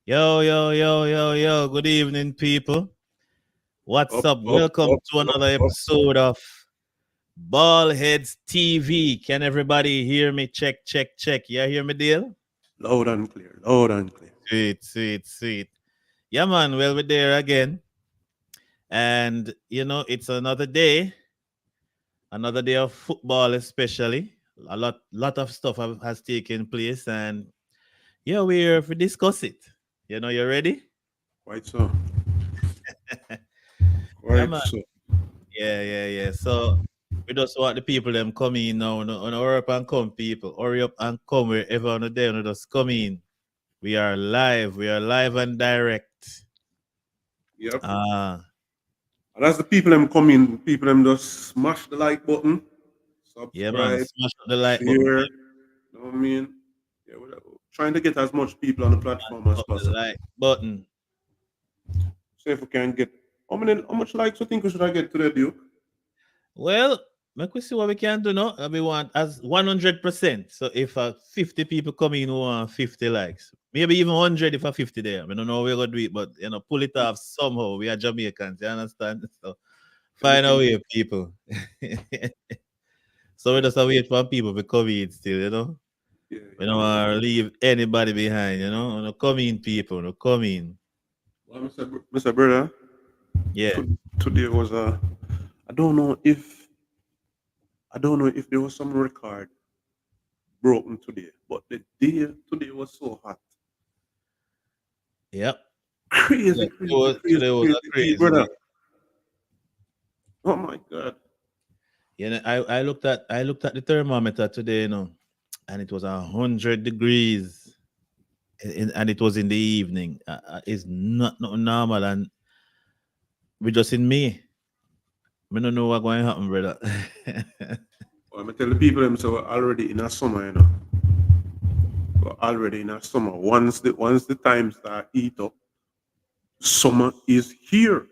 Yo, yo, yo, yo, yo. Good evening, people. What's up? Welcome to another episode of Ballheads TV. Can everybody hear me? Check, check, check. You hear me, Dale? Loud and clear, loud and clear. Sweet, sweet, sweet. Yeah, man. Well, we're there again. And, it's another day of football, especially. A lot of stuff has taken place. And, yeah, we're here to discuss it. You ready? Quite so. Yeah, Quite man. so. Yeah. So we just want the people them come in now. Hurry up and come, people. Hurry up and come wherever on the day. Just come in. We are live. We are live and direct. Yep. And as the people them come in, people them just smash the like button, subscribe, Yeah, man. Smash the like share. button. You know what I mean? Yeah, we're trying to get as much people on the platform as possible. The like button. See if we can get how much likes you think we should I get today, Duke? Well, make we see what we can do now. We want as 100%. So if 50 people come in who want 50 likes, maybe even 100 if 50 there. I don't know how we're gonna do it, but pull it off somehow. We are Jamaicans, you understand? So find a way, people. So we just wait for people to come in still, Yeah, we don't want to leave anybody behind, No come in, people. No come in. Well, Mr. Brother, Yeah. Today was I don't know if there was some record broken today, but the day today was so hot. Yep. Crazy, Today was a crazy brother. day. Oh my god. I looked at the thermometer today, and it was 100 degrees, and it was in the evening. It's not normal, and we just in May. We don't know what's going to happen, brother. Well, I'm tell the people them so we're already in a summer, We're already in a summer. Once the time start heat up, summer is here.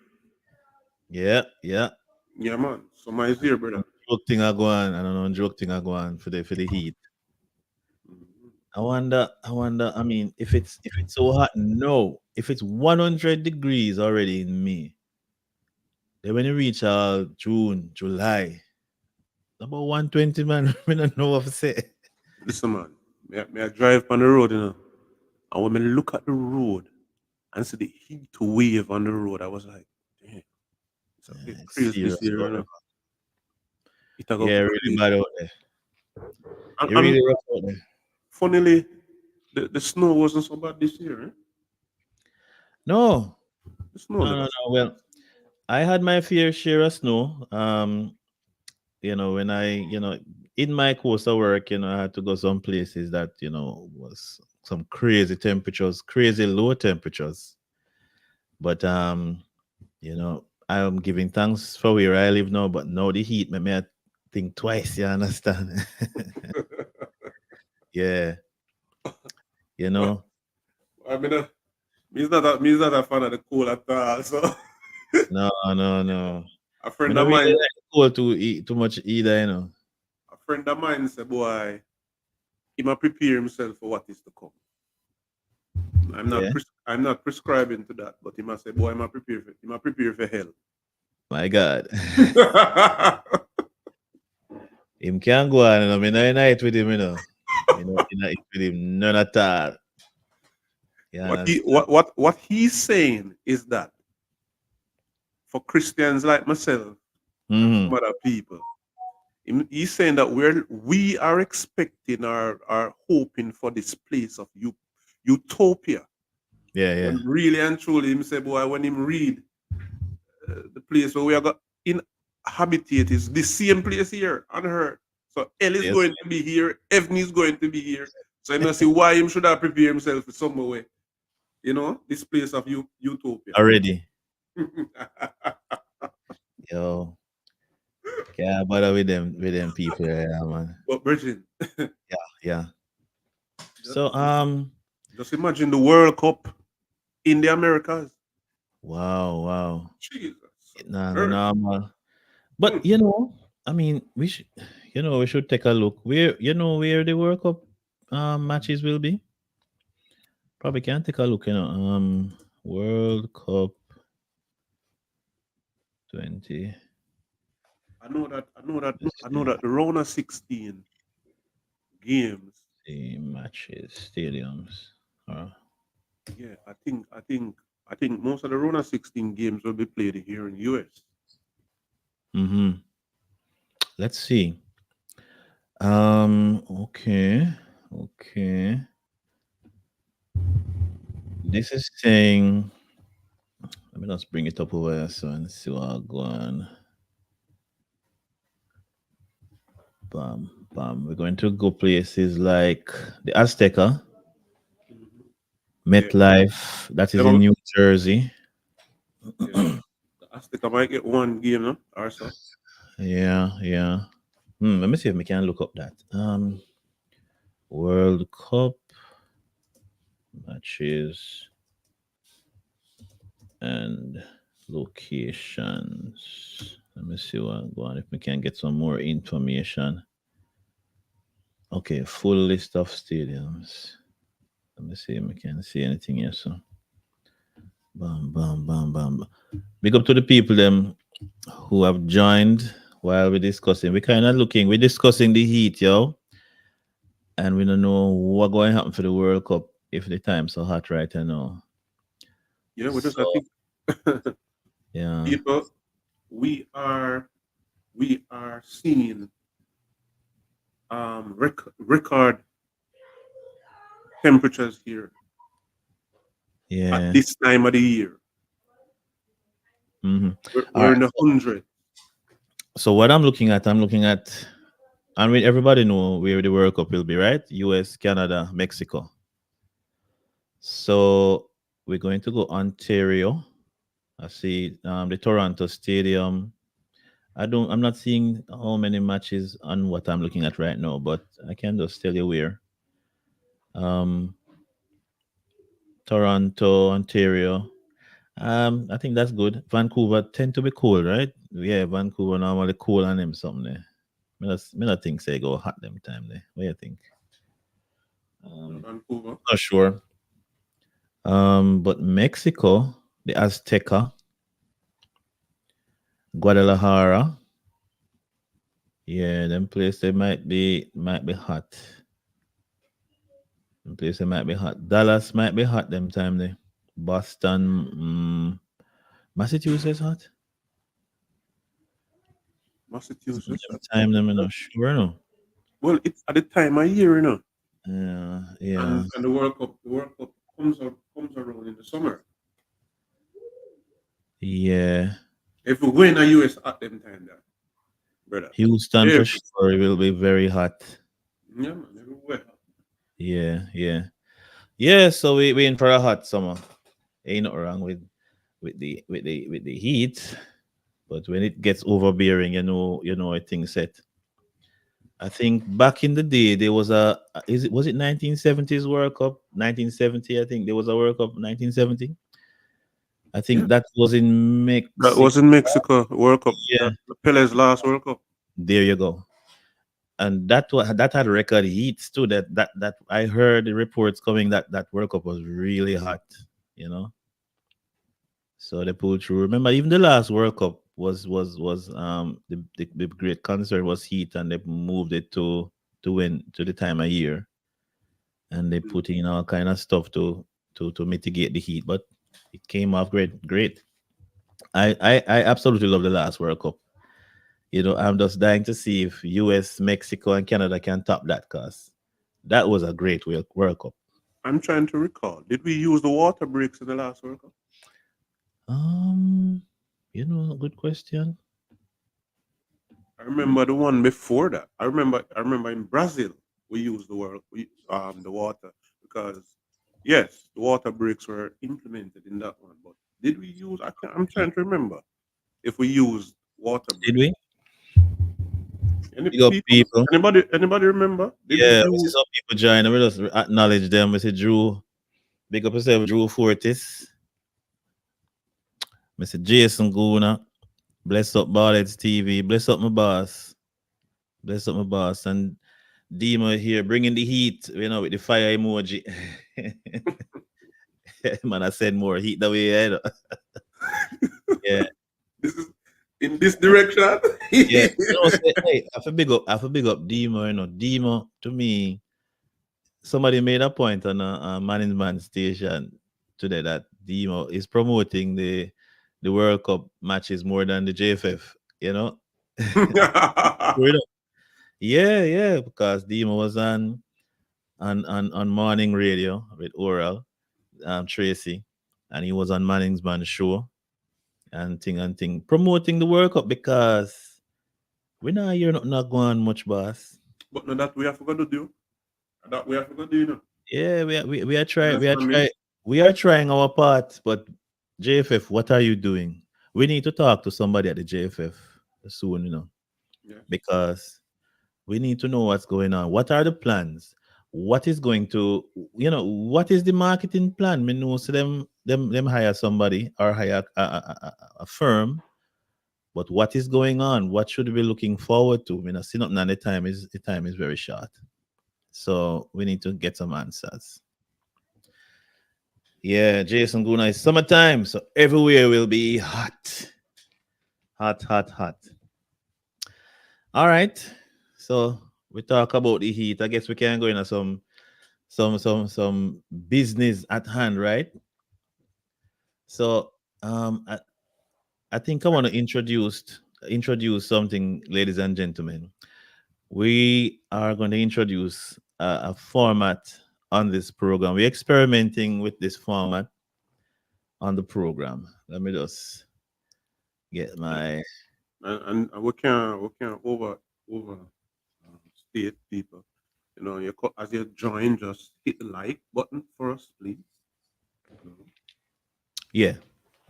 Yeah. Yeah, man. Summer is here, brother. Joke thing I go on. I don't know. Joke thing I go on for the heat. I wonder. I mean, if it's so hot, no. If it's 100 degrees already in May, then when you reach June, July, about 120, man. We don't know what to say. Listen, man. May I drive on the road, And when I look at the road and see the heat wave on the road, I was like, damn, it's a bit crazy this year, Yeah, really bad out there. And really rough out there. Funnily, the snow wasn't so bad this year, eh? No. The snow. No. Well, I had my fair share of snow. When I, in my course of work, I had to go some places that, was some crazy temperatures, crazy low temperatures. But I am giving thanks for where I live now, but now the heat make me think twice, you understand? Yeah, you know. I mean, me's not a fan of the cool at all. So No, no, no. a I friend don't of really mine, like cold to eat too much either. a friend of mine said, "Boy, he must prepare himself for what is to come." Yeah. I'm not prescribing to that, but he must say, "Boy, he must prepare for hell." My God. Him can't go on, I mean, I night with him. You know, eat with him none at all. You understand? What he's saying is that for Christians like myself and some Mm-hmm. other people, he's saying that we are expecting or hoping for this place of utopia. Yeah, yeah. When really and truly, him say, boy, when him read the place where we are got inhabited is the same place here on earth. So hell is Yes. going to be here, heaven is going to be here. So I don't see why him should have prepared himself in some way. This place of utopia. Already. Yo. Can't bother with them people, yeah, man. But Virgin, Yeah, yeah. just, So just imagine the World Cup in the Americas. wow. Jesus. Nah, no Earth. normal. Hmm. But I mean, we should take a look where the World Cup matches will be. Probably can take a look, World Cup 20. Let's I know see. that the Rona 16 games. The matches, stadiums. Yeah, I think most of the Rona 16 games will be played here in US. Mm-hmm. Let's see. Okay. Okay. This is saying, let me just bring it up over here so and see what I go on. Bam, bam. We're going to go places like the Azteca, Mhm. Yeah, MetLife, that is they're in gonna, New Jersey. yeah. The Azteca might get one game, no? Or so. Yeah, yeah. Let me see if we can look up that. World Cup matches and locations. Let me see what go on if we can get some more information. Okay, full list of stadiums. Let me see if we can see anything here. So, bam, bam, bam, bam. Big up to the people them who have joined while we're discussing. We're kind of looking. We're discussing the heat, yo, and we don't know what going to happen for the World Cup if the time's so hot right now. Yeah, we just I So, think yeah, people we are we are seeing record temperatures here at yeah. this time of the year. Mm-hmm. All We're in right. the hundred. So what I'm looking at, and we everybody know where the World Cup will be, right? U.S., Canada, Mexico. So we're going to go Ontario. I see the Toronto Stadium. I'm not seeing how many matches on what I'm looking at right now, but I can just tell you where. Um, Toronto, Ontario. I think that's good. Vancouver tend to be cool, right? Yeah, Vancouver normally cool and them something there. Me not think say go hot them time there. What do you think? Vancouver. Not sure. But Mexico, the Azteca, Guadalajara, yeah, them place they might be hot. Them place they might be hot. Dallas might be hot them time there. Boston, Massachusetts hot. Some Massachusetts. them time them not sure no. Well, it's at the time of year, Yeah, yeah, and the World Cup comes around in the summer. yeah. If we go in the US at them time there. brother. Houston for Every, sure it will be very hot. yeah, man, everywhere. Yeah, yeah. Yeah, so we in for a hot summer. Ain't nothing wrong with the heat, but when it gets overbearing, I think set. I think back in the day there was a is it was it 1970s World Cup 1970, I think there was a World Cup 1970. I Yeah, think that was in that Mexico. was in Mexico World Cup. Yeah, That Pele's last World Cup. there you go. And that had record heats too. That I heard the reports coming that that World Cup was really hot. You know, so they pulled through. Remember, even the last World Cup was the great concern was heat, and they moved it to when to the time of year, and they Mm. put in all kind of stuff to mitigate the heat, but it came off great. I absolutely love the last World Cup. I'm just dying to see if US, Mexico, and Canada can top that, cause that was a great World Cup. I'm trying to recall. Did we use the water breaks in the last World Cup? Um, good question. I remember the one before that. I remember in Brazil we used the water because yes, the water breaks were implemented in that one. But did we use? I'm trying to remember if we used water Did breaks. we? Any Big up people? people. Anybody remember? Did we Yeah, we see use? some people join. We just acknowledge them. We say Drew. Big up yourself, Drew Fortis. Mr. Jason Guna. Bless up Ballets TV. Bless up my boss. Bless up my boss. And Dima here bringing the heat, with the fire emoji. Man, I said more heat that way. Yeah, This is in this direction. yeah. Say, hey, I feel big up Dima. Dima to me, somebody made a point on a management station today that Dima is promoting the World Cup matches more than the JFF. You know, True enough. Yeah, because Dima was on morning radio with Oral, Tracy, and he was on Manning's Man show and thing promoting the World Cup because we not hear nothing not going much, boss. But no, that we have to do. That we have to do. Yeah, we are You trying understand me? we are trying our part, but JFF, what are you doing? We need to talk to somebody at the JFF soon, Yes. because we need to know what's going on. What are the plans? What is going to, what is the marketing plan? Me know so them hire somebody or hire a firm, but what is going on? What should we be looking forward to? I mean, I see nothing, and the time is very short. So we need to get some answers. Yeah, Jason Guna, is summertime, so everywhere will be hot. Hot, hot, hot. All right. So we talk about the heat. I guess we can go into some business at hand, right? So I think I want to introduce something, ladies and gentlemen. We are going to introduce a format on this program. We're experimenting with this format on the program. Let me just get my And we can over state people. As you join, just hit the like button for us, please. You know. yeah.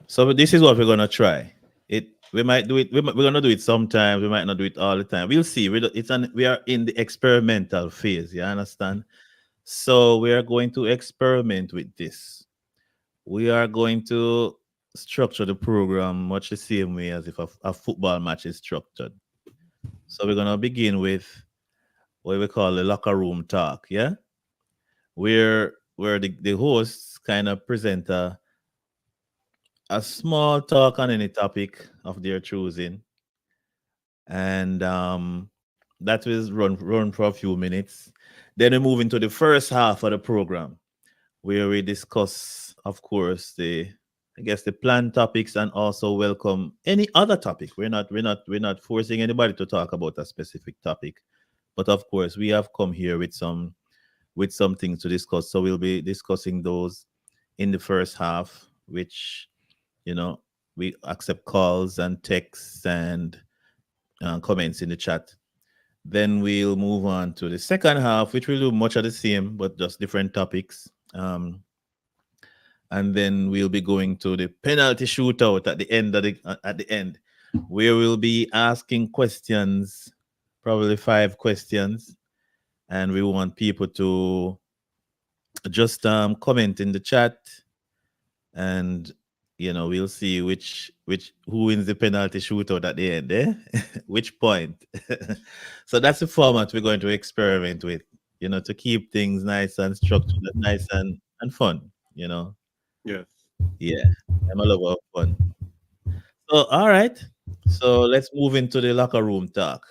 So this is what we're gonna try. We might do it. We're gonna do it sometimes. We might not do it all the time. We'll see. We are in the experimental phase. You understand? So we are going to experiment with this. We are going to structure the program much the same way as if a football match is structured. So we're gonna begin with what we call the locker room talk. Yeah, where the hosts kind of present a small talk on any topic of their choosing, and that will run for a few minutes. Then we move into the first half of the program where we discuss, of course, the planned topics and also welcome any other topic. We're not forcing anybody to talk about a specific topic, but of course we have come here with some things to discuss. So we'll be discussing those in the first half, which you know we accept calls and texts and comments in the chat. Then we'll move on to the second half, which will do much of the same, but just different topics. And then we'll be going to the penalty shootout at the end at the end, where we'll be asking questions, probably 5 questions, and we want people to just comment in the chat, and we'll see which who wins the penalty shootout at the end, eh? Which point. So that's the format we're going to experiment with, to keep things nice and structured, nice and fun, you know. Yes. Yeah, I'm a lover of fun. So all right, so let's move into the locker room talk.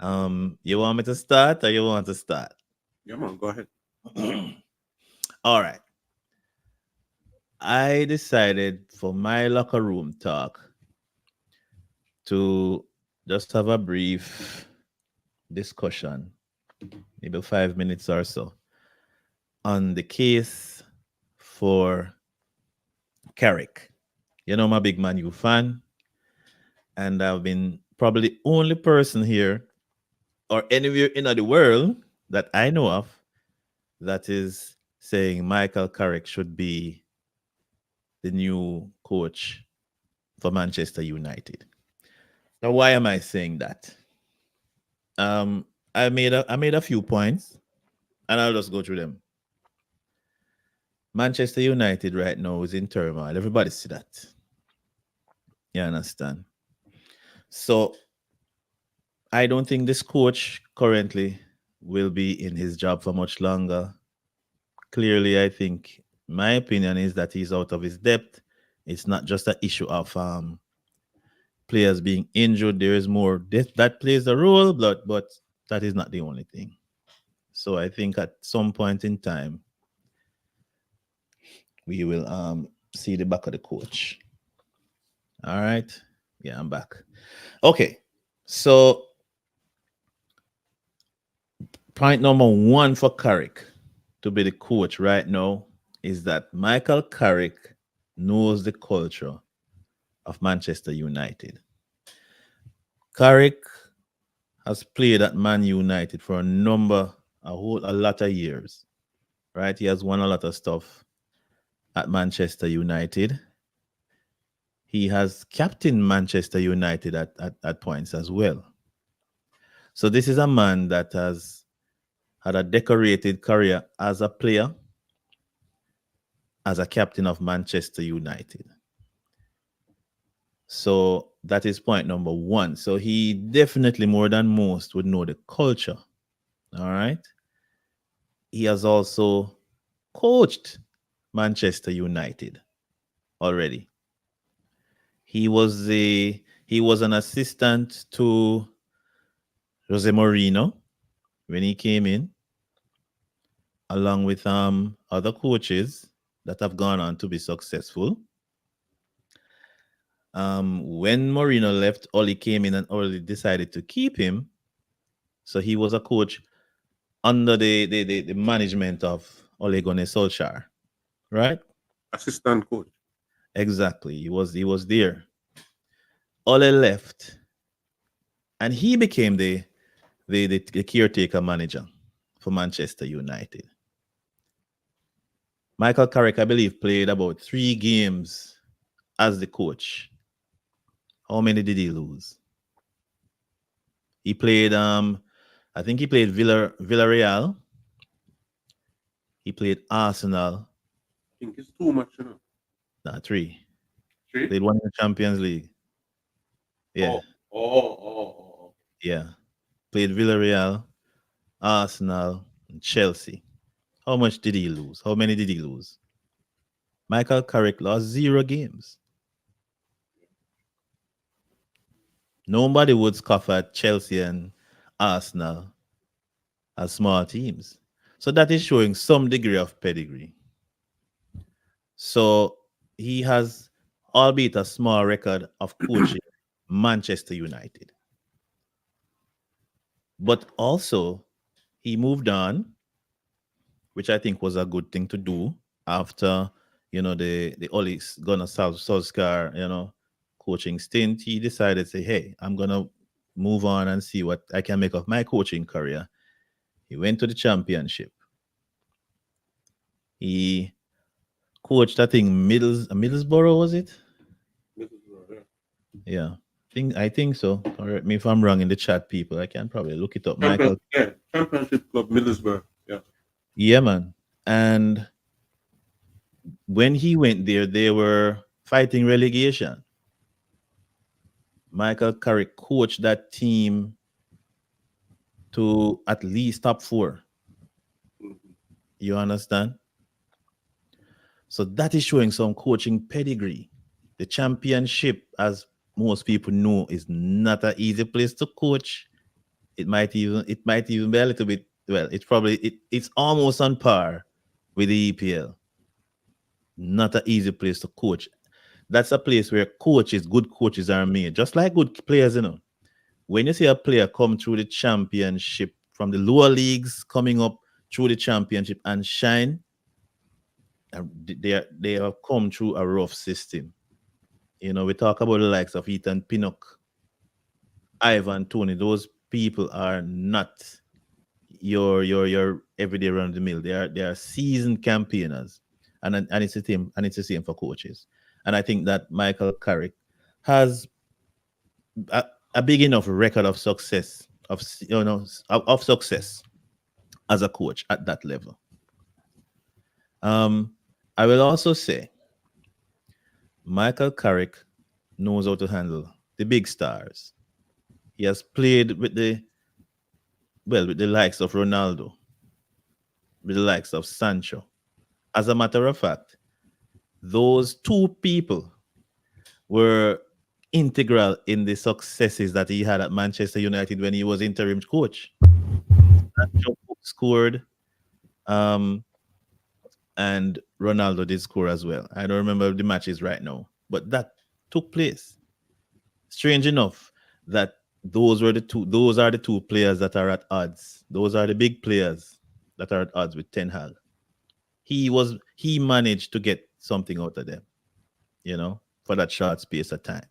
You want me to start or you want to start? Yeah, man, go ahead. All right, I decided for my locker room talk to just have a brief discussion, maybe 5 minutes or so, on the case for Carrick. I'm a big Manu fan, and I've been probably the only person here or anywhere in the world that I know of that is saying Michael Carrick should be the new coach for Manchester United. Now, why am I saying that? Um, I made a few points, and I'll just go through them. Manchester United right now is in turmoil. Everybody see that. You understand? So I don't think this coach currently will be in his job for much longer. Clearly, I think my opinion is that he's out of his depth. It's not just an issue of players being injured. There is more that plays a role, but that is not the only thing. So I think at some point in time we will see the back of the coach. All right. Yeah, I'm back. Okay. So point number one for Carrick to be the coach right now is that Michael Carrick knows the culture of Manchester United. Carrick has played at Man United for a lot of years, right? He has won a lot of stuff at Manchester United. He has captained Manchester United at points as well. So this is a man that has had a decorated career as a player, as a captain of Manchester United. So that is point number one. So he definitely, more than most, would know the culture. All right. He has also coached Manchester United already. He was an assistant to Jose Mourinho when he came in, along with other coaches that have gone on to be successful. When Mourinho left, Oli came in and Oli decided to keep him. So he was a coach under the management of Ole Gunnar Solskjaer, right? Assistant coach. Exactly. He was there. Ole left, and he became the caretaker manager for Manchester United. Michael Carrick, I believe, played about 3 games as the coach. How many did he lose? He played I think he played Villarreal. He played Arsenal. I think it's too much, you know. Nah, 3. Three? Played one in the Champions League. Yeah, Oh. yeah. Played Villarreal, Arsenal, and Chelsea. How much did he lose? How many did he lose? Michael Carrick lost 0 games. Nobody would scoff at Chelsea and Arsenal as small teams. So that is showing some degree of pedigree. So he has, albeit a small record of coaching Manchester United. But also, he moved on, which I think was a good thing to do after, the Ole Gunnar Solskjaer, coaching stint, he decided to say, hey, I'm going to move on and see what I can make of my coaching career. He went to the championship. He coached, I think, Middlesbrough, was it? Yeah. I think so. Correct me if I'm wrong in the chat, people. I can probably look it up. Michael. Championship Club Middlesbrough. Yeah. Yeah, man. And when he went there, they were fighting relegation. Michael Carrick coached that team to at least top four. You understand? So that is showing some coaching pedigree. The championship, as most people know, is not an easy place to coach. It might even be a little bit, well, it's almost on par with the EPL. Not an easy place to coach. That's a place where good coaches are made, just like good players. When you see a player come through the championship from the lower leagues, coming up through the championship and shine, they have come through a rough system. We talk about the likes of Ethan Pinnock, Ivan Tony. Those people are not your everyday run of the mill. They are seasoned campaigners, and it's the same for coaches. And I think that Michael Carrick has a big enough record of success of success as a coach at that level. I will also say Michael Carrick knows how to handle the big stars. He has played with the likes of Ronaldo, with the likes of Sancho. As a matter of fact, those two people were integral in the successes that he had at Manchester United when he was interim coach. Sancho scored, and Ronaldo did score as well. I don't remember the matches right now, but that took place. Strange enough that those are the two players that are at odds. Those are the big players that are at odds with Ten Hag. He managed to get something out of them, for that short space of time.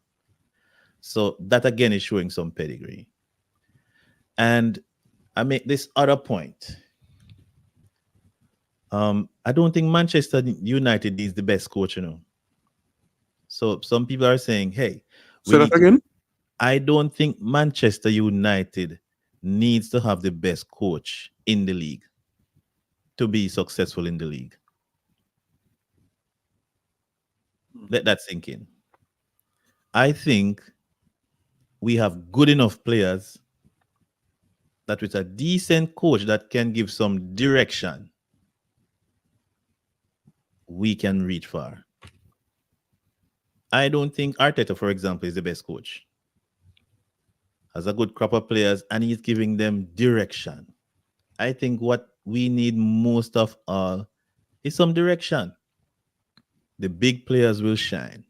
So that again is showing some pedigree. And I make this other point. I don't think Manchester United is the best coach, So some people are saying, hey, Say that again? I don't think Manchester United needs to have the best coach in the league to be successful in the league. Let that sink in. I think we have good enough players that with a decent coach that can give some direction, we can reach far. I don't think Arteta, for example, is the best coach. Has a good crop of players and he's giving them direction. I think what we need most of all is some direction. The big players will shine.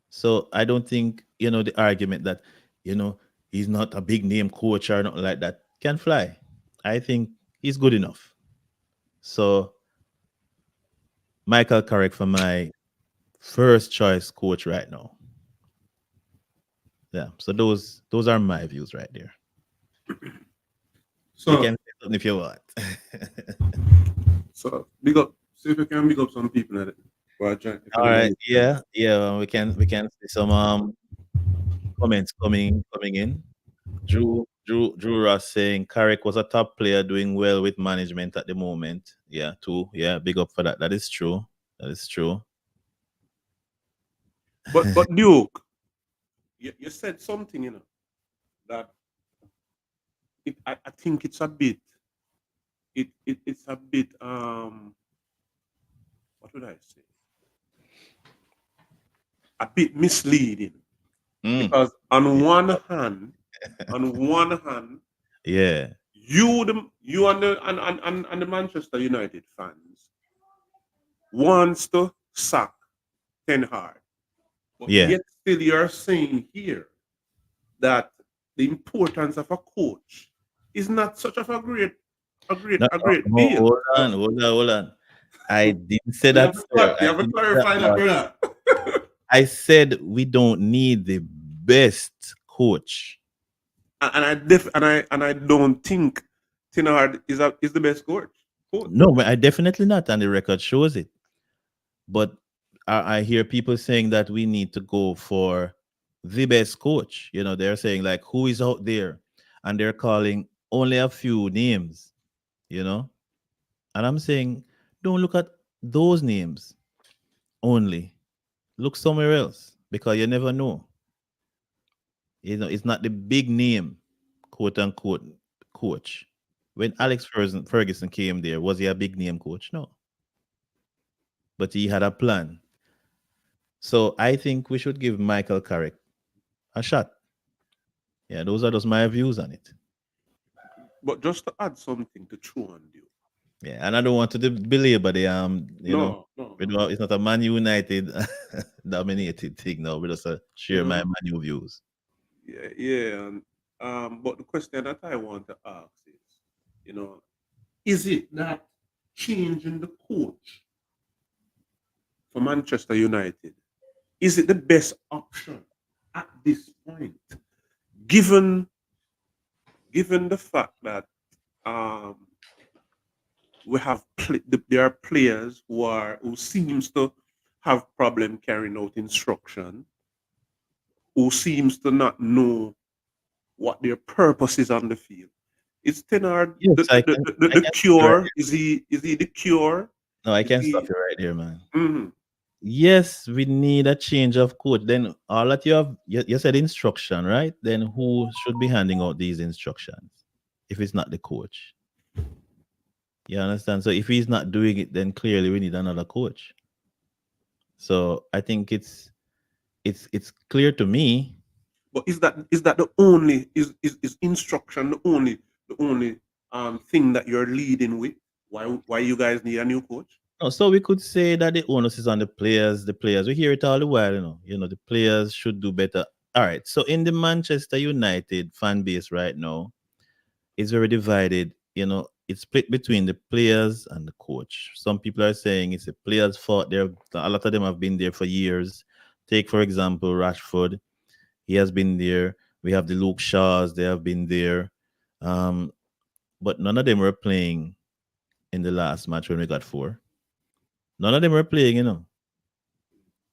So I don't think, the argument that, he's not a big name coach or nothing like that can fly. I think he's good enough. So Michael Carrick for my first choice coach right now. Yeah. So those are my views right there. So you can say something if you want. So see if you can big up some people at it. All right. Yeah. We can see some comments coming in. Drew Ross saying Carrick was a top player doing well with management at the moment. Yeah, too. Yeah, big up for that. That is true. But Duke, you said something, that I think it's a bit it's a bit what would I say? A bit misleading. Because on one hand, yeah, you and the Manchester United fans wants to sack Ten Hag. But yet still you're saying here that the importance of a coach is not such of a great deal. Hold on. I didn't say that, sir. You have to clarify that, brother. I said we don't need the best coach. And I don't think Tenard is the best coach. No, but I definitely not, and the record shows it. But I hear people saying that we need to go for the best coach. They're saying like who is out there, and they're calling only a few names. You know, and I'm saying don't look at those names only. Look somewhere else because you never know. It's not the big name, quote unquote, coach. When Alex Ferguson came there, was he a big name coach? No, but he had a plan. So I think we should give Michael Carrick a shot. Yeah, those are just my views on it. But just to add something to chew on you. Yeah, and I don't want to belabor the No, no, no. it's not a Man United dominated thing now. We just You share my know, Man U views. yeah, yeah. And, but the question that I want to ask is, you know, is it that changing the coach for Manchester United, is it the best option at this point, given given the fact that um, there are players who seems to have problem carrying out instruction, who seems to not know what their purpose is on the field. Is Tenard Yes, I the can stop you right cure? there. Is he the cure? No, I Is can stop he? you right there, man. Mhm. Yes, we need a change of coach. Then all that you said instruction, right? Then who should be handing out these instructions if it's not the coach? You understand? So if he's not doing it, then clearly we need another coach. So I think it's clear to me. But is that the only is instruction the only thing that you're leading with? Why you guys need a new coach? No, so we could say that the onus is on the players. The players, we hear it all the while, the players should do better. All right. So in the Manchester United fan base right now, it's very divided. It's split between the players and the coach. Some people are saying it's the players' fault. A lot of them have been there for years. Take for example Rashford. He has been there. We have the Luke Shaws. They have been there, um, but none of them were playing in the last match when we got four. None of them were playing.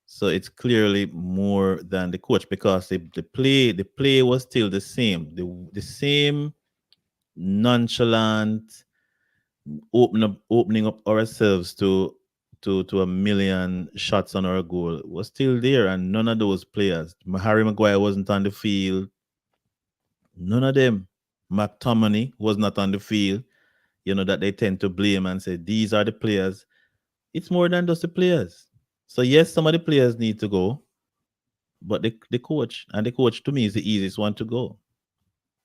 So it's clearly more than the coach because the play was still the same. The same nonchalant opening up ourselves to a million shots on our goal was still there, and none of those players. Harry Maguire wasn't on the field. None of them. McTominay was not on the field. That they tend to blame and say these are the players. It's more than just the players. So yes, some of the players need to go, but the coach to me is the easiest one to go.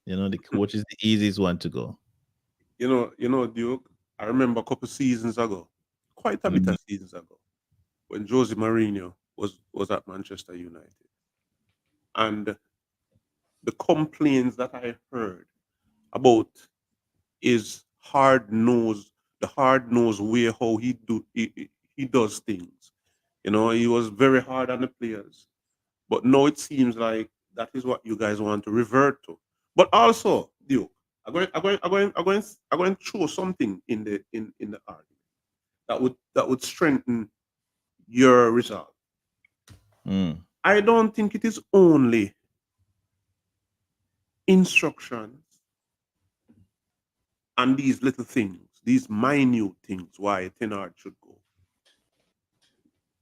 The coach is the easiest one to go. Duke. I remember a couple seasons ago, quite a bit Mhm. of seasons ago, when Jose Mourinho was at Manchester United, and the complaints that I heard about is hard nosed way how he does things. He was very hard on the players. But now it seems like that is what you guys want to revert to. But also, Duke, I'm going to throw something in the argument that would strengthen your result. Mm. I don't think it is only instructions and these little things, these minute things, why Tenard should go.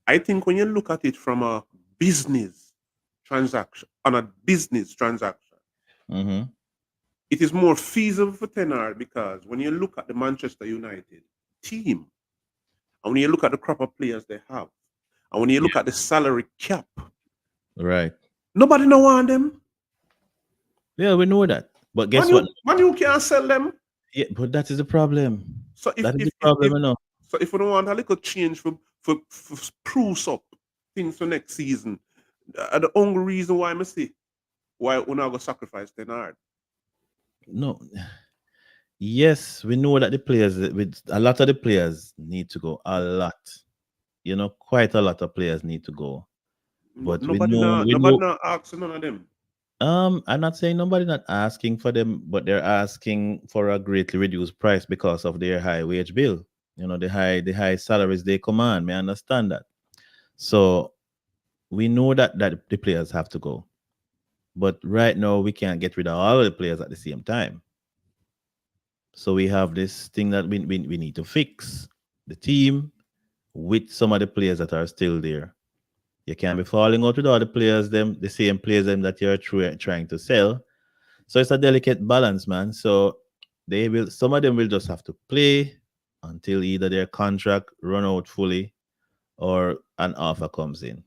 I think when you look at it from a business business transaction, Mm-hmm. it is more feasible for Tenard because when you look at the Manchester United team, and when you look at the crop of players they have, and when you look at the salary cap, Right. nobody no want them. Yeah, we know that. But Man, guess what? you can't sell them. Yeah, but that is the problem. So if That is if the if, problem, if you know. so if we don't want a little change for spruce up things for next season, the only reason why I see why we're not gonna sacrifice Tenard. No. Yes, we know that the players, with a lot of the players need to go. A lot. Quite a lot of players need to go. But Nobody not asking none of them. I'm not saying nobody not asking for them, but they're asking for a greatly reduced price because of their high wage bill. The high salaries they command. May I understand that. So we know that the players have to go. But right now we can't get rid of all of the players at the same time. So we have this thing that we need to fix the team with some of the players that are still there. You can't be falling out with all the players, them the same players them that you're trying to sell. So it's a delicate balance, man. So some of them will just have to play until either their contract run out fully or an offer comes in.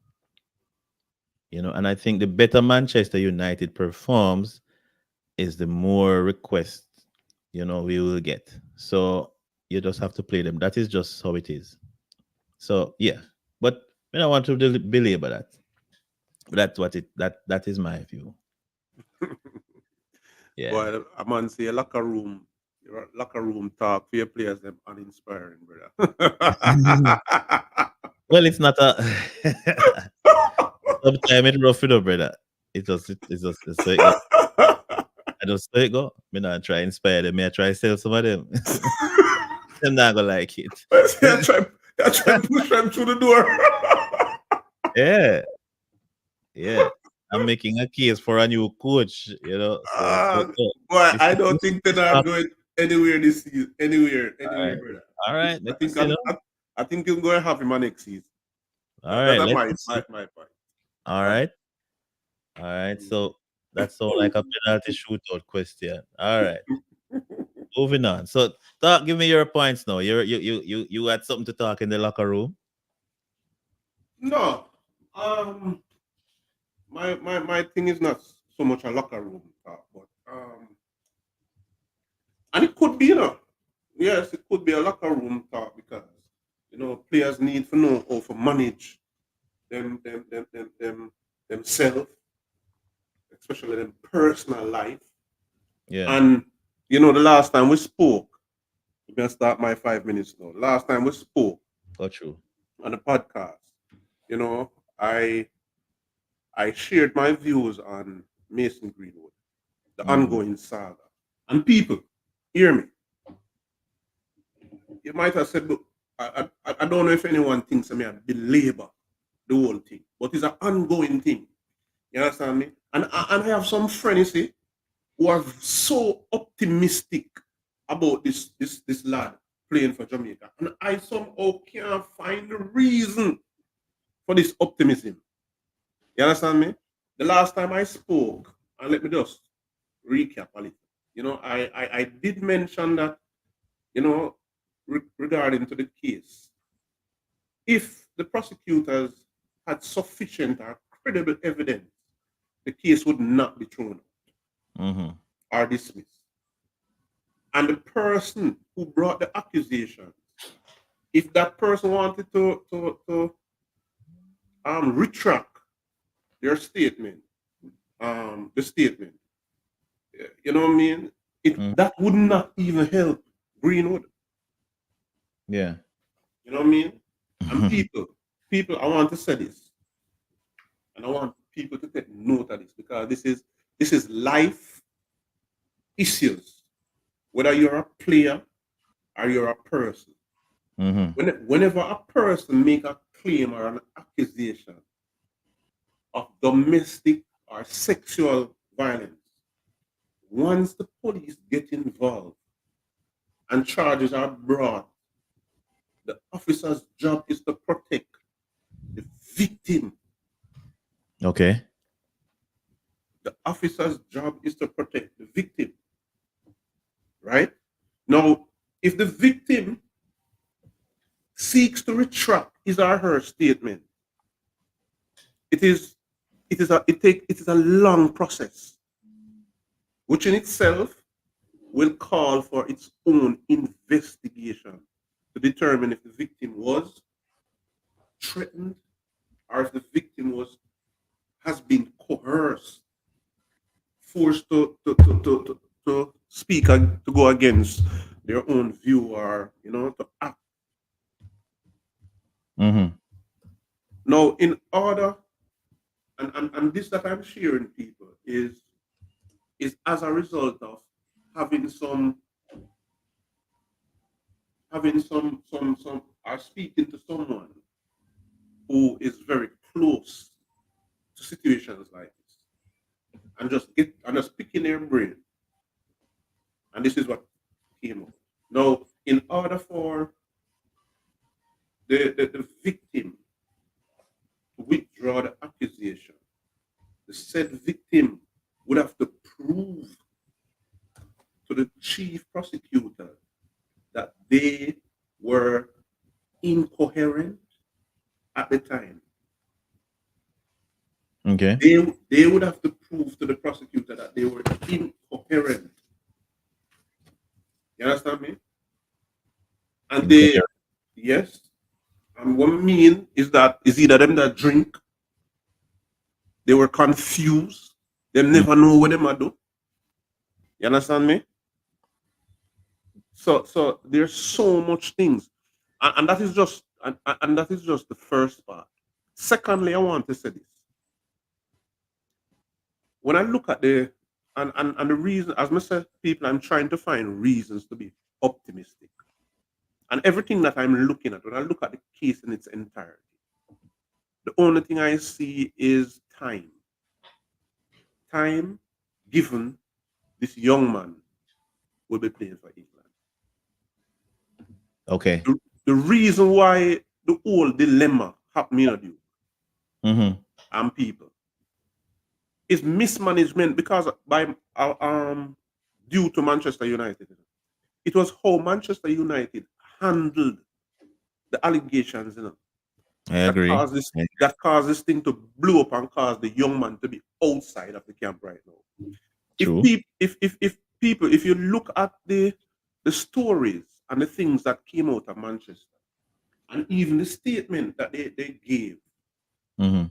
And I think the better Manchester United performs is the more requests, we will get. So you just have to play them. That is just how it is. So yeah. But I don't want to belabor that. That's what it that is my view. Yeah. Boy, a man say your locker room talk for your players them uninspiring, brother. Well, it's not a sometimes it rough it up, brother. It's just so it go. I just so it go. Me not try inspire them. Me I try sell some of them. Them not gonna like it. I try to push them through the door. Yeah, yeah. I'm making a case for a new coach. So Ah, boy, if I the don't coach think they're is not not going anywhere this season. all Anywhere, right, brother. all right. I Let's think see, I think you're going to have him on next season. all right. That's Let's my see. my point. All Right. right, all right. So that's all like a penalty shootout question. All right. Moving on. So give me your points now. You had something to talk in the locker room. No, my thing is not so much a locker room talk, but and it could be, yes, it could be a locker room talk because players need to know how to manage themselves, especially them personal life. Yeah. And the last time we spoke, I'm gonna start my 5 minutes now. Last time we spoke Got true. on the podcast, you know, I I shared my views on Mason Greenwood, the Mm-hmm. ongoing saga. And people, hear me. You might have said, look, I don't know if anyone thinks I mean belabor the whole thing, but it's an ongoing thing. You understand me? And I have some friends who are so optimistic about this lad playing for Jamaica. And I somehow can't find the reason for this optimism. You understand me? The last time I spoke, and let me just recap a little. I did mention that, regarding to the case, if the prosecutors had sufficient or credible evidence, the case would not be thrown Mm-hmm. or dismissed. And the person who brought the accusation, if that person wanted to retract their statement, the statement, you know what I mean? Mm-hmm. That would not even help Greenwood. Yeah. You know what I mean? And people, I want to say this, and I want people to take note of this because this is life issues. Whether you're a player or you're a person, Mm-hmm. whenever a person make a claim or an accusation of domestic or sexual violence, once the police get involved and charges are brought, the officer's job is to protect the victim. Okay. The officer's job is to protect the victim, right? Now, if the victim seeks to retract his or her statement, it is it is a long process, which in itself will call for its own investigation to determine if the victim was threatened or if the victim has been coerced, forced to speak and to go against their own view or to act. Mm-hmm. Now, in order And this that I'm sharing, people, is as a result of having some having some or speaking to someone who is very close to situations like this, and just picking their brain, and this is what came up. Now, in order for the victim to withdraw the accusation, the said victim would have to prove to the chief prosecutor that they were incoherent at the time. Okay. They would have to prove to the prosecutor that they were incoherent. You understand me? And they, Incoherent. yes. And what I mean is that is either them that drink, they were confused, they Mm. never know what they might do. You understand me? So there's so much things, and that is just and that is just the first part. Secondly, I want to say this: when I look at the reason, as I said, people, I'm trying to find reasons to be optimistic, and everything that I'm looking at, when I look at the case in its entirety, the only thing I see is time. Time given this young man will be playing for England. Okay. The reason why the whole dilemma happening at you Mm-hmm. and people is mismanagement because due to Manchester United. It was how Manchester United handled the allegations, I that agree. caused this thing to blow up and cause the young man to be outside of the camp right now. If True. people, if people, if you look at the stories and the things that came out of Manchester, and even the statement that they gave, Mm-hmm.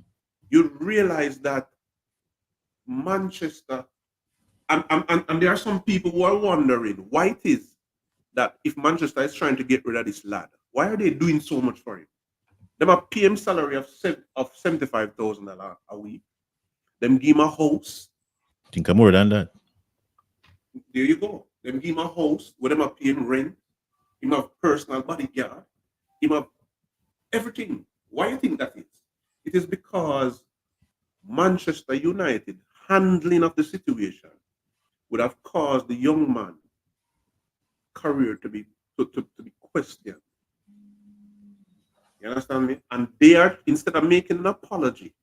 you realize that Manchester, and there are some people who are wondering why it is that if Manchester is trying to get rid of this lad, why are they doing so much for him? Them a pay him salary of $75,000 a week. Them give him a house. Think I'm more than that. There you go. Them give him a house where them a pay him rent. Him have personal bodyguard. Him have everything. Why you think that is? It is because Manchester United handling of the situation would have caused the young man career to be questioned. You understand me? And they are, instead of making an apology,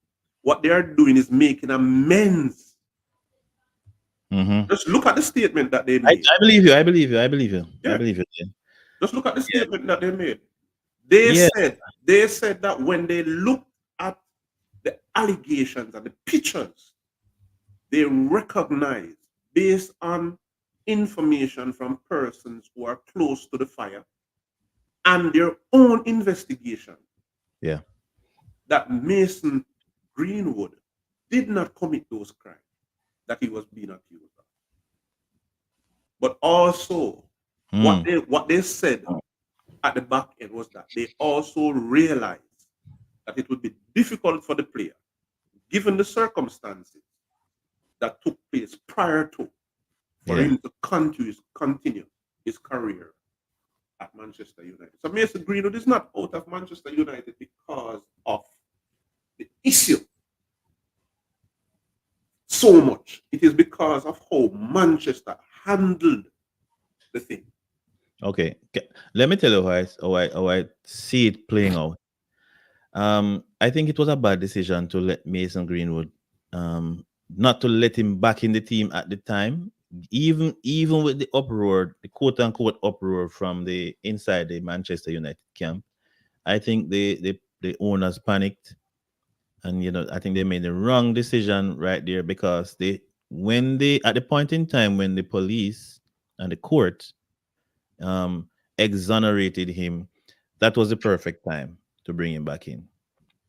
what they are doing is making amends. Mm-hmm. Just look at the statement that they I, made. I believe you. I believe you. I believe you. I Yeah, believe you. Yeah. just look at the Yeah. statement that they made. They Yeah. said they said that when they looked at the allegations and the pictures, they recognized, based on information from persons who are close to the fire and their own investigation, Yeah. that Mason Greenwood did not commit those crimes that he was being accused of. But also, Mm. what they said at the back end was that they also realized that it would be difficult for the player, given the circumstances that took place prior to, for Yeah. him to continue his career at Manchester United. So Mason Greenwood is not out of Manchester United because of the issue so much. It is because of how Manchester handled the thing. Okay. Let me tell you how I see it playing out. I think it was a bad decision to let Mason Greenwood, not to let him back in the team at the time. Even with the uproar, the quote unquote uproar from the inside the Manchester United camp, I think the owners panicked, and I think they made the wrong decision right there, because they at the point in time when the police and the court um exonerated him, that was the perfect time to bring him back in.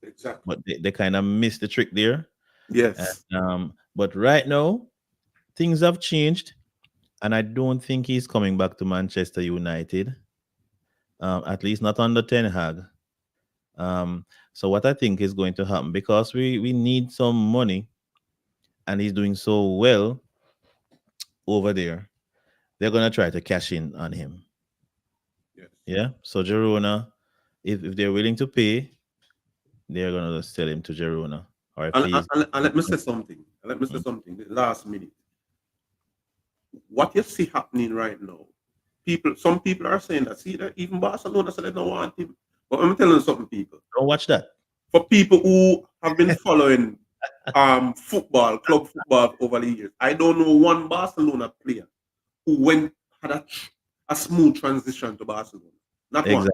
Exactly. But they kind of missed the trick there. Yes. But right now things have changed, and I don't think he's coming back to Manchester United. At least not under Ten Hag. So what I think is going to happen, because we need some money, and he's doing so well over there, they're gonna try to cash in on him. Yes. Yeah. So Girona, if they're willing to pay, they're gonna just sell him to Girona. Or if he's And let me say something. Let me say something. The last minute. What you see happening right now, some people are saying that, see that even Barcelona said they don't want him. But I'm telling you something, people. don't watch that. For people who have been following football, club football over the years, I don't know one Barcelona player who had a smooth transition to Barcelona. Not one. Exactly.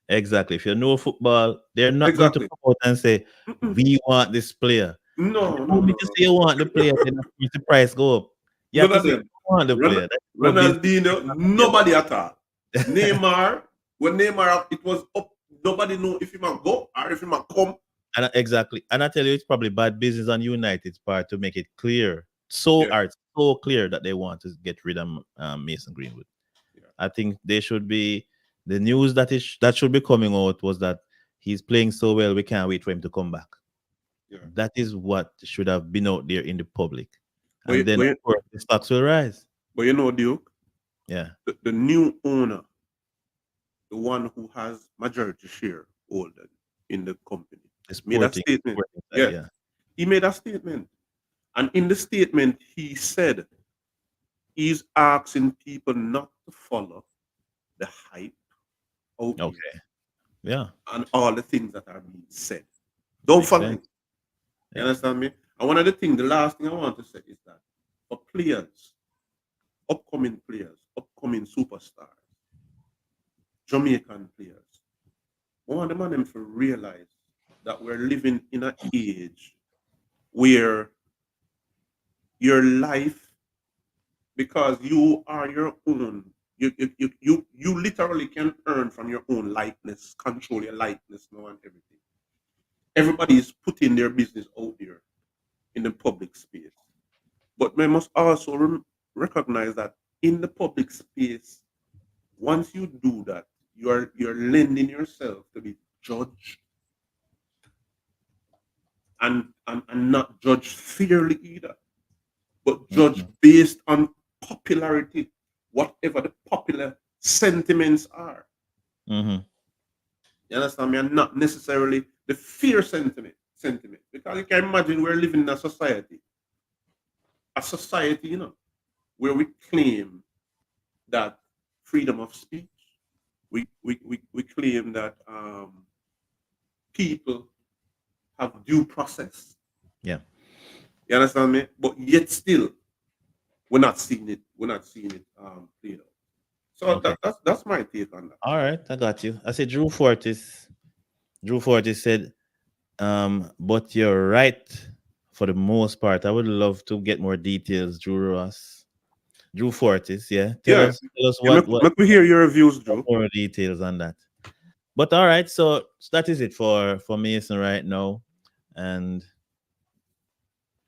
Exactly. If you know football, they're not going to Exactly. come out and say, Mm-mm. "We want this player." The No, no, moment no, you no. say you want the player, then the price go up. You have None to of say you them. want the Ron- player. That's no business. Ronaldinho, nobody at all. Neymar, when Neymar it was up, nobody know if he might go or if he might come. Exactly. And I tell you, it's probably bad business on United's part to make it clear, so Yeah, art so clear that they want to get rid of Mason Greenwood. yeah, I think they should be, the news that should be coming out was that he's playing so well, we can't wait for him to come back. yeah. That is what should have been out there in the public, But and then of course the stocks will rise. but you know, Duke, Yeah, the new owner, the one who has majority share holder in the company, the made a sporting, statement. sporting side. Yes, Yeah. he made a statement, and in the statement he said he's asking people not to follow the hype out there Okay. Yeah. and all the things that are being said. Don't Makes follow sense. it. You Yeah. understand me? And one of the things, the last thing I want to say is that for players, upcoming players, upcoming superstars, Jamaican players, I want them to realize that we're living in an age where your life, because you are your own, you literally can earn from your own likeness, control your likeness now and everything. Everybody is putting their business out there in the public space. But we must also recognize that in the public space, once you do that, you're lending yourself to be judged and not judged fairly either, but judged Mhm. based on popularity, whatever the popular sentiments are. Mhm. You understand me? And not necessarily the fear sentiment. Because you can imagine we're living in a society, where we claim that freedom of speech, we claim that people have due process. Yeah. You understand me? But yet still, we're not seeing it. We're not seeing it played out. So Okay. that's my take on that. All right. I got you. I said Drew Fortis. Drew Fortis said, but you're right for the most part. I would love to get more details, Drew Ross. Drew Fortis, yeah. Yeah, Tell us yeah, make me hear your reviews, what Drew. more details on that. But all right, so that is it for Mason right now. And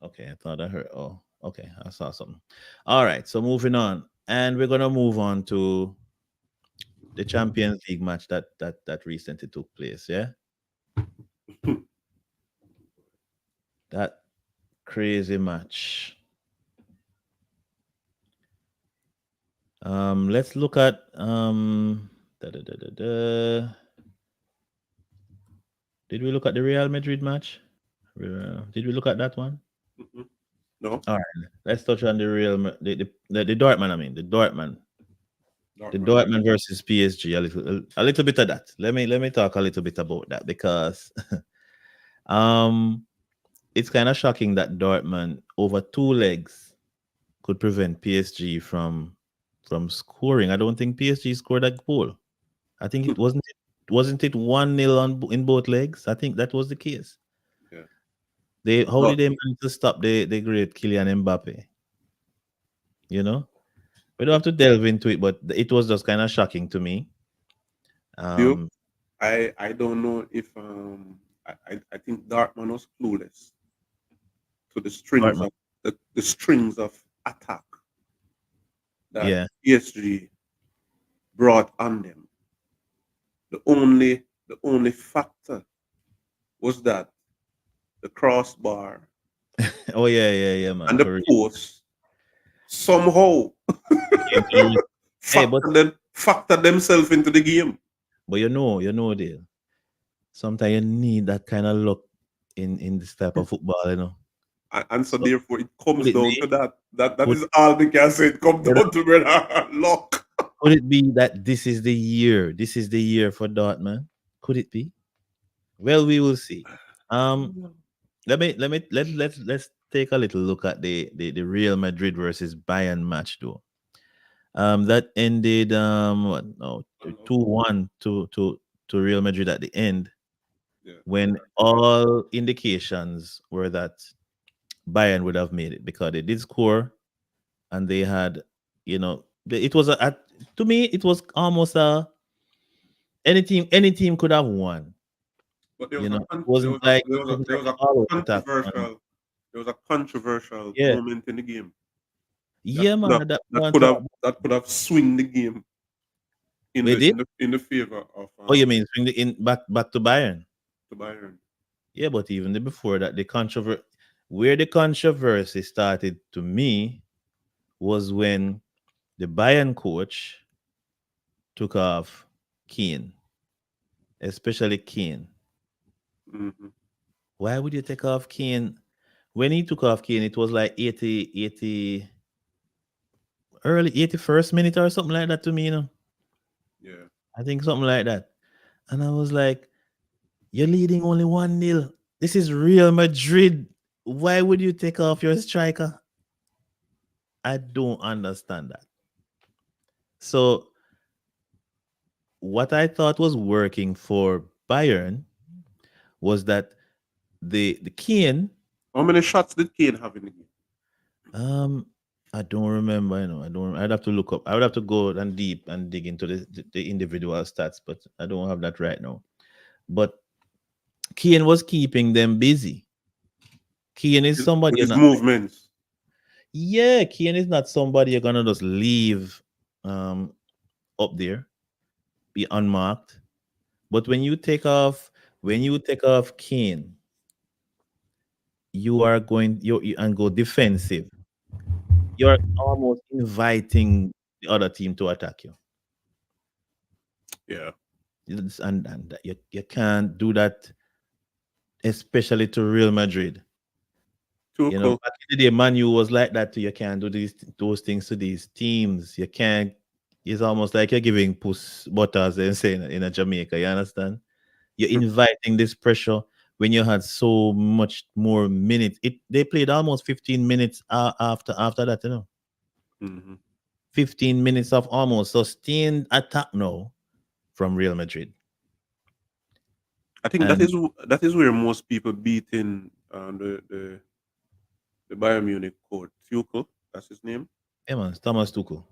okay, I thought I heard. Oh, okay, I saw something. All right, so moving on, and we're gonna move on to the Champions League match that recently took place. Yeah, that crazy match. Let's look at da, da, da, da, da. Did we look at the Real Madrid match? Did we look at that one? Mhm. No, All right, let's touch on the Real the Dortmund. I mean the Dortmund, right? Dortmund versus PSG. A little bit of that. Let me talk a little bit about that because um it's kind of shocking that Dortmund over two legs could prevent PSG from scoring. I don't think PSG scored a goal. I think it wasn't it 1-0 in both legs. I think that was the case. Yeah. They How No, did they manage to stop the great Kylian Mbappe? You know, we don't have to delve into it, but it was just kind of shocking to me. Duke, Um, I don't know if I think Dartman was clueless to Dortmund, the strings of attack that yeah, PSG brought on them. The only factor was that the crossbar Oh yeah, man. and the Correct. post somehow Came to the Hey, factor themselves into the game. but Dale. Sometimes you need that kind of luck in this type of football, you know. And so So therefore it could comes it down be? to that. That Could, is all we can say. It comes could down to brother luck. could it be that this is the year? This is the year for Dortmund. Could it be? Well, we will see. Um, let's take a little look at the Real Madrid versus Bayern match though. That ended what no 2-1 to Real Madrid at the end, Yeah. when all indications were that Bayern would have made it because they did score, and they had, it was to me it was almost a any team could have won. But It wasn't like an all out attack. there was a controversial Yeah, moment in the game yeah, man. That that one could have talk. that could have swing the game We did. in the favor of Oh, you mean swing the in back to Bayern? the Bayern. Yeah, but even before that, where the controversy started to me was when the Bayern coach took off Kane, especially Kane. Hmm. Why would you take off Kane? When he took off Kane, it was like 80 early 81st minute or something like that to me. Yeah. I think something like that. And I was like, you're leading only 1-0. This is Real Madrid. Why would you take off your striker? I don't understand that. So, what I thought was working for Bayern was that the Kane, How many shots did Kane have in the game? um, I don't remember. I don't. I'd have to look up. I would have to go and deep and dig into the individual stats, but I don't have that right now. But Kane was keeping them busy. Kane is somebody With you're his not. movements. Yeah, Kane is not somebody you're gonna just leave um up there, be unmarked. But when you take off Kane, you are going you and go defensive. You're almost inviting the other team to attack you. Yeah. And you can't do that, especially to Real Madrid. Too cool. Back in the day, Manu was like that too. You can't do those things to these teams. You can't. It's almost like you're giving puss butters and saying in a Jamaica. You understand? You're inviting this pressure when you had so much more minutes. They played almost 15 minutes after that. 15 minutes of almost sustained attack now from Real Madrid. I think And that is where most people beat in the Bayern Munich coach. Tuchel, that's his name. yeah, man, Thomas Tuchel.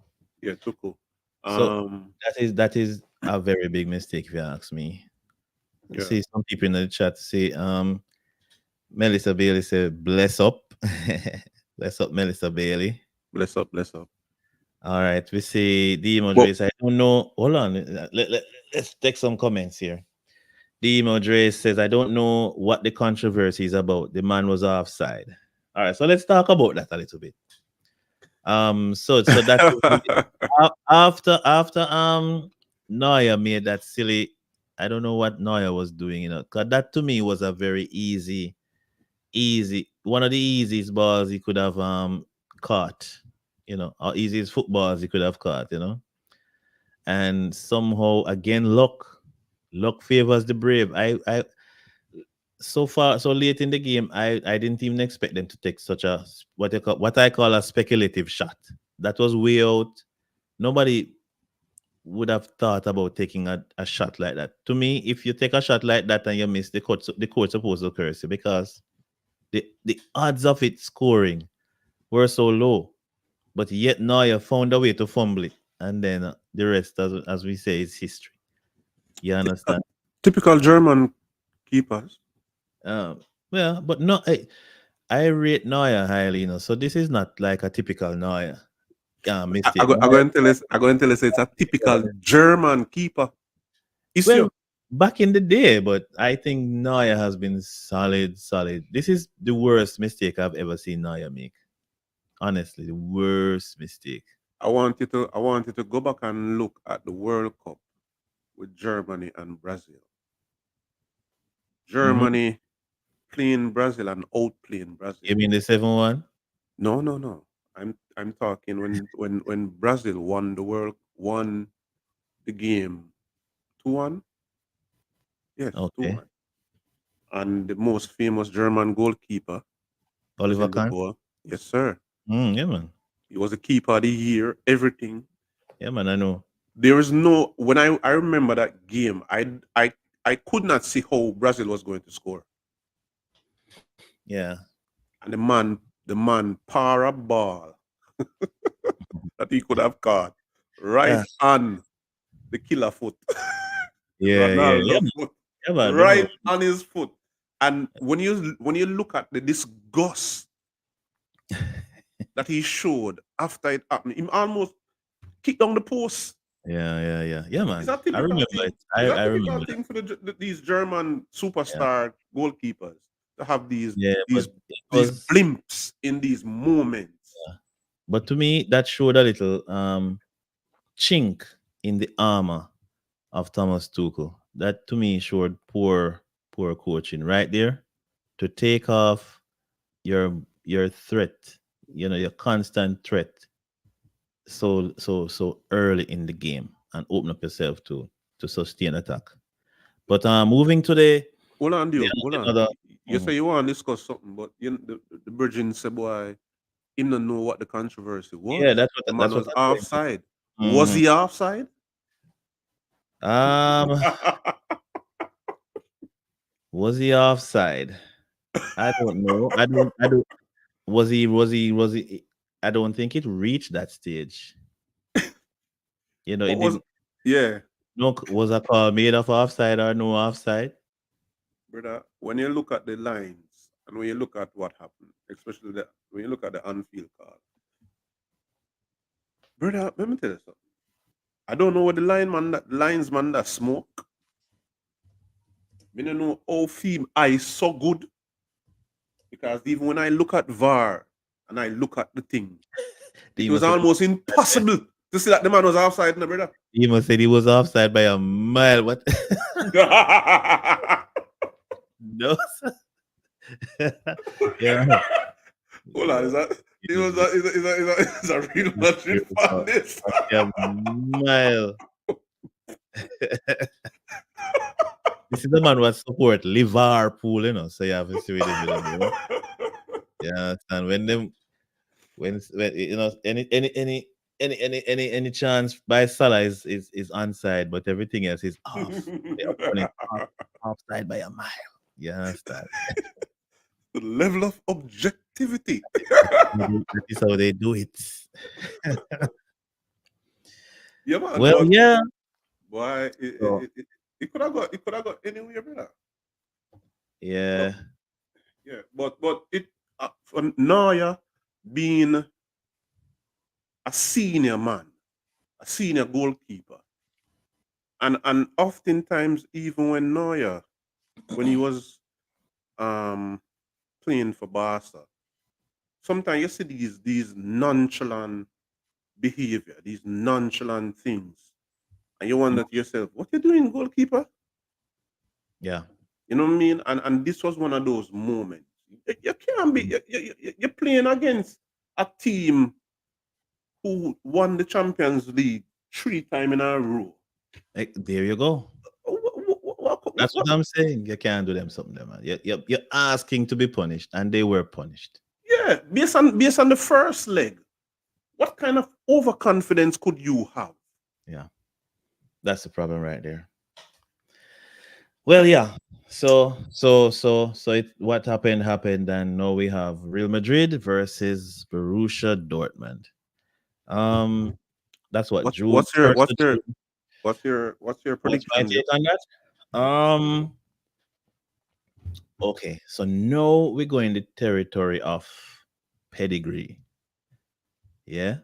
Yeah, Tuchel. So Um, that is a very big mistake if you ask me. yeah. See some people in the chat say Melissa Bailey said bless up. Bless up Melissa Bailey. Bless up, bless up. All right, we see the But emojis. I don't know. Hold on. Let's take some comments here. The emoji says, I don't know what the controversy is about. The man was offside. All right, so let's talk about that a little bit. So that after Neuer made that silly, I don't know what Neuer was doing, because that to me was a very easy one of the easiest balls he could have caught, or easiest footballs he could have caught, and somehow again luck favors the brave. I so far so late in the game, I didn't even expect them to take such a what I call a speculative shot. That was way out. Nobody would have thought about taking a shot like that. To me, if you take a shot like that and you miss, the coach supposed to curse you, because the odds of it scoring were so low. But yet now you found a way to fumble it, and then the rest, as we say, is history. You understand? typical German keepers. Um, well, but no, I rate Neuer highly, so this is not like a typical Neuer mistake. I go and tell us. I go and tell us it's a typical German keeper. Is Well, you? back in the day, but I think Neuer has been solid, solid. This is the worst mistake I've ever seen Neuer make. Honestly, the worst mistake. I want you to go back and look at the World Cup with Germany and Brazil. Hmm. Germany playing Brazil and outplaying Brazil. You mean the 7-1? No, no, no. I'm talking when Brazil won the game 2-1. Yes, Okay. 2-1. And the most famous German goalkeeper was Oliver in the Kahn? goal. Yes, sir. Yeah, man. He was a keeper of the year, everything. Yeah, man, I know. There is no when I remember that game, I could not see how Brazil was going to score. Yeah. And the man par a ball that he could have caught right Yeah. on the killer foot, the Yeah, yeah, yeah, Ronaldo man. foot, Yeah, man, right remember. on his foot. And when you look at the disgust that he showed after it happened, he almost kicked down the post. Yeah, yeah, yeah. Yeah, It's man. a I typical remember thing. it. It's a I typical remember that. thing for these German Yeah. superstar goalkeepers to have these Yeah, but these it these was, blimps in these moments. but to me, that showed a little chink in the armor of Thomas Tuchel. That to me showed poor coaching right there. To take off your threat, your constant threat so early in the game and open up yourself to sustain attack. But moving to Hold on, the Duke. Hold on. another. You Mhm. say you want to discuss something, but the Virgin said, boy, him don't know what the controversy Yeah, was. The man that's what was I'm saying. offside. Was Mhm. he offside? Um, was he offside? I don't know. I don't. Was he? I don't think it reached that stage. What It was? didn't. Yeah, No, was a call made of offside or no offside? brother. When you look at the lines and when you look at what happened, especially when you look at the on-field call, brother, let me tell you something. I don't know what the linesman that smoke. Me don't know how film eye so good because even when I look at VAR and I look at the thing, it He was must have. almost impossible to see that the man was outside, no, brother. He must said he was offside by a mile. What? No. Yeah. Hold on, is that He it was was very, a real Madrid uh, fan this? by a mile. This is the man what support Liverpool, so you have to see with him, Yeah, and when any chance by Salah is onside, but everything else is off. The opponent offside by a mile. You understand? The level of objectivity. That is how they do it. Yeah, man, Well, but yeah. why So it could have got anywhere, brother. So yeah, yeah, but it for Neuer being a senior man, a senior goalkeeper, and oftentimes even when Neuer when he was um playing for Barca, sometimes you see these nonchalant behavior, these nonchalant things, and you wonder to yourself, what you doing, goalkeeper? yeah. You know what I mean? And this was one of those moments. You can't be you're playing against a team who won the Champions League 3 times in a row. There you go. That's what I'm saying. You can't do them something, there, man. You're asking to be punished, and they were punished. Yeah, based on the first leg, what kind of overconfidence could you have? Yeah, that's the problem right there. Well, yeah. What happened, and now we have Real Madrid versus Borussia Dortmund. Um, that's what What's June what's your first what's of your June. what's your What's my prediction, take Joe? on that? Okay, so now we go in the territory of pedigree. Yeah,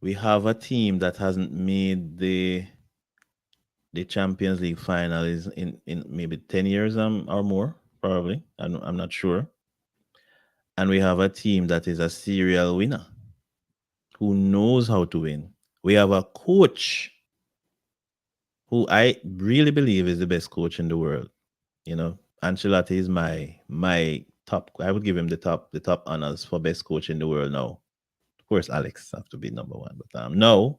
we have a team that hasn't made the the Champions League final is in maybe 10 years or more, probably. I'm not sure. And we have a team that is a serial winner who knows how to win. We have a coach who I really believe is the best coach in the world. You know, Ancelotti is my top. I would give him the top honors for best coach in the world now. Of course, Alex have to be number one, but no,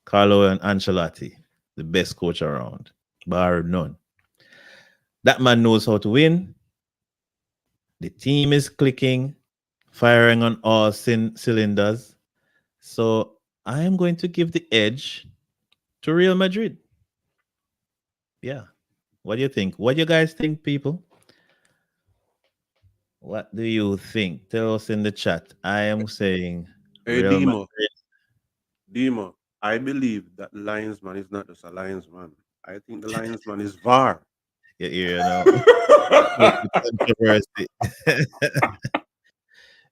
Carlo and Ancelotti, the best coach around, bar none. That man knows how to win. The team is clicking, firing on all cylinders. So I am going to give the edge to Real Madrid. Yeah. What do you think? What do you guys think, people? What do you think? Tell us in the chat. I am saying Hey, Real Madrid. Demo, I believe that linesman is not just a linesman. I think the linesman is VAR. You know, controversy.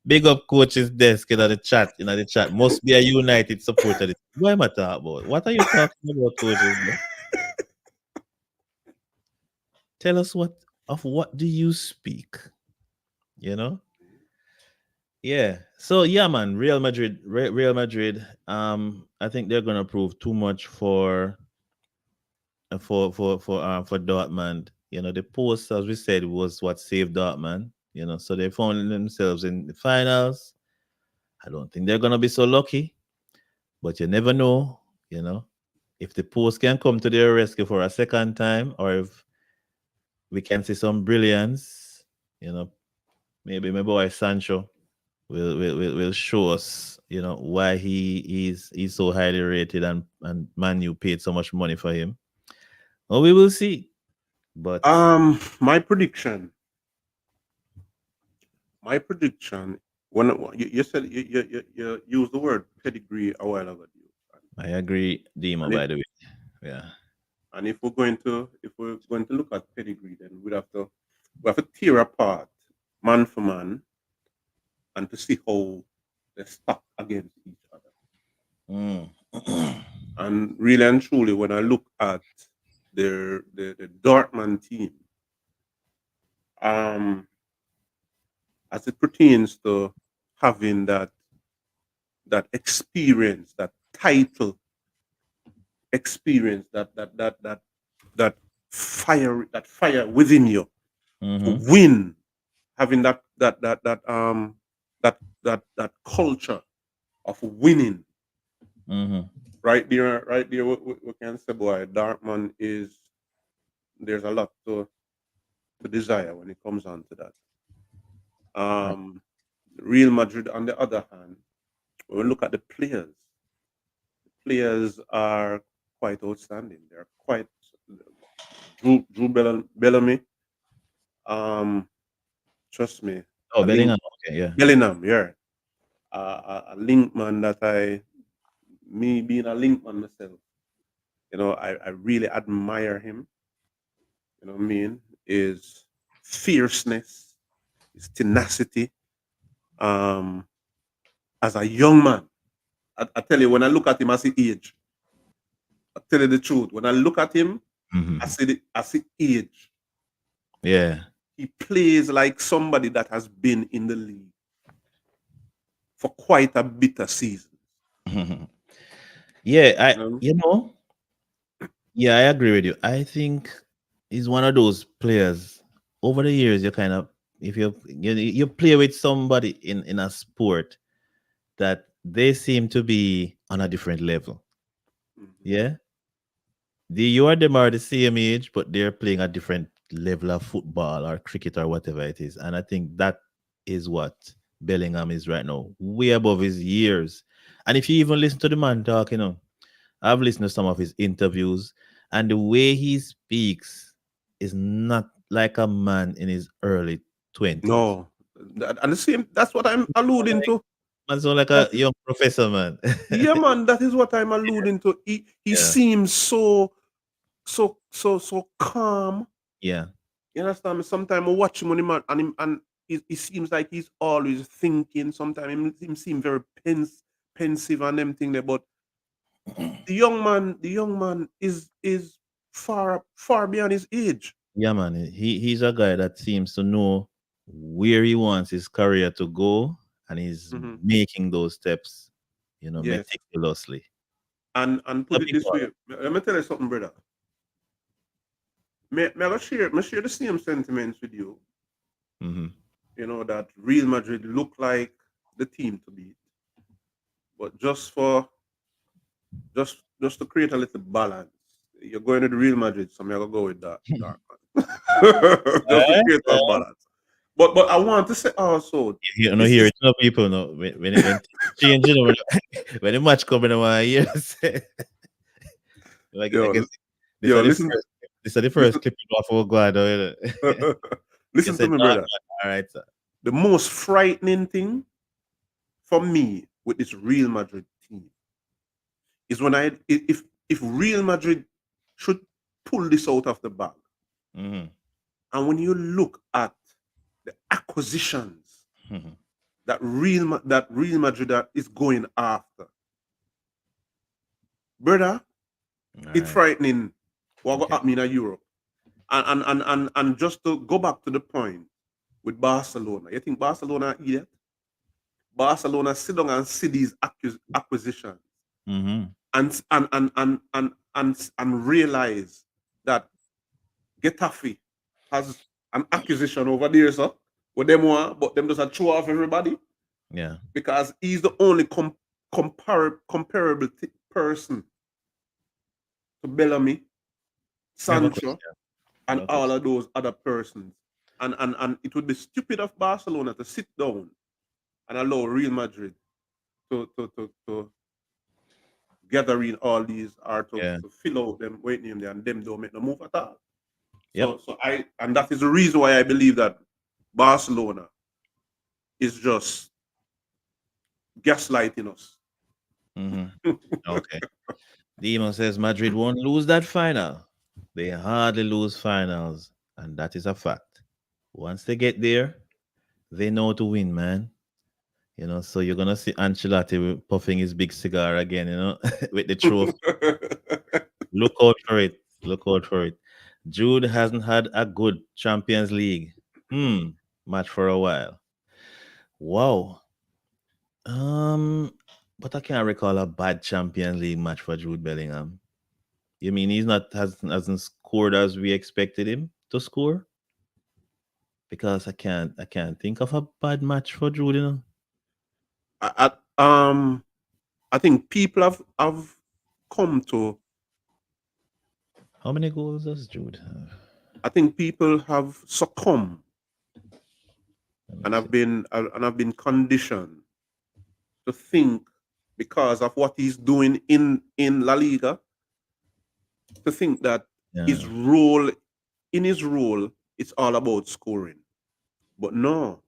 Big up coach's desk in the chat. In the chat, must be a United supporter. What am I talking about? What are you talking about, coaches? Tell us what do you speak? You know? Yeah. So yeah, man, Real Madrid, Real Madrid. I think they're gonna prove too much for Dortmund. You know, the post, as we said, was what saved Dortmund. You know, so they found themselves in the finals. I don't think they're gonna be so lucky, but you never know. You know, if the post can come to their rescue for a second time, or if we can see some brilliance, you know, maybe my boy Sancho will show us, you know, why he's so highly rated and Manu paid so much money for him. Well, we will see. But My prediction. My prediction. When you said you used the word pedigree a while ago, I agree, Dima, and if by the way. Yeah. and if we're going to look at pedigree, then we have to tear apart man for man and to see how they stack against each other. Mm. And really and truly, when I look at the Dortmund team, um, as it pertains to having that experience, that title experience, that fire within you to Mm-hmm. win, having that culture of winning. Mm-hmm. Right there, we can say, boy, Dartmouth is there's a lot to desire when it comes on to that. Right. Um, Real Madrid, on the other hand, when we look at the players are quite outstanding. They're quite Bellamy. Um, Trust me, Oh, a link Bellingham. Okay, yeah. Bellingham, yeah, a link man that me being a link man myself, I really admire him. You know what I mean? His fierceness, his tenacity. Um, as a young man, I tell you, when I look at him, I see age. I tell you the truth. When I look at him, Mm-hmm. I see age. Yeah. He plays like somebody that has been in the league for quite a bit of season. Yeah, You know? yeah, I agree with you. I think he's one of those players over the years you kind of if you play with somebody in a sport that they seem to be on a different level. Mhm. Yeah. You and them are the same age, but they're playing a different level of football or cricket or whatever it is. And I think that is what Bellingham is right now, way above his years. And if you even listen to the man talk, I've listened to some of his interviews, and the way he speaks is not like a man in his early 20s. No, and the same. That's what I'm alluding to. Man sound like a That is, young professor, man. yeah, man. That is what I'm alluding to. He Yeah, seems so calm. yeah. You understand me? Sometimes I watch him on him and he seems like he's always thinking. Sometimes him seem very pensive and them thing there. But the young man is. far beyond his age. Yeah, man. He's a guy that seems to know where he wants his career to go, and he's Hmm. making those steps, Yes, meticulously. and A put it big this one. way. Let me tell you something, brother. Me share the same sentiments with you. Mm-hmm. You know that Real Madrid look like the team to beat, but just to create a little balance, you're going to the Real Madrid, so I'm gonna go with that dark man. All Just to right. create a balance. But I want to say also, this Hear is it. People know when things change, when the match coming, I want to hear say, I yo guess this yo are the listen first. This are the listen first clip off of God. You listen to said me, dark brother. man. All right, sir. The most frightening thing for me with this Real Madrid team is when if Real Madrid should pull this out of the bag, Mm-hmm. and when you look at the acquisitions Mm-hmm. that Real Madrid is going after, brother, All it's right. frightening what will Okay. happen in Europe. And just to go back to the point with Barcelona, you think Barcelona are idiot? Barcelona sit down and see these acquisitions Mm-hmm. and realize that Getafe has an acquisition over there, sir. What them want, but them just a throw off everybody Yeah. because he's the only comparable person to Bellamy, I have a question. Sancho, I and have a all question. of those other persons. And it would be stupid of Barcelona to sit down and allow Real Madrid to gather in all these or Yeah. to fill out them waiting name there and them don't make no move at all. Yep. And that is the reason why I believe that Barcelona is just gaslighting us. Mm-hmm. Okay. Demon says Madrid won't lose that final. They hardly lose finals, and that is a fact. Once they get there, they know to win, man. So you're gonna see Ancelotti puffing his big cigar again, with the trophy. Look out for it. Look out for it. Jude hasn't had a good Champions League match for a while. Wow. Um, but I can't recall a bad Champions League match for Jude Bellingham. You mean he's not hasn't scored as we expected him to score? Because I can't think of a bad match for Jude. I, um, I think people have come to. How many goals does Jude have? I think people have succumbed Let me and see. have been conditioned to think because of what he's doing in La Liga to think that his Yeah. role in his role it's all about scoring. But no,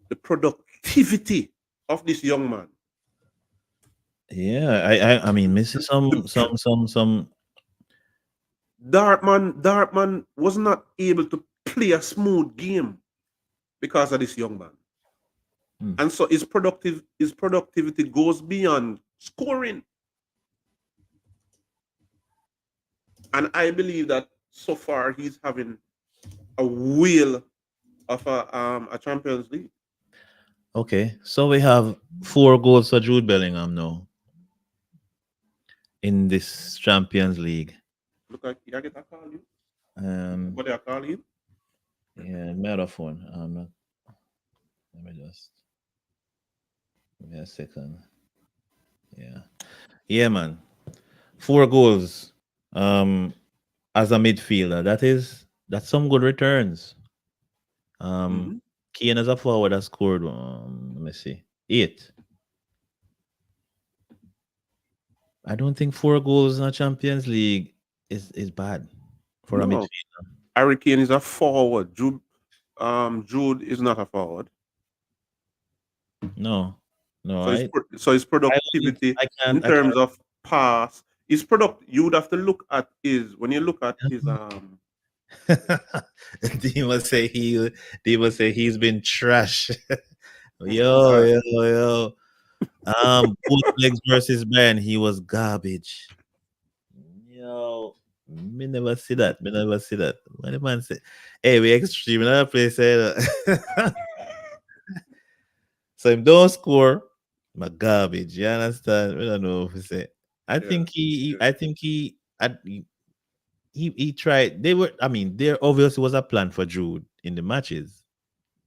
the productivity of this young man. Yeah, I mean, missing some. Dartman was not able to play a smooth game because of this young man. Hmm. And so his productivity goes beyond scoring. And I believe that so far he's having a whale of a Champions League. Okay, so we have 4 goals for Jude Bellingham now in this Champions League. Look like I get a call you. Um, What they call him? yeah, marathon. Let me just give me a second. Yeah, yeah, man. 4 goals. Um, as a midfielder, that's some good returns. Um, Mm-hmm. Kane as a forward has scored. Let me see, 8. I don't think 4 goals in a Champions League is bad for a No, midfielder. Harry Kane is a forward. Jude is not a forward. No, no, So his I only, productivity in I can't. terms of pass, his product you would have to look at is when you look at his Dima say Dima say he's been trash. Yo, yo, yo. Both legs versus Ben, he was garbage. Yo. Me never see that. Me never see that. What the man say? Hey, we extreme. Another place say that. So if don't score, my garbage. You understand? We don't know if we say. I Yeah, think he. yeah. I think he tried. They were. I mean, there obviously was a plan for Jude in the matches.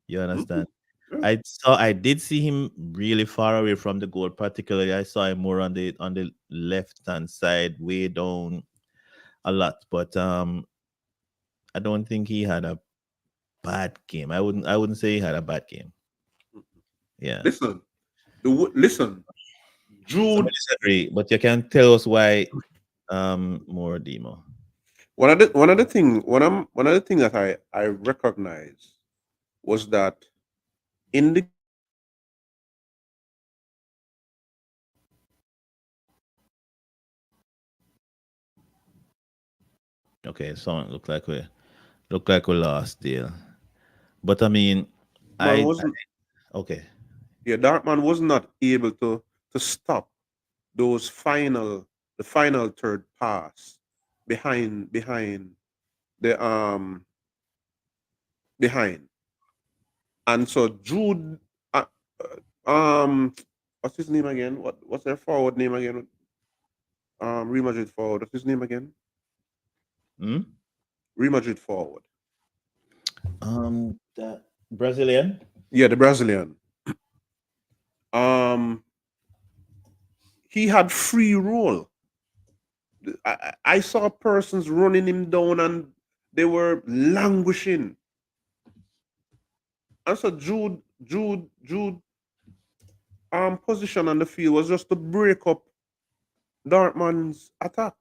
You Mhm. understand? Yeah. I did see him really far away from the goal. Particularly, I saw him more on the left hand side, way down a lot. But I don't think he had a bad game. I wouldn't say he had a bad game. Yeah. Listen, listen, Somebody Jude. disagree, but you can tell us why more demo. One of the thing that I recognized was that in the Okay, so look like we lost deal. But I mean, man I wasn't okay. yeah, Dartman was not able to stop those the final third pass behind the behind. And so Jude what's his name again? What's their forward name again? Real Madrid forward. What's his name again? Hmm? Real Madrid forward. The Brazilian. Yeah, the Brazilian. Um he had free roll. I saw persons running him down and they were languishing. And so Jude position on the field was just to break up Dartman's attack.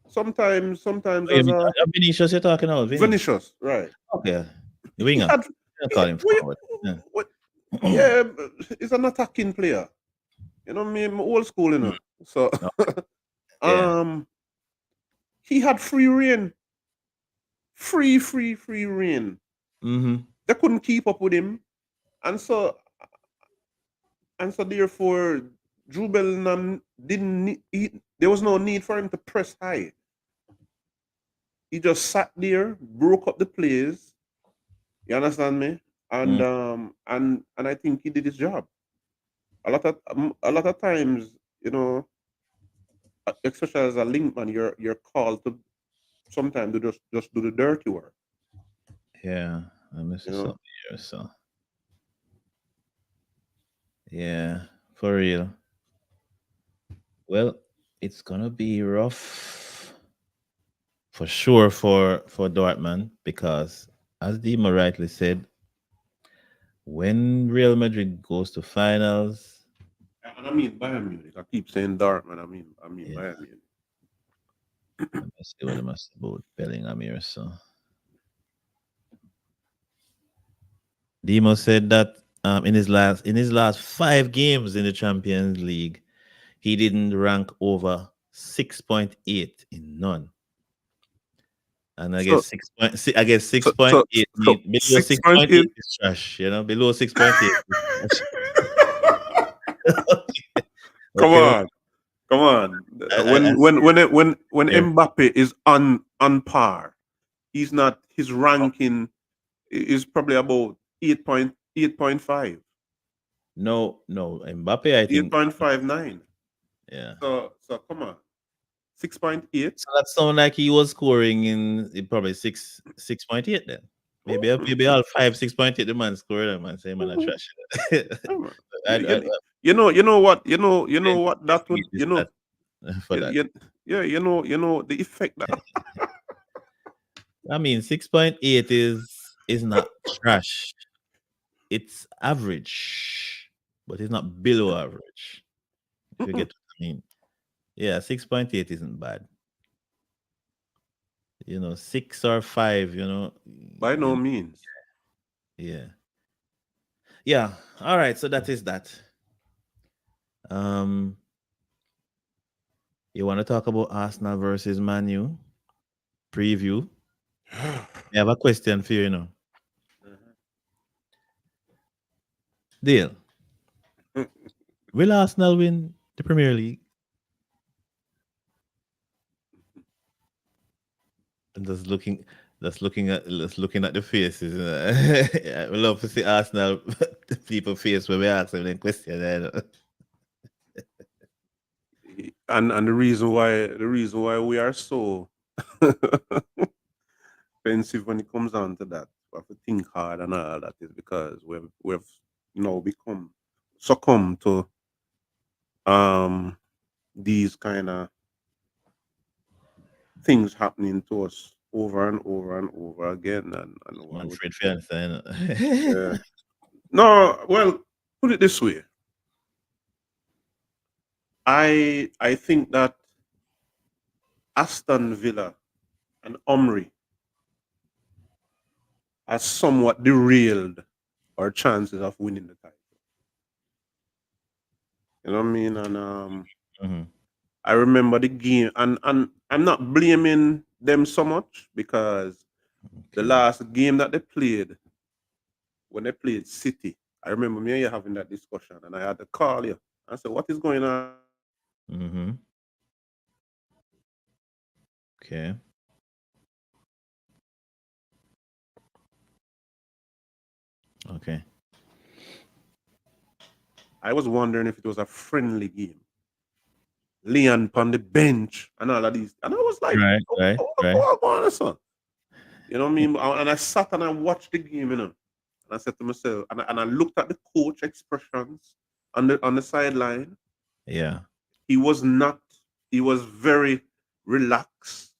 Sometimes Oh, you as mean a Vinicius? You're talking about Vinny? Vinicius, right? Okay, the He winger. had You call him we, forward. Yeah. what yeah, he's an attacking player. You know me, I'm old school, you Mm, know. So okay. Yeah. um he had free reign. Free reign. Mm-hmm. They couldn't keep up with him. And so therefore Drew Bellingham didn't there was no need for him to press high. He just sat there, broke up the plays. You understand me? Mm, And I think he did his job. A lot of times, you know, especially as a link man, you're called to sometimes to just do the dirty work. yeah. I miss You something know, here. So yeah, for real. Well, it's gonna be rough for sure for Dortmund because, as Dima rightly said, when Real Madrid goes to finals, and I mean Bayern Munich. I keep saying Dortmund. I mean yeah, Bayern Munich. let me see what I must about Bellingham here. So Dimo said that in his last 5 games in the Champions League, he didn't rank over 6.8 in none. And I So guess 6.6, I guess so 6.8 so mean below six six point point eight. eight is trash, below 6.8 is trash. Come Okay, on. Come on. I When here. Mbappe is on par, he's not his ranking is probably about 8.5, No, no, Mbappe, I think. 8.59. Yeah. So come on. 6.8. So that sound like he was scoring in probably 6.8 then. Maybe all 5, 6.8 the man scored and man say man a trash. Come on. I You know what that would investigate this you know stat for you, that. you, yeah, the effect that I mean, 6.8 is not trash. It's average, but it's not below average. If you Mm-mm. get what I mean. Yeah, 6.8 isn't bad. 6 or 5, By you no know, means. yeah. Yeah. All right, so that is that. Um, you want to talk about Arsenal versus Manu preview? I have a question for you. Deal. Will Arsenal win the Premier League? Just looking, just looking at the faces. We love to see Arsenal people face when we ask them the question. And the reason why we are so pensive when it comes down to that, we have to think hard and all that is because we've become succumb to um these kind of things happening to us over and over and over again. And I would Manfred say, Fiance. yeah. No, well, put it this way. I think that Aston Villa and Omri has somewhat derailed our chances of winning the title. You know what I mean? And Hmm. I remember the game, and I'm not blaming them so much because the Okay. last game that they played, when they played City, I remember me and you having that discussion, and I had to call you. I said, "What is going on here? Why are we losing the Hmm. game?" Okay. Okay. I was wondering if it was a friendly game. Leon on the bench and all of these, and I was like, Right. "Oh, Right. Right. what going on, son?" You know what I mean? And I sat and I watched the game, and I said to myself, and I looked at the coach expressions on the sideline. Yeah. He was not. He was very relaxed.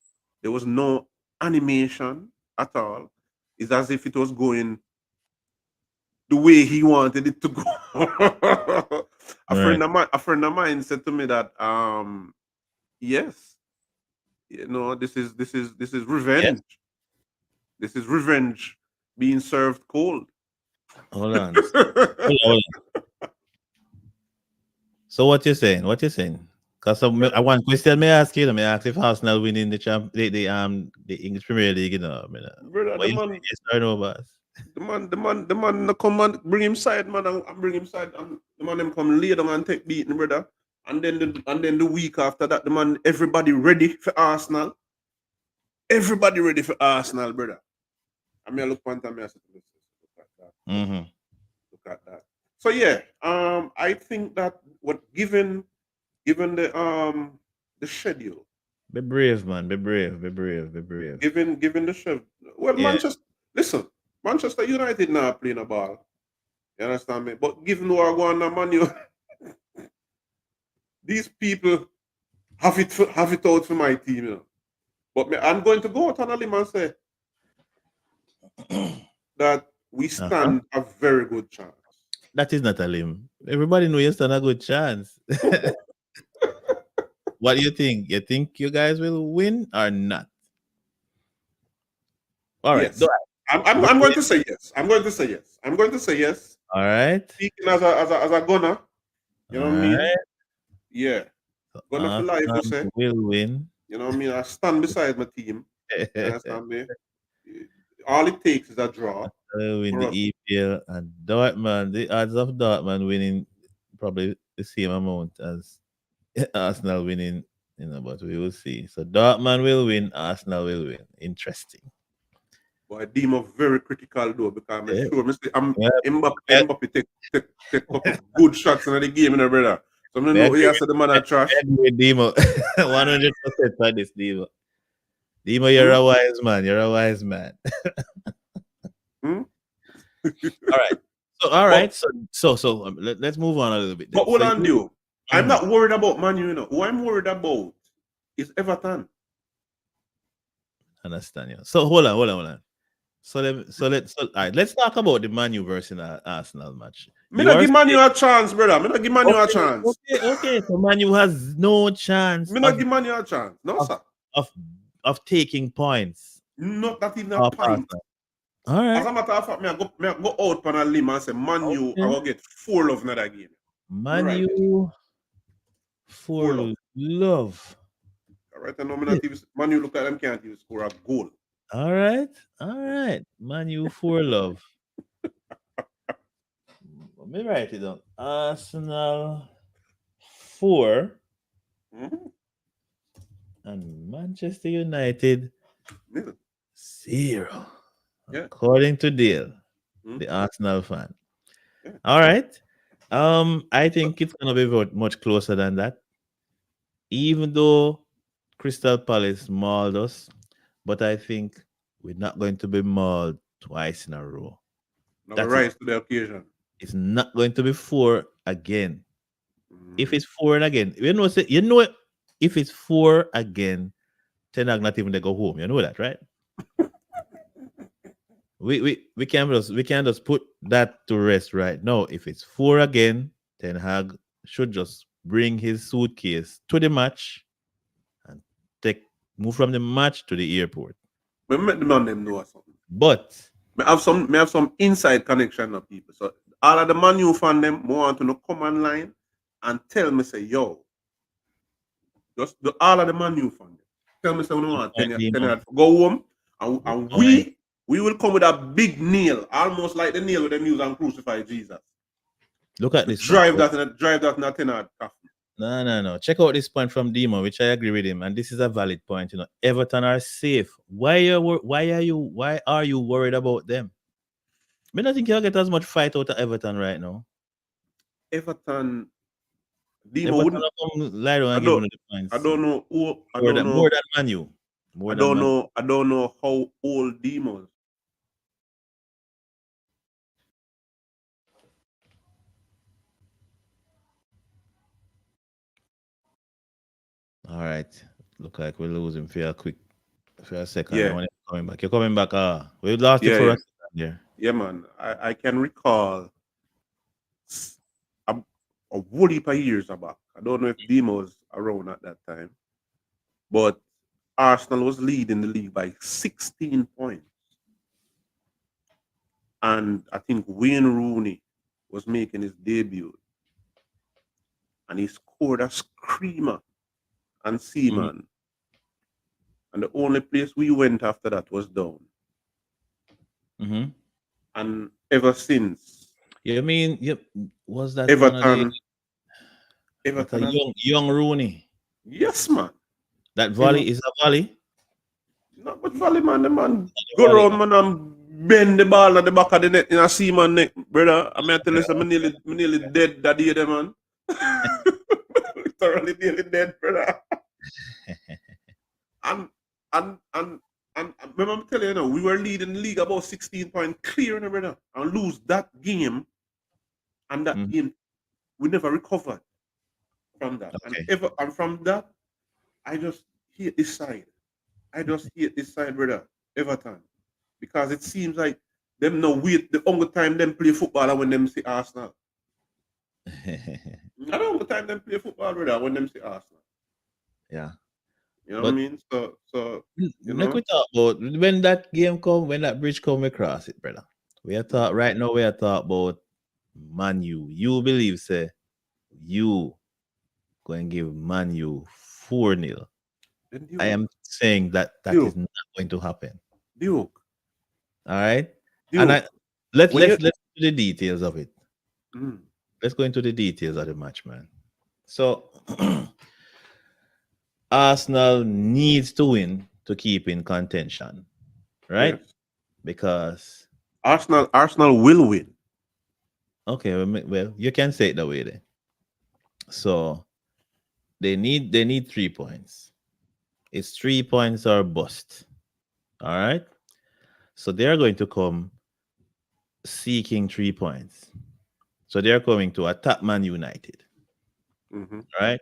There was no animation at all. It's as if it was going the way he wanted it to go. Right. A friend of mine said to me that yes, this is Yes. revenge. This is revenge being served cold. Hold on. Hold on. So what you saying? What you saying? Because I one question may ask you. Let me ask if Arsenal winning the English Premier League. Brother, What you say? Yes or no, boss? the man, no come and bring him side, man, and bring him side, and the man them come lay down and take beating, brother. And then the week after that, the man, everybody ready for Arsenal. Everybody ready for Arsenal, brother. I mean, I look one time, I said, look at that, Mm-hmm. look at that. So yeah, I think that what given the schedule, Be brave, man. Be brave. Be brave. Be brave. given the schedule, well, Yeah. Manchester, listen, Manchester United now playing a ball. You understand me? But given what I going on, Man U, these people have it out for my team, you know. But I'm going to go out on a limb and say that we Uh-huh. stand a very good chance. That is not a limb. Everybody know you stand a good chance. What do you think? You think you guys will win or not? All right. Yes. I'm going Brave. to say yes. I'm going to say yes. I'm going to say yes. All right. Speaking as a gunner, you All know what I mean? right. Yeah. So Gunner for life, we Arsenal say. will win. You know what I mean? I stand beside my team. You understand me? All it takes is a draw Will win for the us. EPL and Dortmund. The odds of Dortmund winning probably the same amount as Arsenal winning, but we will see. So Dortmund will win, Arsenal will win. Interesting. But I deem a very critical though because I'm Yeah. sure I'm Yeah. Yeah. Mbappe take a couple good shots in the game, you know, brother. So I don't Me know agree he said the man with, are trash. me agree with Demo. 100% for this, Demo. Demo, you're Hmm? a wise man. You're a wise man. Hmm? All right. So, all but right. So let's move on a little bit but then. hold So on, you, you. I'm mhm, not worried about Manu, you know. Who I'm worried about is Everton. understand you. So hold on. All right. Let's talk about the Manu versus Arsenal match. Me You not are give Manu saying a chance, brother. Me not give Manu a okay, chance. okay. So Manu has no chance Me not give Manu a chance. No, of sir. of of taking points Not that even a off pint. Arsenal. All As right. a matter of fact, me I go out on a limb and say, Manu, I Okay. will get 4 love in that game. Me right there. Manu 4 love. for love. Right now, me not even, Manu look at them can't even score a goal. All right. All right. Manu for love. Let me write it down. Arsenal 4 Mhm. and Manchester United Nil. 0. Yeah. According to Dale, Mm, the Arsenal fan. yeah. All right. I But think it's gonna be much closer than that. Even though Crystal Palace mauled us, but I think we're not going to be mauled twice in a row. now we That's it. rise to the occasion. It's not going to be 4 again. If Mm. it's 4 and again, you know it. If it's 4 again, Ten Hag not even they go home. You know that, right? We can just put that to rest right now. If it's 4 again, Ten Hag should just bring his suitcase to the match and take move from the match to the airport. We make the man them know something. But Me have some inside connection of people. So all of the Manu fan them more want to know come online and tell me say yo, just the all of the Manu fan them. Tell me say we don't good want point, 10 Demo. yard go home Good and point. we will come with a big nail, almost like the nail with them use and crucify Jesus. Look at To this one. drive that in a 10 yard coffin. No, no, no. Check out this point from Demo, which I agree with him, and this is a valid point. Everton are safe. Why are you worried about them? I don't think you'll get as much fight out of Everton right now. Everton Demo Everton wouldn't will come lie down I and give don't you the I points. don't know who I More don't than know more than Manu. More than Manu. I don't know how old Demos. All right. Look like we're losing for a second. I Yeah, want you coming back. You're coming back. We lost you yeah, for a yeah. second there. Yeah, man. I can recall s- a, a whole heap of years back. I don't know if Demo was around at that time, but Arsenal was leading the league by 16 points. And I think Wayne Rooney was making his debut and he scored a screamer and Mm-hmm. Seaman. And the only place we went after that was down. Mm-hmm. And ever since, You mean yep? Was that one of the Everton, that a Everton has, young Rooney? yes, man. That Ever, volley is a volley. not but Valley, man, the man The go volley. around, man, and bend the ball at the back of the net in a Seaman neck, brother. I mean, I tell you, I'm nearly dead that day, there, man. Thoroughly nearly dead, brother. And and and and remember I'm telling you, we were leading the league about 16 points clear, brother, and lose that game, and that Mhm. game we never recovered from that. Okay. And from that, I just hate this side. I just hate this side, brother. Everton. Because it seems like them no wait the only time them play football and when them see Arsenal. I don't know the time them play football, brother, when them see Arsenal. Yeah. You know what I But mean? So you make we know, talk about when that game come, when that bridge come across it, brother. We are talk mm, right now. We are talk about Manu. You believe say you going to give Manu 4-0. then I Duke, am saying that that is Duke, not going to happen. Duke, All right. And Duke. let's When you let's do the details of it. mm, Let's go into the details of the match, man. So Arsenal needs to win to keep in contention, right? yes. Because Arsenal will win. okay, well, you can say it that way then. So they need 3 points. It's 3 points or bust. All right. So they are going to come seeking 3 points. So they are coming to attack Man United. Mm-hmm. All right.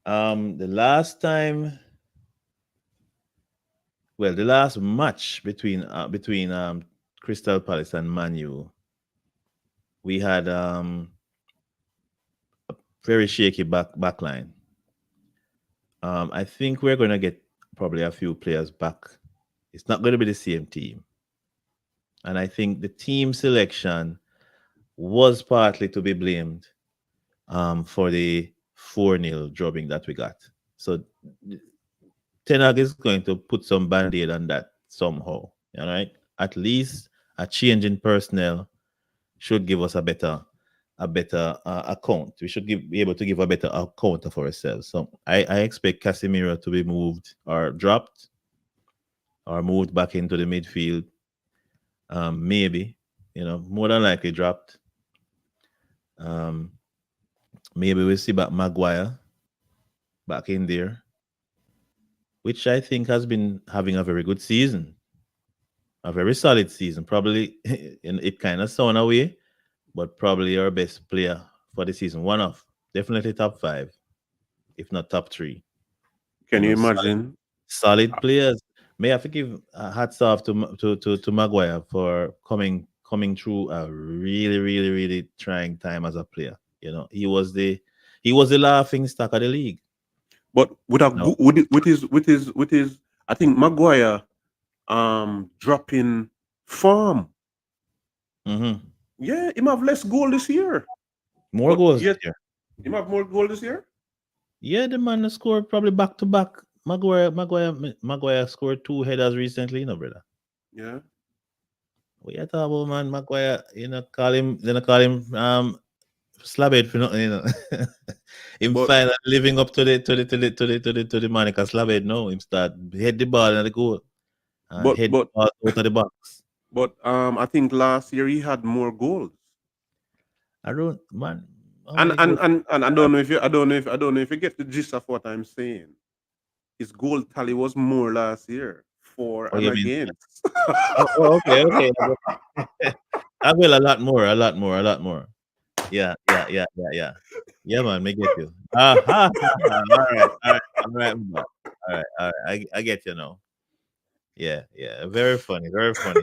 The last time, well, the last match between Crystal Palace and Manu, we had very shaky backline. I think we're going to get probably a few players back. It's not going to be the same team, and I think the team selection was partly to be blamed for the 4-0 drubbing that we got. So Tenag is going to put some band-aid on that somehow. All right. At least a change in personnel should give us a better account. We should be able to give a better account of ourselves. So I expect Casemiro to be moved or dropped. or moved back into the midfield. Maybe, more than likely dropped. Um, Maybe we'll see back Maguire back in there, which I think has been having a very good season, a very solid season. Probably, it kind of sound away, but probably our best player for the season. One of definitely top five, if not top three. Can you Solid, imagine? solid players. May I have to give hats off to Maguire for coming through a really really really trying time as a player. He was the laughing stock of the league. But with a No. with his, I think Maguire dropping form. Hmm. Yeah, him have less goal this year, More but goals this yet year. him have more goal this year. Yeah, the man scored probably back to back. Maguire scored two headers recently, brother. Yeah, What you talk about, man? Maguire, slab it for nothing. Him but finally living up to the Monica slab it. No, him start hit the ball and the goal and but head the but ball out of the box. I think last year he had more goals. I don't, man. How And many and goals? and, and I don't know if you get the gist of what I'm saying. His goal tally was more last year for Oh, and you mean? against. Okay, okay. I will a lot more, a lot more, a lot more. Yeah, yeah, yeah, yeah, yeah. Yeah, man, me get you. Ha, ha, ha. All right, man. All right. I get you now. Yeah, yeah. Very funny, very funny.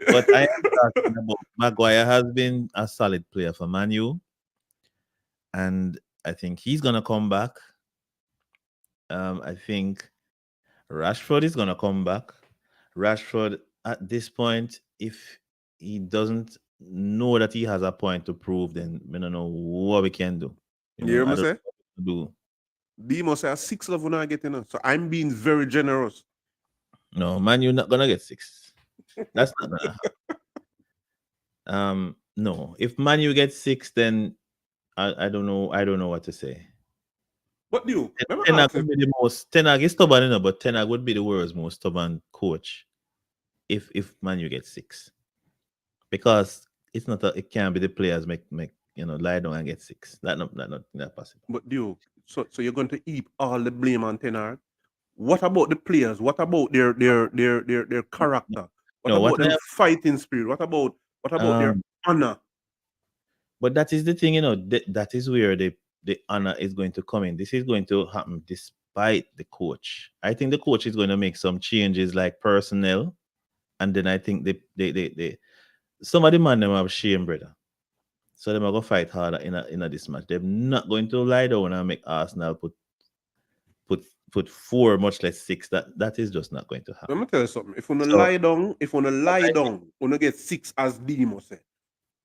But I am talking about Maguire has been a solid player for Manu, and I think he's gonna come back. I think Rashford is gonna come back. Rashford at this point, if he doesn't know that he has a point to prove, then we don't know what we can do. You hear I me don't say? know what to do. Demo say a 6 level now getting us. So I'm being very generous. No, man, you're not gonna get six. That's not gonna happen. No. If Man U gets six, then I don't know. I don't know what to say. But you, let me Tenag ask you. would be the most. Tenag is stubborn, but Tenag would be the world's most stubborn coach if Man U gets six, because it can't be the players make lie down and get six. Not possible. But you, so you're going to heap all the blame on Tenor. What about the players? What about their character? What No, what about them I fighting spirit? What about their um, honor? but that is the thing, that is where the honor is going to come in. This is going to happen despite the coach. I think the coach is going to make some changes like personnel, and then I think they some of the man them have shame, brother. So them are gonna fight harder in a this match. They're not going to lie down and make Arsenal put put four, much less six. That is just not going to Let happen. me tell you something. So If you but lie I think down, you get six as Demo say.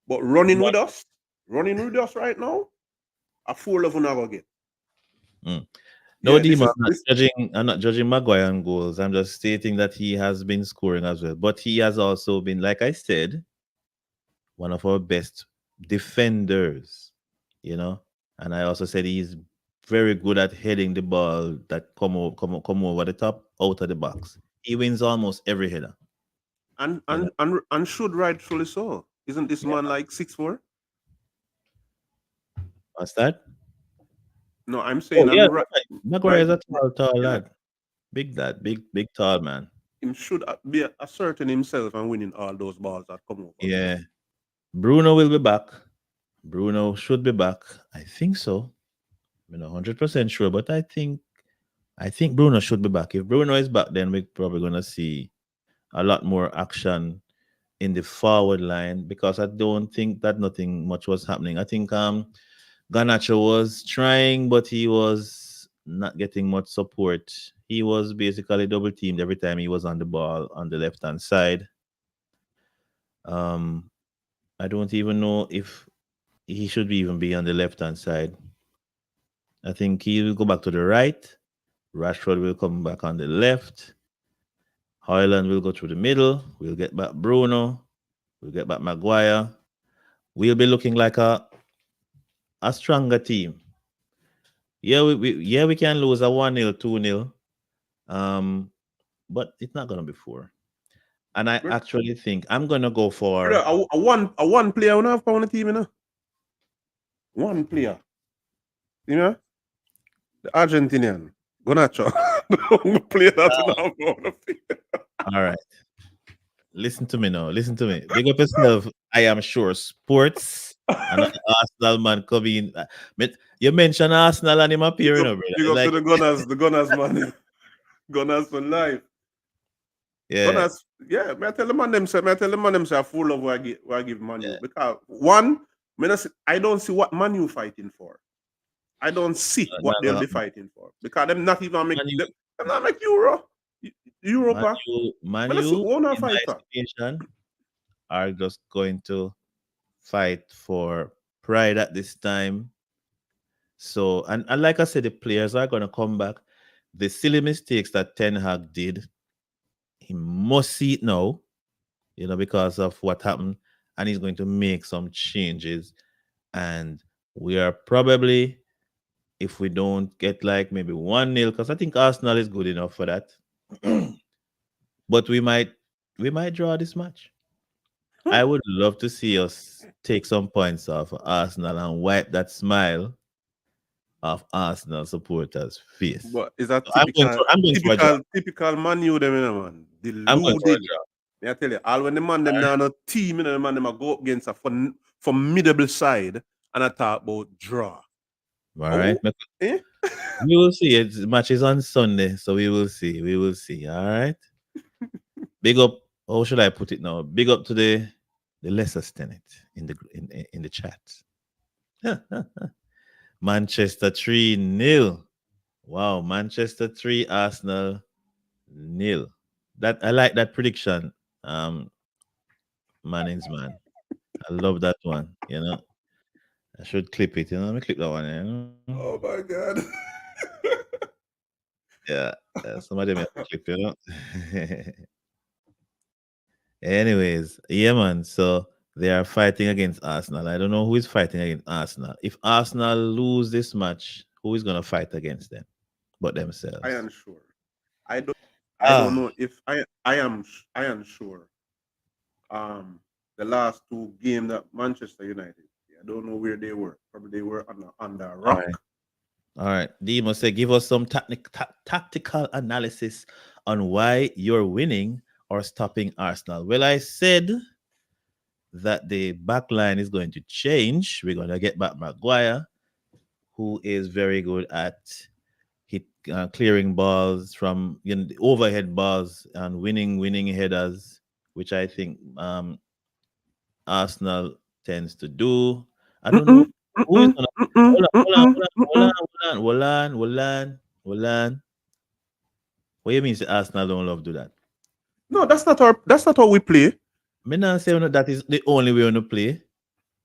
But one. running with us right now, a 4 level never get. Mm. No, Yeah, this Dima, is this. I'm not judging Maguire on goals. I'm just stating that he has been scoring as well. But he has also been, like I said, one of our best defenders, you know. And I also said he's very good at heading the ball that come over the top, out of the box. He wins almost every header, and you know. and and, and should rightfully so. Isn't this Yeah. man like 6'4"? What's that? No, I'm Oh saying yeah, and right, Maguire right. is a tall Yeah, lad. Big lad, big tall man. him should be asserting himself and winning all those balls that come over. Yeah. Bruno will be back. Bruno should be back. I think so. I'm not 100% sure, but I think Bruno should be back. If Bruno is back, then we're probably gonna see a lot more action in the forward line, because I don't think that nothing much was happening. I think Garnacho was trying, but he was not getting much support. He was basically double teamed every time he was on the ball on the left hand side. Um, I don't even know if he should even be on the left hand side. I think he will go back to the right. Rashford will come back on the left. Hoyland will go through the middle. We'll get back Bruno. We'll get back Maguire. We'll be looking like a stronger team. Yeah, we can lose a 1-0, 2-0. Um, but it's not gonna be four. And I Brother, actually think I'm gonna go brother, for a one player on have on the team, you know. One player, you know, the Argentinian, Gonacho. The only player that on have on the field. all right. Listen to me now. Listen to me. Big up yourself. I am sure sports. Another Arsenal man coming. You mentioned Arsenal and him appearing, brother. Big It's up to like, the Gunners, man. Gunners for life. yeah, Gunners, yeah, me I tell the man them say full of what I give Manu. yeah. Because one, I don't see what Manu fighting for. I don't see what they'll No, be fighting for. Because them not even make Manu, them not make Euro. Europa. I don't see Manu, one in my fight for. estimation, are just going to fight for pride at this time. So, and like I said, the players are going to come back. The silly mistakes that Ten Hag did, he must see it now, because of what happened, and he's going to make some changes. And we are probably, if we don't get like maybe 1-0, because I think Arsenal is good enough for that. But we might draw this match. Huh? I would love to see us take some points off of Arsenal and wipe that smile off Arsenal supporters' face. But is that So I'm going for a draw. typical Manu them, man? I'm going for a Deluded. draw. May I tell you, all when the man All them right. now no team, the man them a go up against a formidable side and I talk about draw. All right. Oh, eh? We will see. It's match is on Sunday, so we will see. We will see. All right. Big up. How should I put it now? Big up to the lesser Tenet in the chat. Manchester 3-0. Wow, Manchester 3, Arsenal nil. That I like that prediction. Mannings man. I love that one. I should clip it. Let me clip that one. Oh my god. Yeah. Some of them have to clip. Anyways, yeah, man. So they are fighting against Arsenal. I don't know who is fighting against Arsenal. If Arsenal lose this match, who is gonna fight against them but I themselves? am sure. I don't Ah, know if I am sure. The last two games that Manchester United, I don't know where they were. Probably they were under a all right. rock. All right. Demo say, give us some tactical analysis on why you're winning or stopping Arsenal. Well, I said that the back line is going to change. We're going to get back Maguire, who is very good at hit clearing balls from the overhead balls and winning headers, which I think Arsenal tends to do. I don't know Mm-mm, who is mm-mm, gonna mm-mm, hold on, hold on, mm-mm, hold on, hold mm-mm. on, hold on, hold on, hold on. What you mean say Arsenal don't love do that? No, that's not how we play. Me not say that is the only way on to play.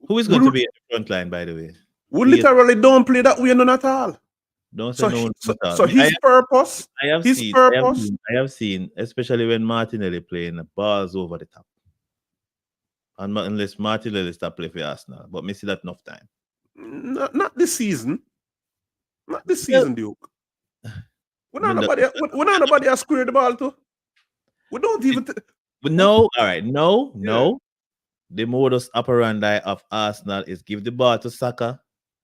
Who is We, going to be in the front line, by the way? we We literally don't play that way none at all. don't say So no he, one so, at all. so his purpose, I have his seen, I have purpose, seen, I have seen, especially when Martinelli playing the balls over the top. And unless Martinelli start play for Arsenal. But me see that enough time. not this season, not this Well, season, Duke. We're I not mean, nobody. We're not nobody has squared the ball to. We don't even. but We, no, all right, no, yeah. no. The modus operandi of Arsenal is give the ball to Saka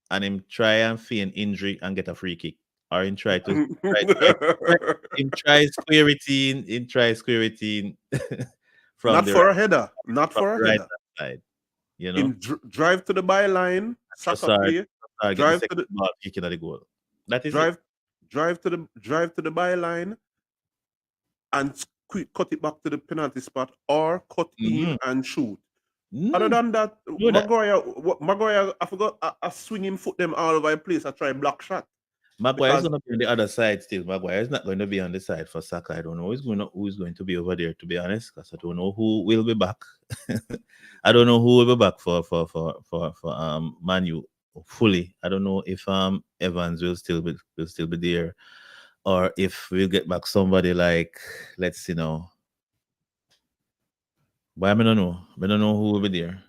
and him try and feign injury and get a free kick. Or him try to him try square it in from Not the for a header. Not from for a the right header. hand side. Him drive to the byline, Saka Trossard, play, Trossard get the drive second to the ball kicking at the goal. That is it. drive, drive to the byline, and cut it back to the penalty spot, or cut in Mhm. and shoot. Other Mm, than that, do that. Maguire, I forgot, I swing him foot them all over the place. I try block shot Maguire is because going to be on the other side still. Maguire is not going to be on the side for Saka. I don't know who's going to be over there, to be honest, because I don't know who will be back. I don't know who will be back for Manu fully. I don't know if Evans will still be there, or if we'll get back somebody like, let's see now. But I don't know. I don't know who will be there.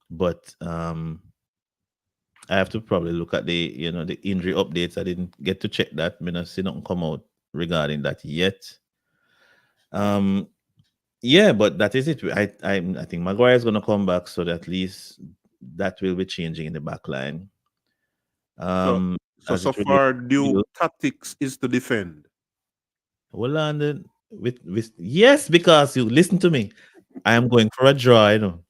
But I have to probably look at the injury updates. I didn't get to check that. I not see nothing come out regarding that yet. Um, yeah, but that is it. I think Maguire is going to come back, so that at least that will be changing in the back line. So, Um, as so it relates far, to new tactics is to defend. well, and then with yes, because you listen to me, I am going for a draw. You know,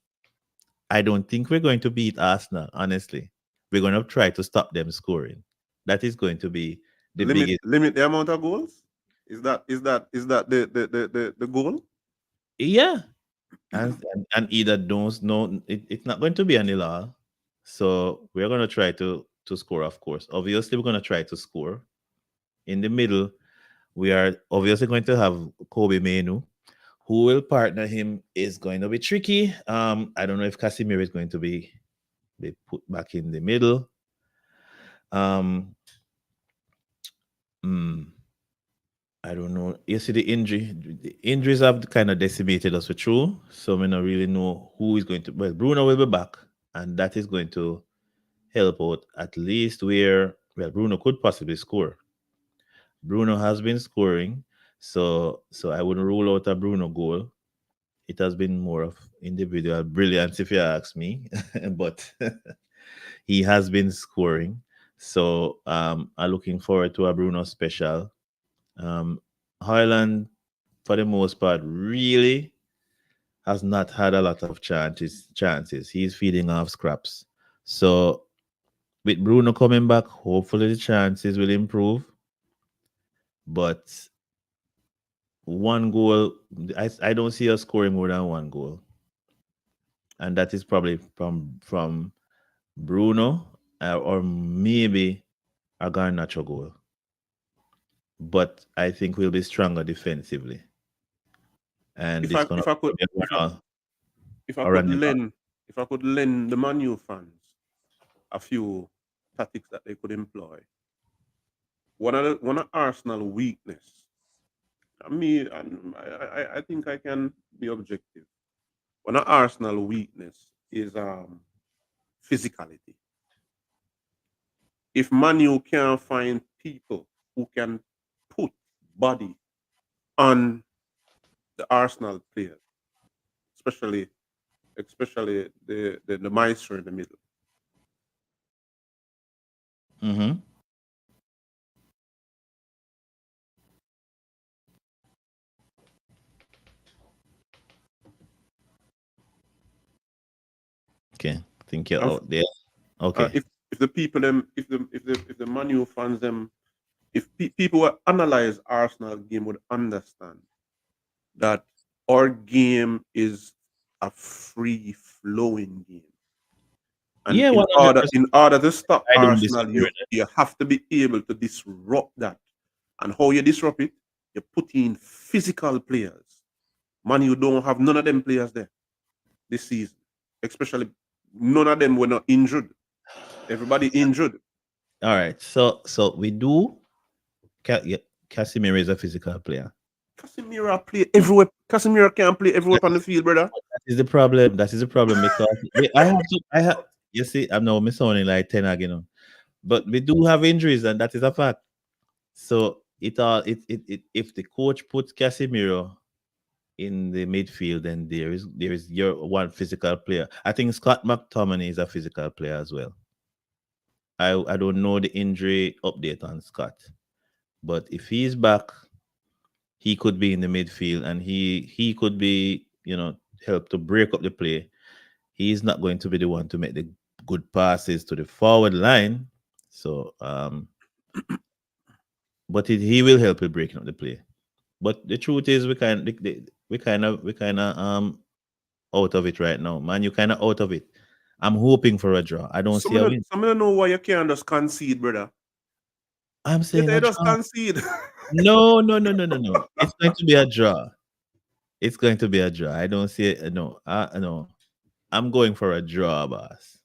I don't think we're going to beat Arsenal. Honestly, we're going to try to stop them scoring. That is going to be the biggest. Limit the amount of goals. Is that the goal? Yeah, and either don't no, it's not going to be any law. So we're going to try to score. Of course, obviously, we're going to try to score in the middle. We are obviously going to have Kobe Manu. Who will partner him is going to be tricky. I don't know if Casemiro is going to be put back in the middle. Um, mm, I don't know. You see the injuries have kind of decimated us for true. So we don't really know who is going to. Well, Bruno will be back, and that is going to help out at least where well Bruno could possibly score. Bruno has been scoring, so I wouldn't rule out a Bruno goal. It has been more of individual brilliance, if you ask me, but he has been scoring. So I'm looking forward to a Bruno special. Um, Highland, for the most part, really has not had a lot of chances. Chances. He's feeding off scraps. So with Bruno coming back, hopefully the chances will improve. But one goal, I don't see us scoring more than one goal, and that is probably from Bruno or maybe a Garnacho goal. But I think we'll be stronger defensively, and If it's I gonna if I could be if I if I could around the back. lend if I could lend the Manu fans a few tactics that they could employ. One of Arsenal weakness. I think I can be objective. One of Arsenal weakness is physicality. If Manu can find people who can put body on the Arsenal players, especially the Maestro in the middle. Mm-hmm. Okay, I think you're And out there. Okay. if the people them if the Manu fans them if people who analyze Arsenal game would understand that our game is a free flowing game. And Yeah, 100%. in order to stop I don't Arsenal, disagree with it. you have to be able to disrupt that. And how you disrupt it, you put in physical players. Man, you don't have none of them players there this season. Especially none of them were not injured. Everybody injured. All right. So we do. Yeah, Casimir is a physical player. Casemiro play everywhere. Casemiro can play everywhere on the field, brother. That is the problem. That is the problem because I have to. I have. You see, I'm now sounding like ten again, but we do have injuries, and that is a fact. So if the coach puts Casemiro in the midfield, then there is your one physical player. I think Scott McTominay is a physical player as well. I don't know the injury update on Scott, but if he's back, he could be in the midfield and he could be help to break up the play. He's not going to be the one to make the good passes to the forward line. So but he will help with breaking up the play. But the truth is, we kind of out of it right now, man. You kind of out of it. I'm hoping for a draw. I don't see a win. Some of them know why you can't just concede, brother. I'm You saying a say just draw. concede. No, no, no, no, no, no. It's going to be a draw. It's going to be a draw. I don't see it. No, no. I'm going for a draw, boss.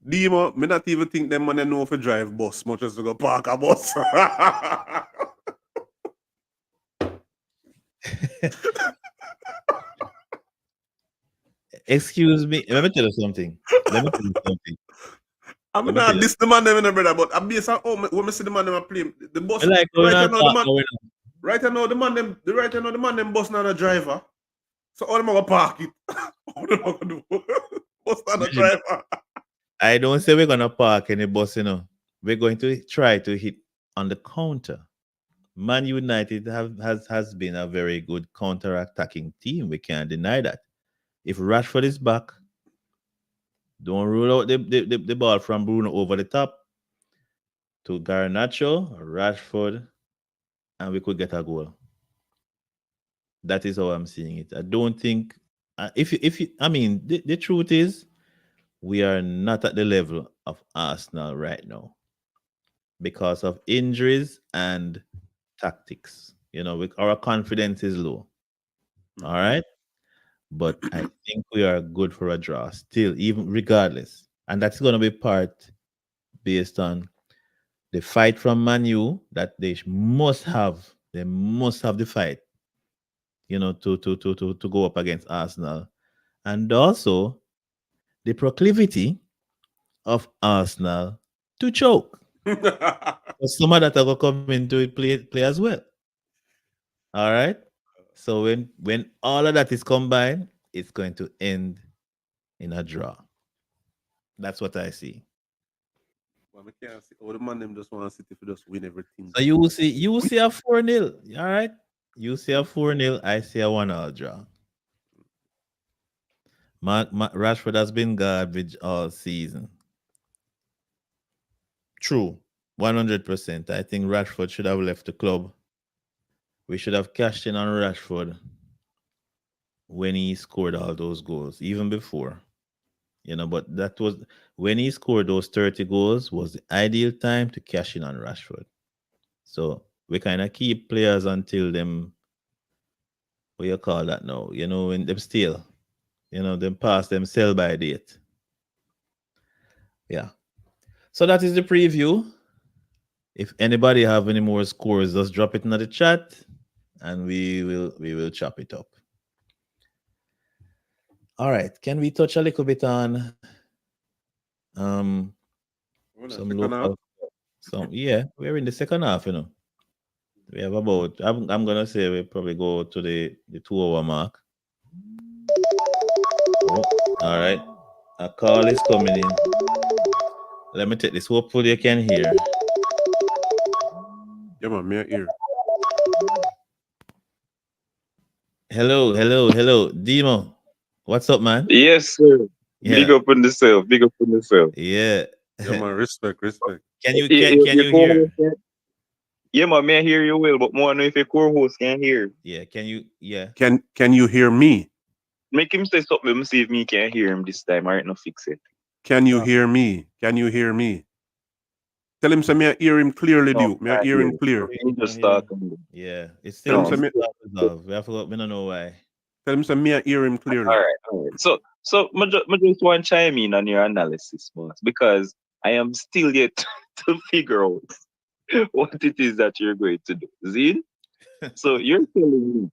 Demo, me not even think them man know if drive bus, much as to go park a bus. Excuse me. Let me tell you something. Let me tell you something. I'm Let me tell not you. this the man them, brother, but I based on when I see the man them play, the bus, Like going right on now, the talk man, going on. Right now the man them bus on a driver. So all them gonna park it. What them gonna do? Bus on a Imagine, driver. I don't say we're gonna park any bus, We're going to try to hit on the counter. Man United has been a very good counter-attacking team. We can't deny that. If Rashford is back, don't rule out the ball from Bruno over the top to Garnacho, Rashford, and we could get a goal. That is how I'm seeing it. I don't think if you I mean the truth is we are not at the level of Arsenal right now because of injuries and tactics. Our confidence is low. All Mhm. right. But I think we are good for a draw still, even regardless. And that's going to be part based on the fight from Manu that must have. They must have the fight, to go up against Arsenal. And also the proclivity of Arsenal to choke. But some of that are going to come into it play as well. All right. So when all of that is combined, it's going to end in a draw. That's what I see. But I can't see. Oh, the man them just want to sit if you just win everything. So you will see a 4-0. All right. You see a 4-0. I see a 1-all draw. Rashford has been garbage all season. True. 100%. I think Rashford should have left the club. We should have cashed in on Rashford when he scored all those goals, even before. But that was when he scored those 30 goals was the ideal time to cash in on Rashford. So we kind of keep players until them, what you call that now, when them still, them past them sell by date. Yeah. So that is the preview. If anybody have any more scores, just drop it in the chat and we will chop it up. All right. Can we touch a little bit on um When I some second half. local yeah, we're in the second half. We have about I'm gonna say we probably go to the 2 hour mark. Oh, all right. A call is coming in. Let me take this. Hopefully you can hear. Yeah, man, me here. Hello, hello, hello. Demo. What's up, man? Yes, sir. Big Yeah. up on yourself. Big up on yourself. Yeah. Yeah, man, respect, respect. Can you can Your, can your you co-host hear? can, yeah, man, may I hear you well, but more know if your co-host can hear. Yeah, can you yeah. Can you hear me? Make him say something. Let me see if me can hear him this time. I right now fix it. Can you No. hear me? Can you hear me? Tell him some me I hear him clearly, No, Duke. Me I can't hear hear him him. clear. He No just hear. start on Yeah. It's Tell still him no. it's some me still unresolved. We have forgot we don't know why. tell him some me I hear him All clearly. right, all right. So, just want to chime in on your analysis, boss, because I am still yet to figure out what it is that you're going to do. Zin? So you're telling me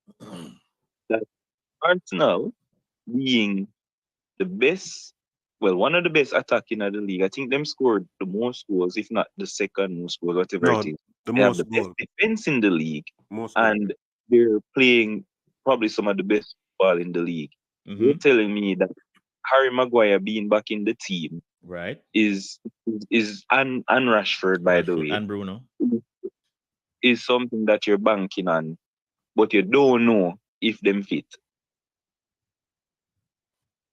that Arsenal being the best, well, one of the best attacking of the league. I think them scored the most goals, if not the second most goals, whatever it No, is. the They have the most best goal. defense in the league, Most goal. and they're playing probably some of the best ball in the league. You're Mm-hmm. telling me that Harry Maguire being back in the team Right. and Rashford, by the Rashford way, and Bruno. is something that you're banking on, but you don't know if them fit.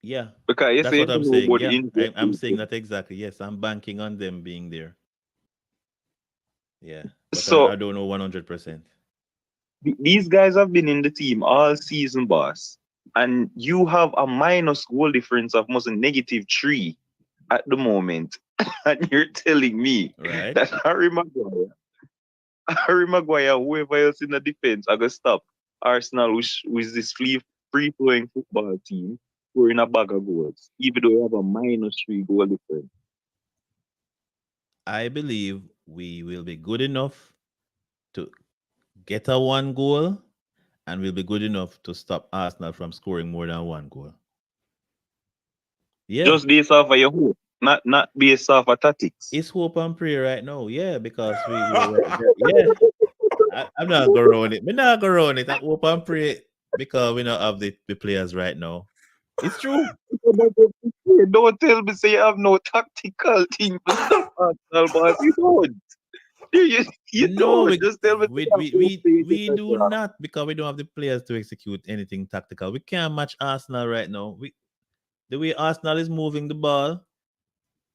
Yeah. Because you That's say you what I'm don't know saying. about the Yeah. I'm saying injury. that exactly. Yes, I'm banking on them being there. Yeah. But I So don't know 100%. these guys have been in the team all season, boss, and you have a minus goal difference of almost a -3 at the moment, and you're telling me Right? that Harry Maguire, whoever else in the defense, are gonna stop Arsenal, which is this free flowing football team, scoring a bag of goals, even though you have a -3 goal difference. I believe we will be good enough to get a one goal and we'll be good enough to stop Arsenal from scoring more than one goal. Yeah. Just based off of your hope, not based off of tactics. It's hope and prayer right now. Yeah, because we yeah. I'm not going around it. We're not going around it. I hope and pray because we don't have the players right now. It's true. Don't tell me say you have no tactical thing to stop Arsenal, boss. You don't. You No, don't. Just tell me say you have no we do not because we don't have the players to execute anything tactical. We can't match Arsenal right now. The way Arsenal is moving the ball,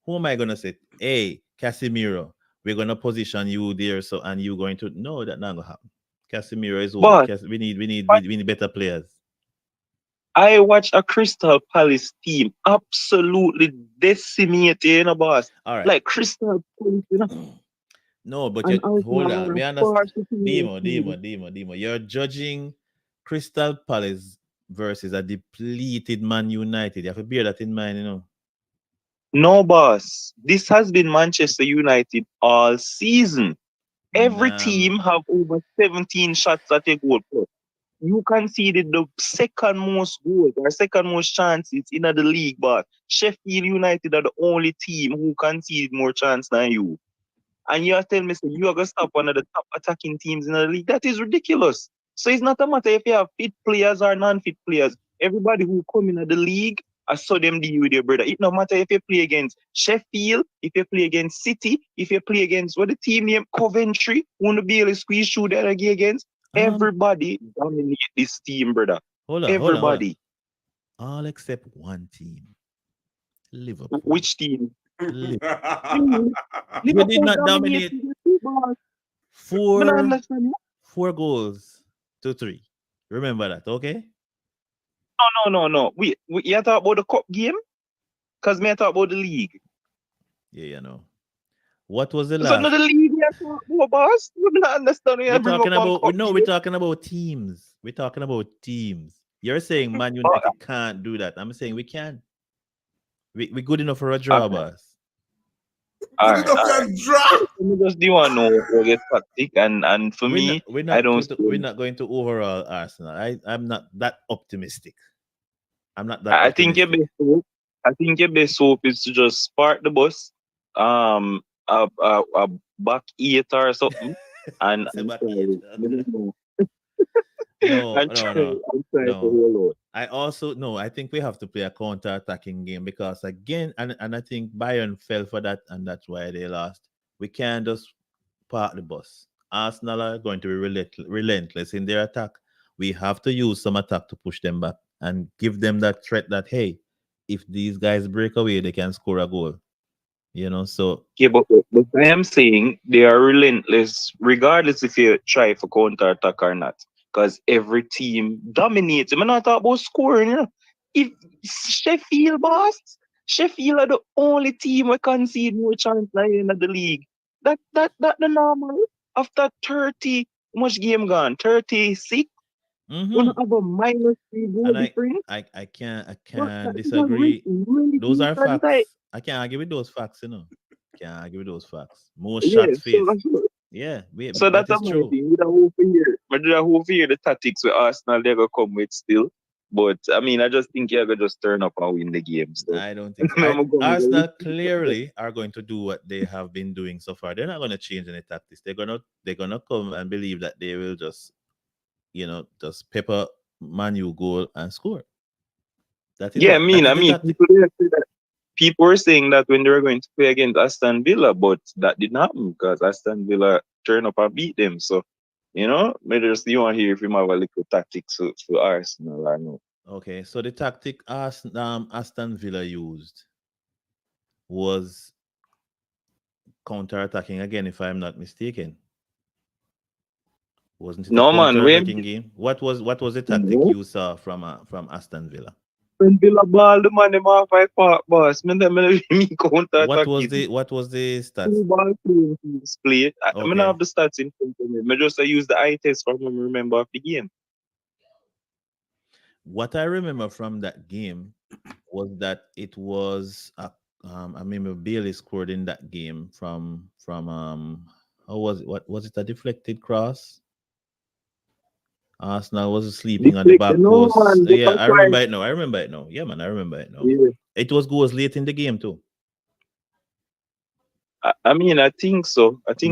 who am I gonna say? Hey, Casemiro, we're gonna position you there, so and you going to no, that not gonna happen. Casemiro is old. But We need better players. I watch a Crystal Palace team absolutely decimated, boss. All right. Like Crystal Palace, No, but and you hold Arsenal on. are a Me far understand. superior team. Demo. You're judging Crystal Palace versus a depleted Man United. You have to bear that in mind, you know. No, boss. This has been Manchester United all season. Every Nah, team have over 17 shots at a goal. You conceded the second most goals or second most chances in the league, but Sheffield United are the only team who conceded more chances than you. And you're telling me so you are gonna stop one of the top attacking teams in the league. That is ridiculous. So it's not a matter if you have fit players or non-fit players. Everybody who come in the league, I saw them deal with your brother. It no matter if you play against Sheffield, if you play against City, if you play against what the team name Coventry, who to be able to squeeze through that against. um, Everybody dominate this team, brother. hold on. Everybody. All except one team, Liverpool. Which team? Liverpool. You did Liverpool not dominated dominate the football. I don't four understand. 4 goals to 3. Remember that, okay? No. We you talk about the cup game? Because me I talk about the league. Yeah, you know. What was the So not last? the league you talk about, boss. We don't understand We're you bring talking up on about cup no, we're game. talking about teams. We're talking about teams. You're saying Man Oh, United can't do that. I'm saying we can. We good enough for a all draw, right, boss. all Good right, enough all right. for drop. So me just do want to know what your tactic and for me, I don't We're see. not going to overall Arsenal. I'm not that optimistic. I'm not that I think your optimistic. best hope. I think your best hope is to just park the bus, a back eight or something, It's and about try eight. it. Me don't know. No, And no, try no, and try to no. hold out. I also no. I think we have to play a counter-attacking game because again, and I think Bayern fell for that, and that's why they lost. We can't just park the bus. Arsenal are going to be relentless in their attack. We have to use some attack to push them back and give them that threat that hey, if these guys break away, they can score a goal. You know, so Yeah, but I am saying they are relentless, regardless if you try for counter attack or not. Because every team dominates. I'm not talking about scoring. If Sheffield, boss, Sheffield are the only team we concede more chance than in the league. That the normal. After 30, how much game gone? 36? We hmm don't have a -3 goal and difference. I But can't that is a really, disagree. really Those are decent side. facts. I can't argue with those facts. You know, can't argue with those facts. More Yeah, shots faced. so Yeah, So that that's is a my true. thing. With a whole fear. But the whole fear the tactics with Arsenal they're gonna come with still. But I mean I just think you're gonna just turn up and win the game. So I don't think so. I'm going Arsenal to clearly are going to do what they have been doing so far. They're not going to change any tactics. They're gonna come and believe that they will just just pepper Manu goal and score. Yeah, That I is the mean tactic. people were saying that when they were going to play against Aston Villa, but that didn't happen because Aston Villa turned up and beat them. So, maybe just you want to hear if you have a little tactics for Arsenal or no. Okay, so the tactic Aston Villa used was counter-attacking again, if I'm not mistaken. Wasn't it a No man, when counter-attacking game? What was the tactic no, you saw from Aston Villa? when Villa ball the man them half five park boss, me counter What attack was it. the what was the stats? Two ball teams play. I mean, I Okay. have the stats in front of me. I just use the eye test from me remember of the game. What I remember from that game was that it was I remember Bailey scored in that game from how was it? What was it? A deflected cross? Arsenal was sleeping on the Deflect, back no post. man, but Yeah, that's I why. remember it now. I remember it now. Yeah, man, I remember it now. Yeah. It was goals late in the game too. I mean, I think so. I Mm-hmm,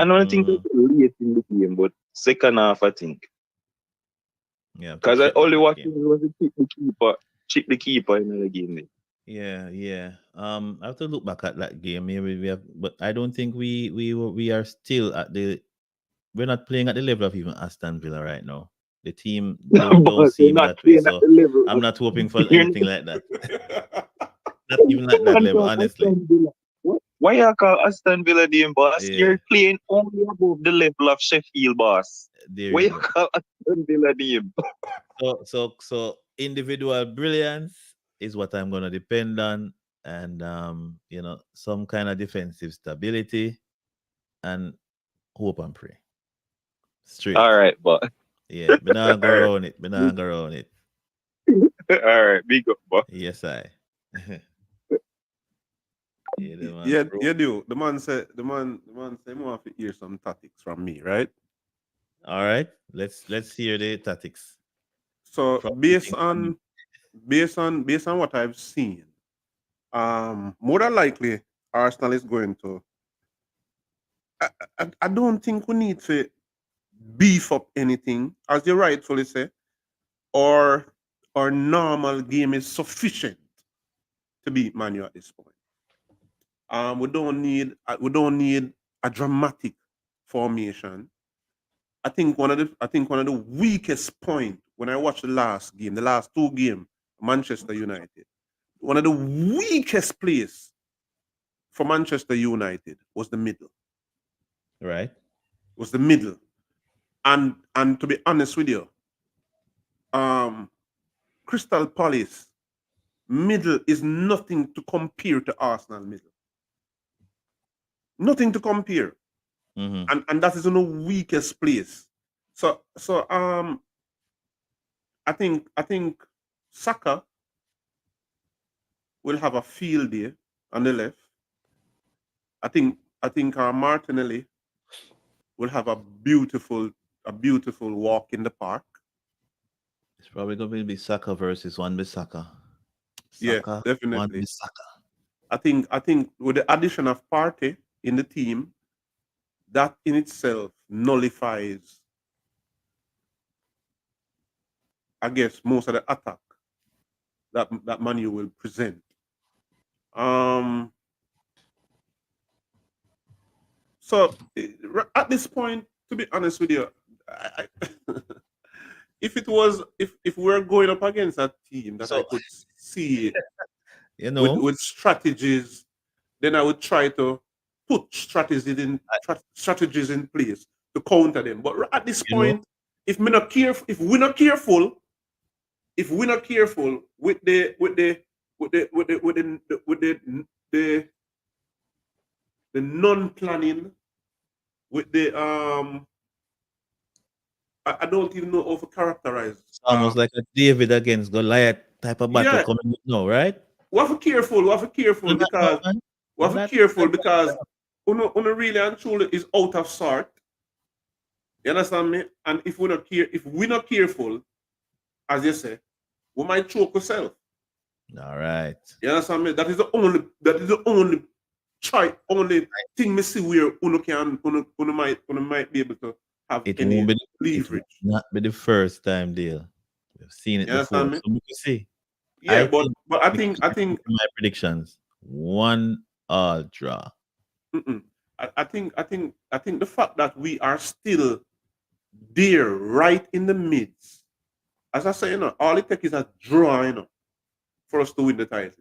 don't think mm-hmm. it's a late in the game, but second half I think. Yeah, to Because I check only that watched game. it was to check the keeper in the game. Then. Yeah, yeah. I have to look back at that game. Maybe we have, but I don't think we are still at the. We're not playing at the level of even Aston Villa right now. The team don't But they're seem not that way. playing at So the level I'm of not hoping for you're anything like that. Not even at that not level, call honestly. Aston Villa. What? Why you call Aston Villa the boss? Yeah, You're playing only above the level of Sheffield boss. there Why you you go. call Aston Villa the So individual brilliance is what I'm gonna depend on, and some kind of defensive stability and hope and pray. All Straight. right, but Yeah, but now go all right. around it. But now go around it. All right, big up, boss. Yes, I. Yeah, the man. Yeah, Bro. you do. The man say, "I want to hear some tactics from me, right?" All right. Let's hear the tactics So from the based King Manu. on based on what I've seen, more than likely Arsenal is going to. I don't think we need to beef up anything, as you rightfully say, or our normal game is sufficient to beat Manu at this point. We don't need a dramatic formation. I think one of the weakest point when I watched the last game, the last two games, Manchester United, one of the weakest place for Manchester United was the middle. Right. Was the middle. And to be honest with you, um, Crystal Palace middle is nothing to compare to Arsenal middle. Nothing to compare. Mm-hmm. And that is in the weakest place. So I think Saka will have a field day on the left. I think Martinelli will have a beautiful walk in the park. It's probably going to be Saka versus one Bissaka. Yeah, Saka, one definitely. Bissaka. I think with the addition of Partey in the team, that in itself nullifies, I guess, most of the attack that Manu will present. Um, so at this point, to be honest with you, if we're going up against a team that I So could see you with know, with strategies, then I would try to put strategies in place to counter them. But at this you know, point, if we're not careful with the non-planning, with the I don't even know how to characterize. it's almost like a David against Goliath type of battle Yeah, coming up now, right? we have to careful. We have to Do careful not know, because man. we have to Not careful because uno really and truly is out of sort. You understand me? And if we're not careful, as you say, we might choke ourselves. all right. You understand me? That is the only only thing me see where uno might be able to have It any won't be. It will leverage. not be the first time, deal. We've seen it You before, understand me? so we can see. Yeah, I but think but I we think I keep think my predictions. One all draw. mm-mm. I think the fact that we are still there, right in the midst. As I say, all it takes is a draw, for us to win the title.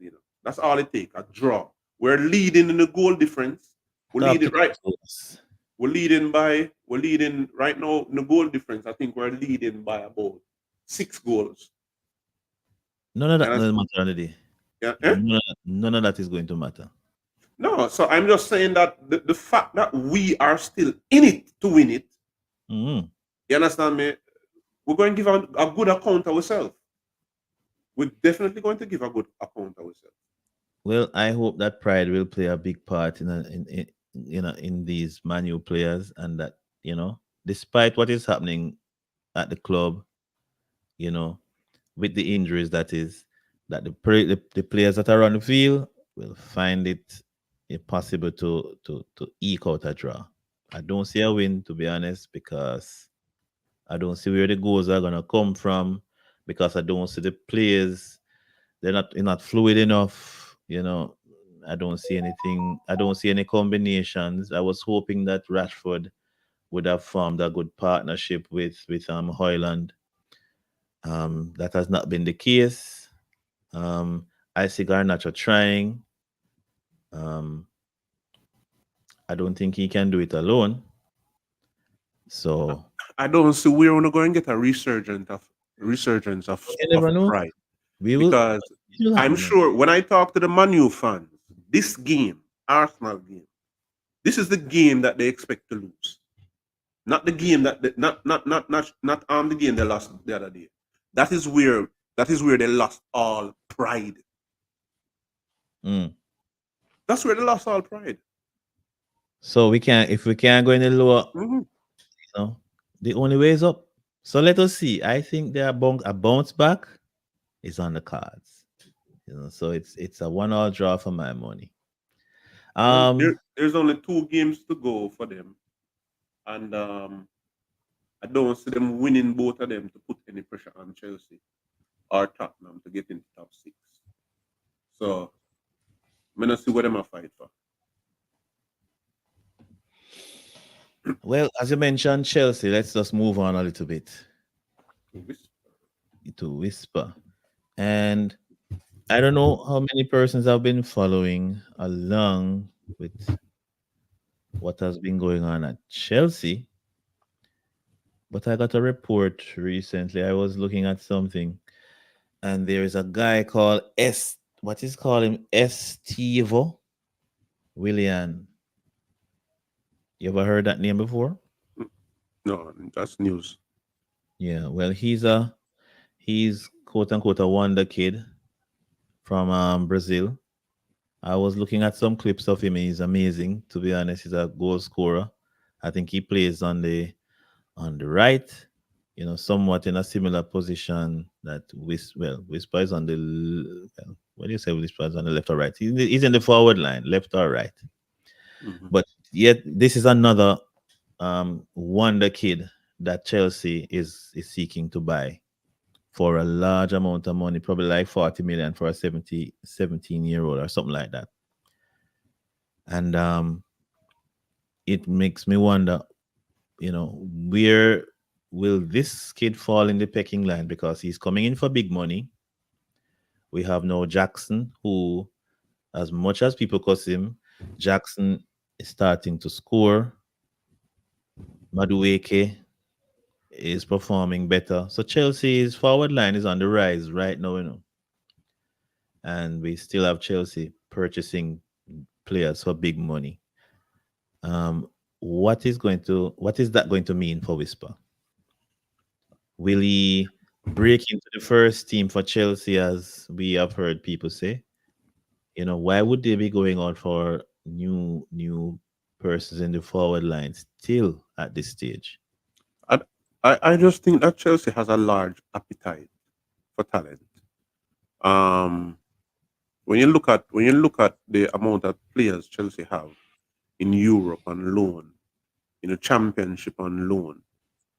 That's all it takes, a draw. We're leading in the goal difference. We're Top leading to right. close. We're leading right now in the goal difference. I think we're leading by about 6 goals. None of You that will understand? matter on the day. Yeah. Eh? None of that is going to matter. No, so I'm just saying that the fact that we are still in it to win it, Mhm. you understand me? We're going to give a good account of ourselves. We're definitely going to give a good account of ourselves. Well, I hope that pride will play a big part in these Manu players, and that despite what is happening at the club, you know, with the injuries, that is, that the players that are on the field will find it impossible to eke out a draw. I don't see a win, to be honest, because I don't see where the goals are gonna come from. Because I don't see the players. They're not fluid enough. I don't see anything. I don't see any combinations. I was hoping that Rashford would have formed a good partnership with Hoyland. That has not been the case. I see Garnacho trying. Um, I don't think he can do it alone. So I don't see where we're going to get a resurgence you of never know. pride, We will. because It will I'm happen. sure when I talk to the Manu fans, this game, Arsenal game, this is the game that they expect to lose. Not the game not the game they lost the other day. That is where they lost all pride. Mm. That's where they lost all pride. So we can if we can't go any lower, Mhm. know, the only way is up. So let us see. I think a bounce back is on the cards. So it's a 1-1 draw for my money. Well, Um, there's only 2 games to go for them, and I don't see them winning both of them to put any pressure on Chelsea or Tottenham to get into top 6. So I'm gonna see what them a fight for. well, as you mentioned, Chelsea. Let's just move on a little bit to Whisper. And I don't know how many persons have been following along with what has been going on at Chelsea, but I got a report recently. I was looking at something, and there is a guy called What is called him? Estevo Willian. You ever heard that name before? No, that's news. Yeah. Well, he's quote unquote a wonder kid from Brazil. I was looking at some clips of him. He's amazing. To be honest, he's a goal scorer. I think he plays on the right. Somewhat in a similar position that Whisper is on the. What do you say? Whisper is on the left or right? He's in the forward line, left or right. Hmm. But yet, this is another wonder kid that Chelsea is seeking to buy for a large amount of money, probably like 40 million for a 17-year-old or something like that. And it makes me wonder, where will this kid fall in the pecking line? Because he's coming in for big money. We have now Jackson, who, as much as people cuss him, Jackson is starting to score. Madueke is performing better. So Chelsea's forward line is on the rise right now, and we still have Chelsea purchasing players for big money. Um, what is that going to mean for Whisper? Will he break into the first team for Chelsea, as we have heard people say? Why would they be going out for new persons in the forward line still at this stage? I, I just think that Chelsea has a large appetite for talent. Um, when you look at the amount of players Chelsea have in Europe on loan, in the Championship on loan,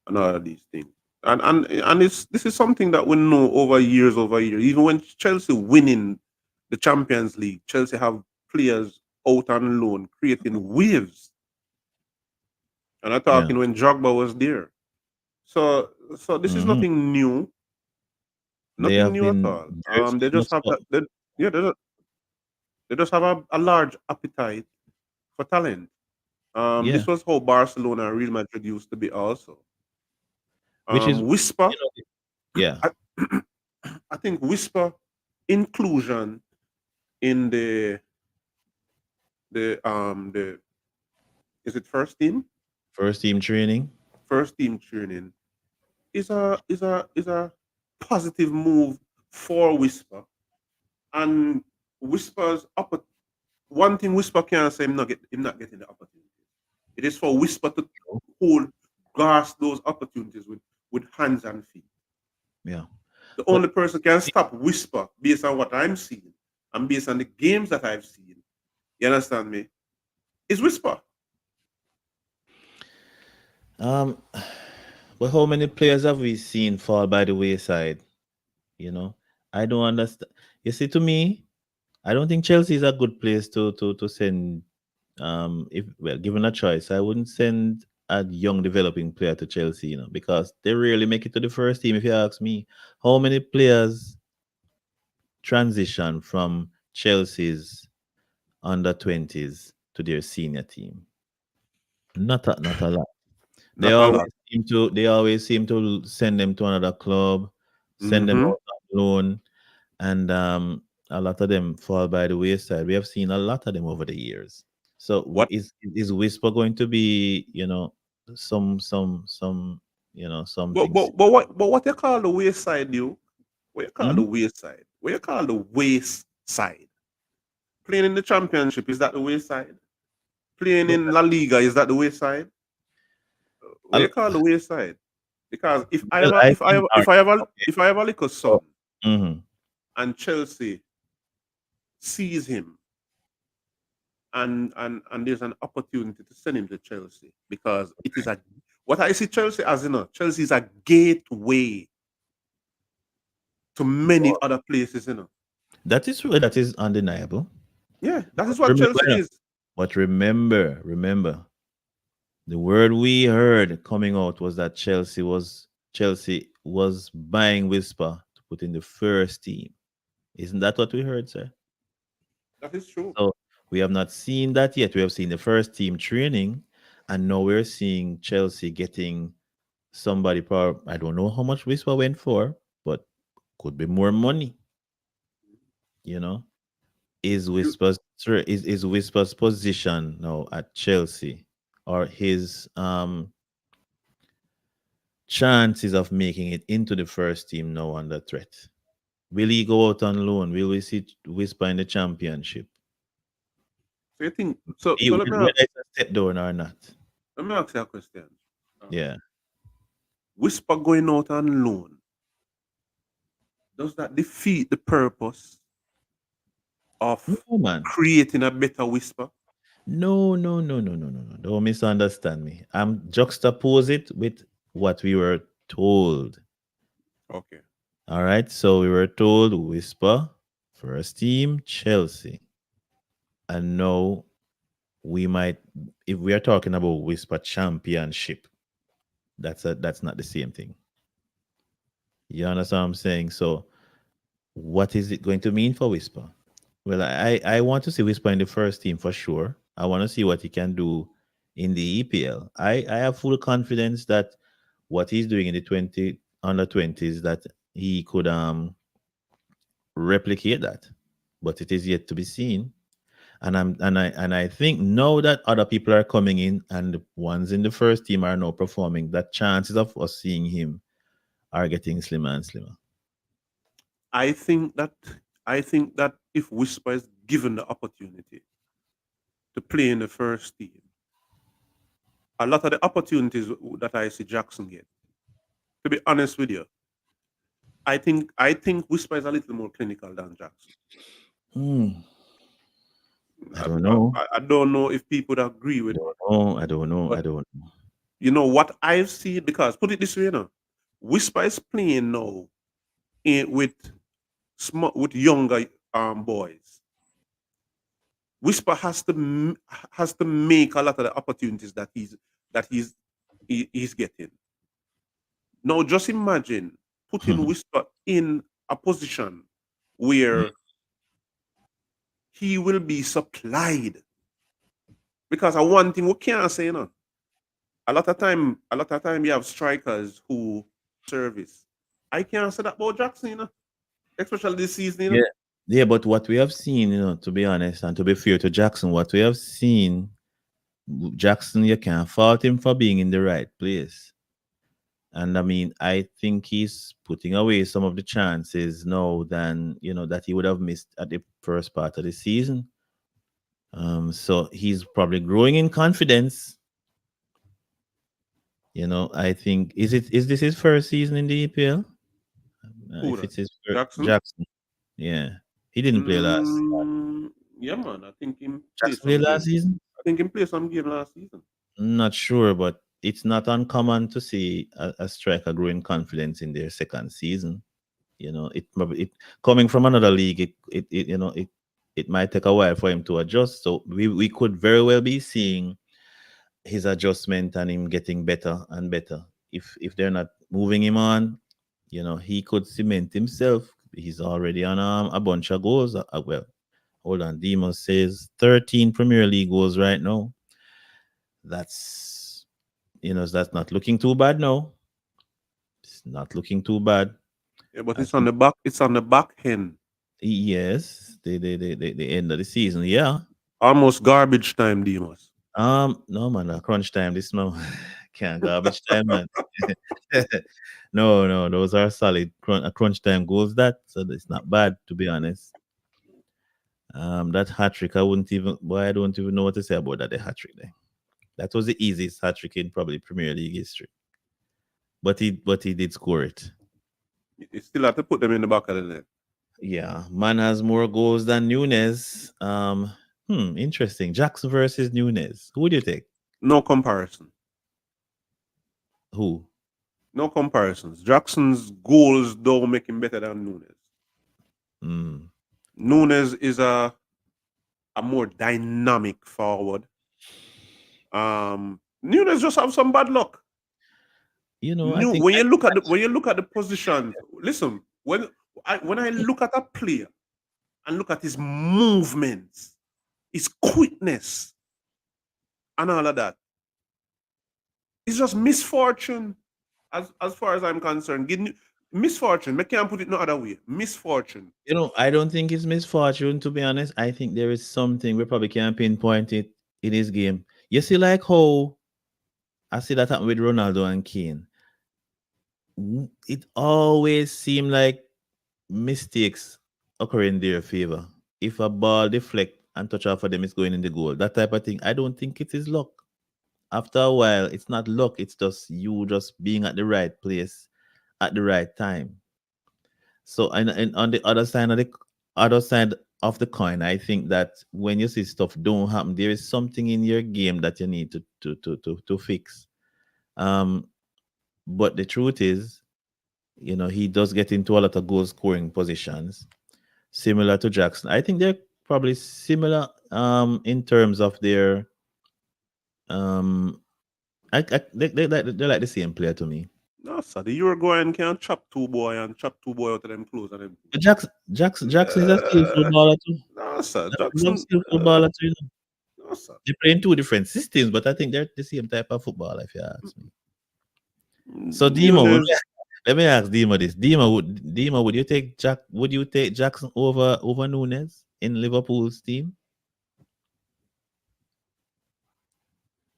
and all of these things, and this is something that we know over years. Even when Chelsea winning the Champions League, Chelsea have players out on loan creating waves. And I'm Yeah. talking when Drogba was there. So this is Hmm. They nothing have new at been all. very They just famous have for. that. Yeah, they just have a large appetite for talent. Yeah, This was how Barcelona and Real Madrid used to be also. which is Whisper, you know, yeah, I, I think Whisper inclusion in the is it first team? first team training. First team training is a positive move for Whisper. And Whisper's one thing Whisper can't say him not getting the opportunity. It is for Whisper to hold grasp those opportunities with hands and feet. Yeah, The but only person can stop Whisper based on what I'm seeing and based on the games that I've seen, you understand me, is Whisper. Um, but how many players have we seen fall by the wayside? You know, I don't understand. You see, to me, I don't think Chelsea is a good place to send. If well, given a choice, I wouldn't send a young developing player to Chelsea. Because they rarely make it to the first team. If you ask me, how many players transition from Chelsea's under 20s to their senior team? Not a lot. They Not a always lot. seem to send them to another club, send them Mm-hmm. out on loan, and a lot of them fall by the wayside. We have seen a lot of them over the years. So What is Whisper going to be, some something? but what you call the wayside, you? What you call the Hmm? wayside? What you call the waste side? Playing in the championship, is that the wayside? Playing Well, in La Liga, is that the wayside? What you I'll- call the wayside? Because well, I think. All right, okay. if I have a little So, son mhm. and Chelsea sees him and there's an opportunity to send him to Chelsea because it is a what I see Chelsea as, Chelsea is a gateway to many Well, other places, that is undeniable. Yeah, that But is what Chelsea remember, is. remember, the word we heard coming out was that Chelsea was buying Whisper to put in the first team. Isn't that what we heard, sir? That is true. So we have not seen that yet. We have seen the first team training, and now we're seeing Chelsea getting somebody. I don't know how much Whisper went for, but could be more money. You know, You is Whisper's position now at Chelsea, or his chances of making it into the first team now under threat? Will he go out on loan? Will we see Whisper in the championship? so you think so Whether it's a step down or not? let me ask you a question. Um, Yeah. Whisper going out on loan, does that defeat the purpose of No, man. creating a better Whisper? No, no, no, no, no, no, no. Don't misunderstand me. I'm juxtapose it with what we were told. Okay. All right. So we were told Whisper, first team, Chelsea. And now we might, if we are talking about Whisper championship, that's not the same thing. You understand what I'm saying? So what is it going to mean for Whisper? Well, I want to see Whisper in the first team for sure. I want to see what he can do in the EPL. I have full confidence that what he's doing in the 20 under 20s, that he could replicate that. But it is yet to be seen. And I think now that other people are coming in and the ones in the first team are now performing, that chances of us seeing him are getting slimmer and slimmer. I think that I think that if Whisper is given the opportunity to play in the first team, a lot of the opportunities that I see Jackson get, to be honest with you, I think Whisper is a little more clinical than Jackson. Hmm. I I, don't know. I don't know if people would agree I with me, don't know. I don't know. I but don't know. what I've seen, because put it this way, Whisper is playing now with with younger boys. Whisper has to make a lot of the opportunities that he's getting. Now, just imagine putting Whisper in a position where he will be supplied. Because one thing we can't say, a lot of time you have strikers who service. I can't say that about Jackson, especially this season, Yeah. Yeah, but what we have seen, to be honest and to be fair to Jackson, what we have seen, Jackson, you can't fault him for being in the right place. And I mean, I think he's putting away some of the chances now than, that he would have missed at the first part of the season. So he's probably growing in confidence. I think is this his first season in the EPL? Who If that? it's his first, Jackson? Jackson, yeah, he didn't play last. Mm, yeah, man. I think him play Jackson played some last game. season. I think him play some game last season. Not sure, but it's not uncommon to see a striker growing confidence in their second season. It coming from another league, it might take a while for him to adjust. So we could very well be seeing his adjustment and him getting better and better. If they're not moving him on, he could cement himself. He's already on a bunch of goals. Well, hold on. Demos says 13 Premier League goals right now. That's that's not looking too bad now. It's not looking too bad. Yeah, but I it's on think the back. It's on the back end. yes, the end of the season. Yeah. Almost garbage time, Demas. No man, crunch time. This man can't garbage time, man. No, those are solid crunch time goals. So it's not bad to be honest. That hat trick, I wouldn't even. Boy, I don't even know what to say about that. The hat trick there. That was the easiest hat trick in probably Premier League history. But he did score it. You still have to put them in the back of the net. Yeah, man has more goals than Nunes. Interesting. Jackson versus Nunes. Who would you take? No comparison. Who? No comparisons. Jackson's goals don't make him better than Nunes. Mm. Nunes is a more dynamic forward. Nunes just have some bad luck. I think When you look at the positions, listen, when I look at a player and look at his movements, his quickness, and all of that, it's just misfortune. As far as I'm concerned, misfortune. I can't put it no other way. Misfortune. I don't think it's misfortune to be honest. I think there is something we probably can't pinpoint it in his game. You see, like how I see that happen with Ronaldo and Kane. It always seemed like mistakes occur in their favor. If a ball deflect and touch off of them, it's going in the goal. That type of thing. I don't think it is luck. After a while, it's not luck. It's just you just being at the right place at the right time. So and on the other side of the coin, I think that when you see stuff don't happen, there is something in your game that you need to fix. Um, but the truth is, he does get into a lot of goal scoring positions, similar to Jackson. I think they're probably similar in terms of their um they're like the same player to me. No, sir. The Uruguayan can chop two boy out of them clothes and them. But Jackson is a skillful Uh, baller too. no, sir. Love Jackson. skillful baller too. No, sir. They play in two different systems, but I think they're the same type of football, if you ask me. So Demo, Nunes. let me ask Demo this. Demo, would you take Jackson over Nunes in Liverpool's team?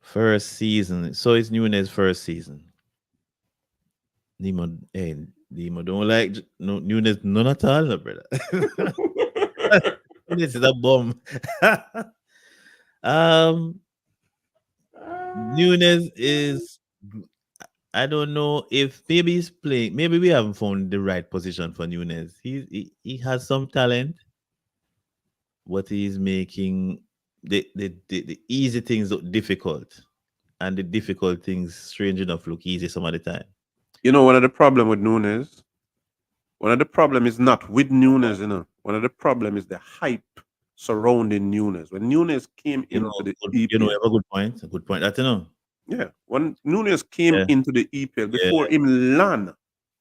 First season. So it's Nunes' first season. Demo don't like no Nunes none at all, no, brother. Nunes is a bomb. um Nunes is I don't know if maybe he's playing. Maybe we haven't found the right position for Nunes. He has some talent, but he's making the easy things look difficult, and the difficult things, strange enough, look easy some of the time. One of the problem with Nunes. One of the problem is not with Nunes. One of the problem is the hype surrounding Nunes. When Nunes came into the You EPL, have a good point. A good point. That yeah, when Nunes came Yeah, into the EPL yeah, before him land,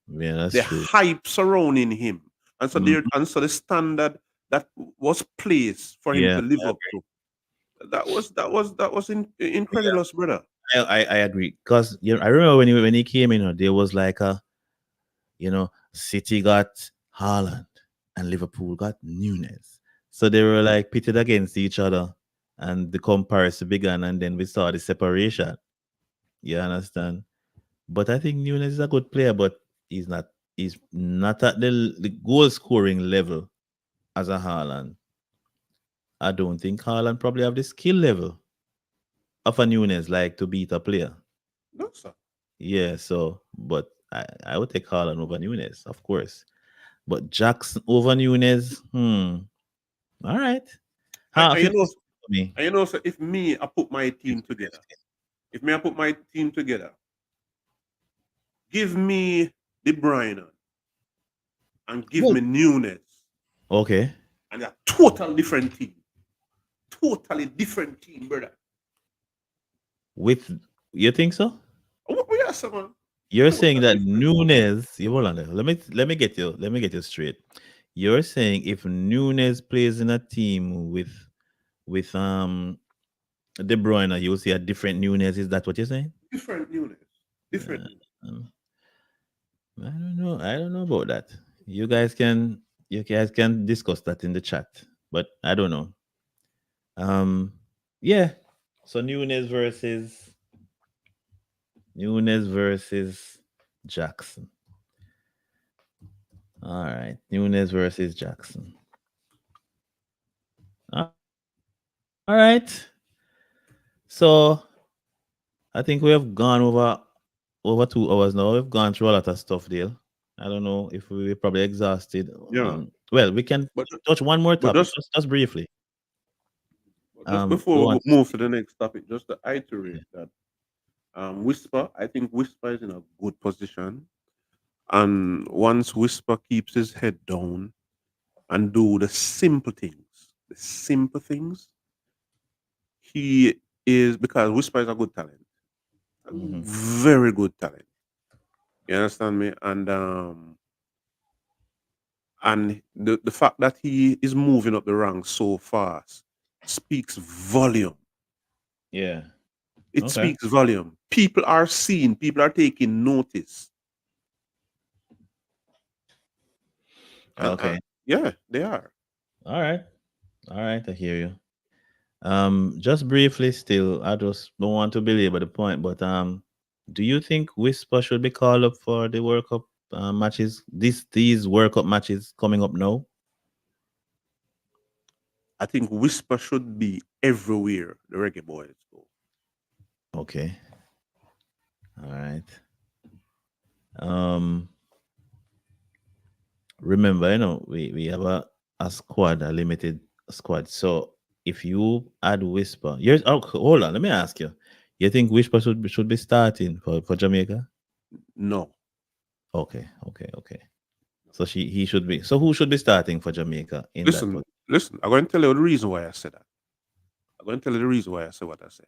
yeah. That's the true. hype surrounding him, and so Mhm. the standard that was placed for him Yeah, to live up to, that was yeah. incredulous, brother. I agree because I remember when he came in, there was like City got Haaland and Liverpool got Nunes. So they were like pitted against each other and the comparison began and then we saw the separation. You understand? But I think Nunes is a good player, but he's not at the goal scoring level as a Haaland. I don't think Haaland probably have the skill level of a Nunes like to beat a player. No, sir. Yeah, so but I would take Haaland over Nunes, of course. But Jackson over Nunes, All right. I, How I you 50 know, for me? so if me, I put my team together, If me I put my team together, give me De Bruyne and give Well, me Nunes, okay. and a total different team. Totally different team, brother. With you think so? What we are someone? You're saying Total that different. Nunes. You hold on there. Let me get you straight. You're saying if Nunes plays in a team with De Bruyne, you'll see a different Nunes. Is that what you're saying? Different Nunes. Different Uh, Nunes. um, I don't know. I don't know about that. You guys can discuss that in the chat, but I don't know. Um, yeah. So Nunes versus Jackson. All right, Nunes versus Jackson. All right. So I think we have gone over 2 hours now. We've gone through a lot of stuff, Dale. I don't know if we were probably exhausted. Yeah. Well, we can But touch one more but topic, just briefly. just You before we want to move speak? to the next topic, just to iterate that Whisper, I think Whisper is in a good position. And once Whisper keeps his head down and do the simple things, he is because Whisper is a good talent, a Mhm. very good talent. You understand me? And the fact that he is moving up the ranks so fast speaks volume. Yeah. It Okay. speaks volume. People are seeing, people are taking notice. And Okay. yeah, they are. All right. All right. I hear you. Just briefly, still, I just don't want to belabor the point, but do you think Whisper should be called up for the World Cup matches? These World Cup matches coming up now. I think Whisper should be everywhere the reggae boys go. Okay. All right. Um, remember, we have a squad, a limited squad. So if you add Whisper, hold on, let me ask you. You think Whisper should be starting for Jamaica? No. Okay, okay, okay. So he should be. So who should be starting for Jamaica in that Listen, position? listen. I'm going to tell you the reason why I said that. I'm going to tell you the reason why I said what I said.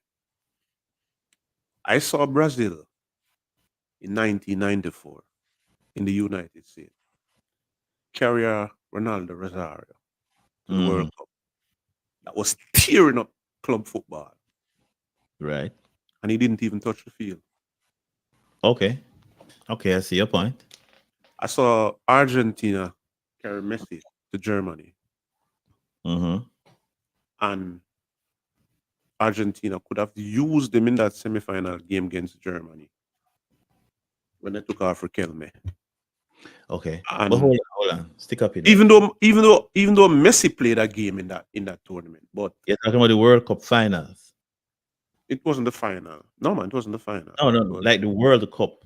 I saw Brazil in 1994 in the United States carry Ronaldo Rosario to the Hmm. World Cup. That was tearing up club football, Right. and he didn't even touch the field. Okay. Okay, I see your point. I saw Argentina carry Messi to Germany, Mm-hmm. and Argentina could have used him in that semi-final game against Germany when they took off Riquelme. Okay. But And hold on. Stick up in there. even though Messi played a game in that tournament, but You're talking about the World Cup finals. it wasn't the final. No man, it wasn't the final. No, no, It no. was Like the World Cup,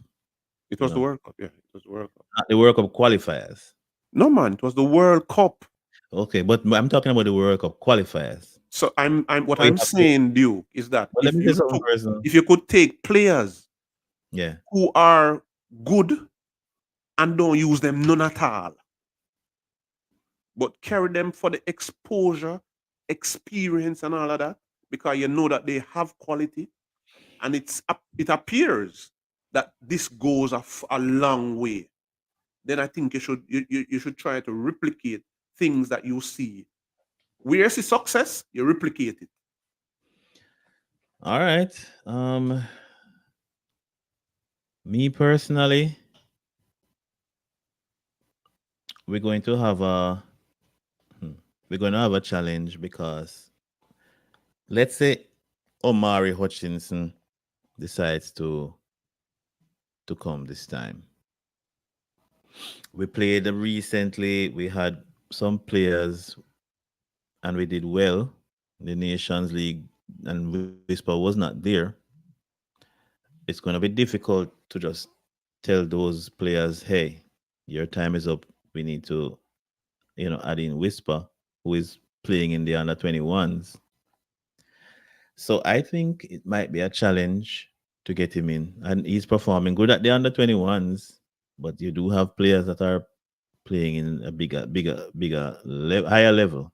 it you was the know, World Cup. Yeah, it was the World Cup. not the World Cup qualifiers. No man, it was the World Cup. Okay, but I'm talking about the World Cup qualifiers. So I'm what So you I'm have to, saying, Duke, is that but let me say something personal. if you could take players Yeah. who are good and don't use them none at all, but carry them for the exposure, experience, and all of that, because you know that they have quality, and it appears that this goes a long way. Then I think you should try to replicate things that you see. Where you see success, you replicate it. All right. Me personally, we're going to have a hmm, we're going to have a challenge because let's say Omari Hutchinson decides to come this time. We played recently. We had some players and we did well in the Nations League, and Whisper was not there. It's going to be difficult to just tell those players, "Hey, your time is up. We need to, add in Whisper, who is playing in the under 21s." So I think it might be a challenge to get him in. And he's performing good at the under 21s, but you do have players that are playing in a higher level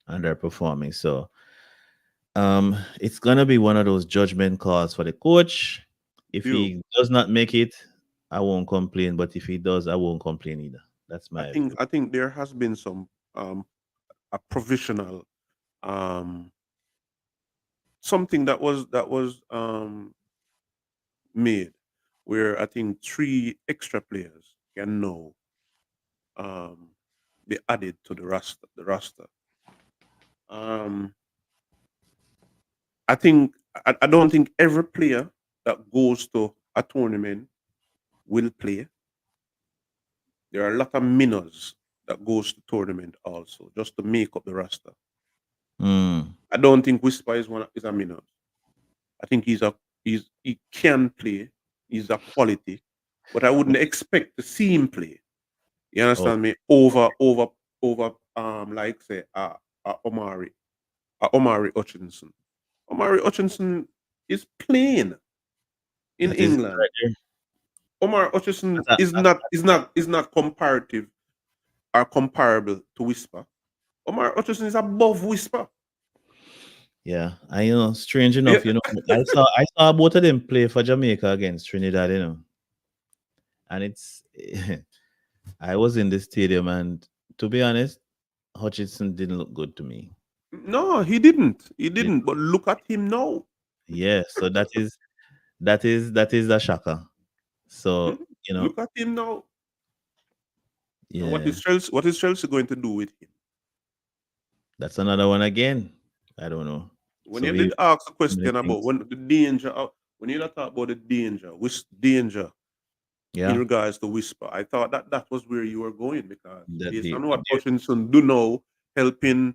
and they're performing. So it's gonna be one of those judgment calls for the coach. If You, he does not make it, I won't complain. But if he does, I won't complain either. That's I my think view. I think there has been some a provisional um something that was made where I think three extra players can now um be added to the roster. Um I don't think every player that goes to a tournament will play. There are a lot of minors that goes to tournament also just to make up the roster. Mm. I don't think Whisper is a minor. I think he can play. He's a quality, but I wouldn't expect to see him play. You Oh, understand me? Over like say Omari Hutchinson. Omari Hutchinson is playing in that is it England. right there. Omar Hutchinson At is not comparative or comparable to Whisper. Omar Hutchinson is above Whisper. Yeah, and strange Yeah. enough, I saw both of them play for Jamaica against Trinidad, and it's I was in the stadium, and to be honest, Hutchinson didn't look good to me. No, he didn't. He Didn't didn't. But look at him now. Yeah, so that is a shocker. So Mhm. you know, Look at him now. And what yeah, is Chelsea? What is Chelsea going to do with him? that's another one again. I don't know. When So you we did ask a similar question about things. when the danger, when you talk about the danger, which danger in Yeah, regards to Whisper, I thought that was where you were going because that based the, on what Hutchinson do now, helping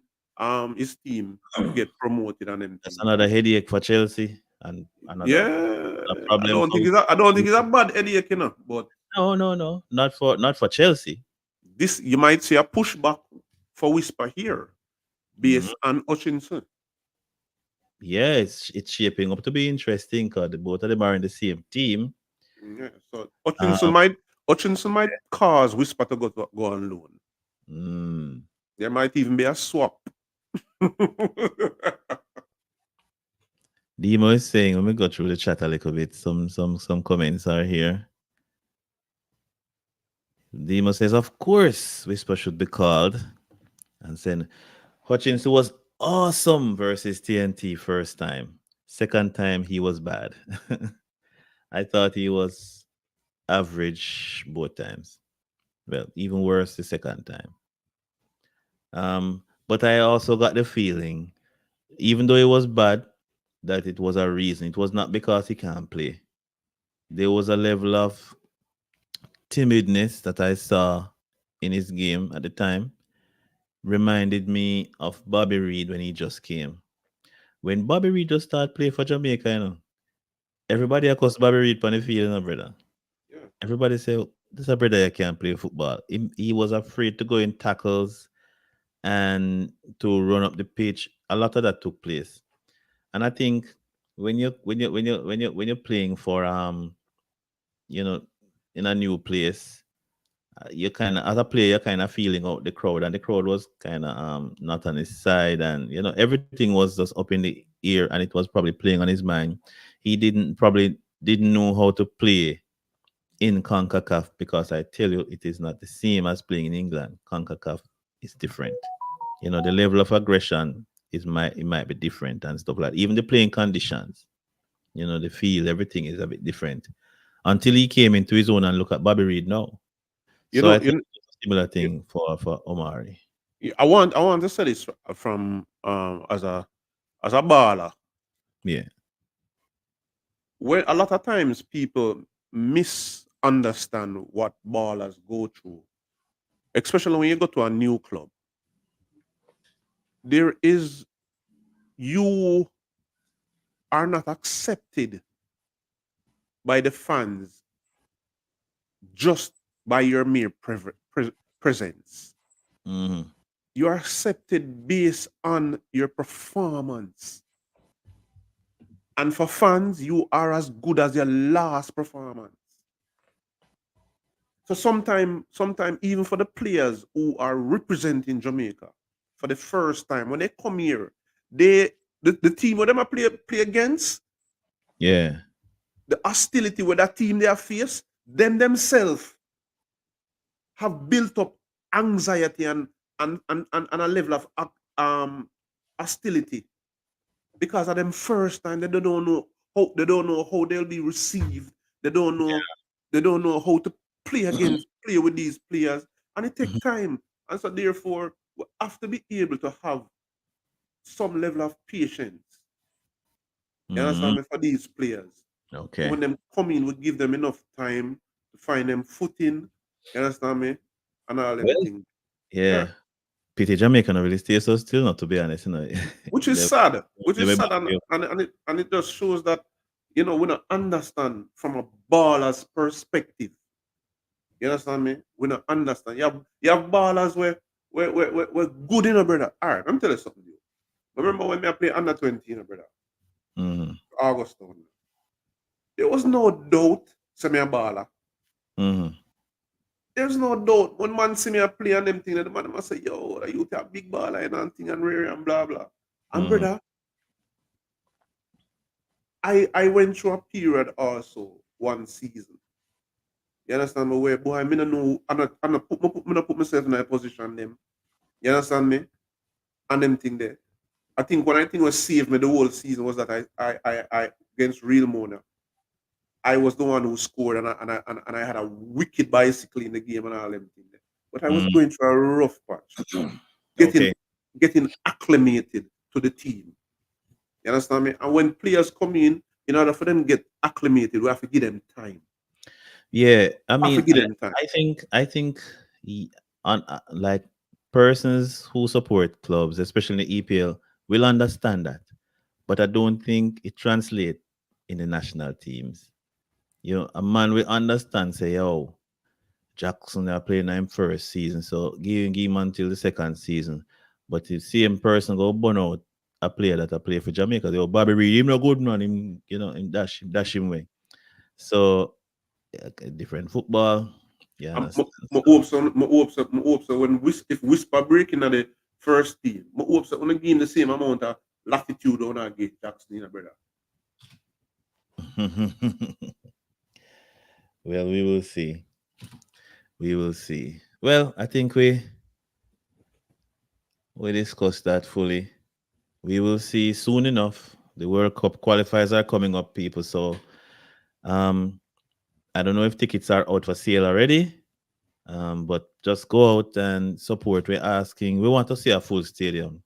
his team to get promoted and that's everything. another headache for Chelsea and another Yeah, I problem don't for think I don't think it's a bad headache, but no, not for Chelsea. this you might see a pushback for Whisper here Mhm. based on Hutchinson. Yeah, it's shaping up to be interesting because both of them are in the same team. Yeah, so Um, Hutchinson might cause Whisper to go on loan. mm, There might even be a swap. Demo is saying, let me go through the chat a little bit. Some comments are here. Demo says, of course, Whisper should be called. And saying Hutchinson was awesome versus TNT first time. Second time he was bad. I thought he was average both times. Well, even worse the second time. But I also got the feeling, even though it was bad, that it was a reason. It was not because he can't play. There was a level of timidness that I saw in his game at the time. Reminded me of Bobby Reed when he just came. When Bobby Reed just started playing for Jamaica, everybody across Bobby Reed on the field, brother. Yeah. Everybody say, this a brother that can't play football. He was afraid to go in tackles and to run up the pitch. A lot of that took place. And I think when you're playing for you know in a new place, you kind of as a player you're kind of feeling out the crowd, and the crowd was kind of not on his side, and everything was just up in the air, and it was probably playing on his mind. He didn't know how to play in CONCACAF, because I tell you, it is not the same as playing in England. CONCACAF is different. The level of aggression it might be different and stuff like that. Even the playing conditions, the field, everything is a bit different. Until he came into his own and look at Bobby Reed now. You So know, I think it's a similar you, thing for Omari. I want to say this from as a baller. Yeah. When a lot of times people misunderstand what ballers go through, especially when you go to a new club. There is you are not accepted by the fans just by your mere presence. Hmm. You are accepted based on your performance. And for fans, you are as good as your last performance. So sometime even for the players who are representing Jamaica for the first time, when they come here, the team where them are play against, Yeah. the hostility with that team they have faced, them themselves have built up anxiety and a level of hostility because of them first time they don't know how they'll be received. They don't know they don't know how to play with these players, and it takes time. And so therefore we have to be able to have some level of patience. You Mm-hmm. understand me, for these players. So Okay. when them come in, we give them enough time to find them footing. You understand me? And all them Well, things. Yeah. yeah. Pity Jamaica not really stay so still, not to be honest, Which is they, sad. Which they is were sad, back here. and it just shows that we don't understand from a baller's perspective. You understand me? We don't understand. You have ballers where good in a brother. All right, I'm telling you something. Remember when I play under 20 in a brother, Mm-hmm. August. There was no doubt. Say me a baller. Mm-hmm. There's no doubt. When man see me a play and them thing, the man must say, yo, you a big baller and thing and rare and blah blah. And Mm-hmm. brother, I went through a period also one season. You understand me? Where boy, me no know, me not put myself in a position them. You understand me? And them thing there. I think one I think was saved me the whole season was that I against Real Mona. I was the one who scored and I had a wicked bicycle in the game and all them thing there. But I was Mm-hmm. going through a rough patch, getting Okay. getting acclimated to the team. You understand me? And when players come in order for them to get acclimated, we have to give them time. Yeah. I have to give them time. I think y- on like persons who support clubs, especially in the EPL, will understand that. But I don't think it translates in the national teams. A man will understand, say, yo, Jackson they are playing in first season, so give him until the second season. But the same person go burn out a player that I play for Jamaica. They go, Bobby Reed, him no good man, him dash him way. So different football. You understand? So My hopes are when if Whisper breaking at the first team, my hopes are only give the same amount of latitude on our gate Jackson, brother. well, we will see. We will see. Well, I think we discussed that fully. We will see soon enough. The World Cup qualifiers are coming up, people. So um I don't know if tickets are out for sale already. But just go out and support. We're asking. We want to see a full stadium.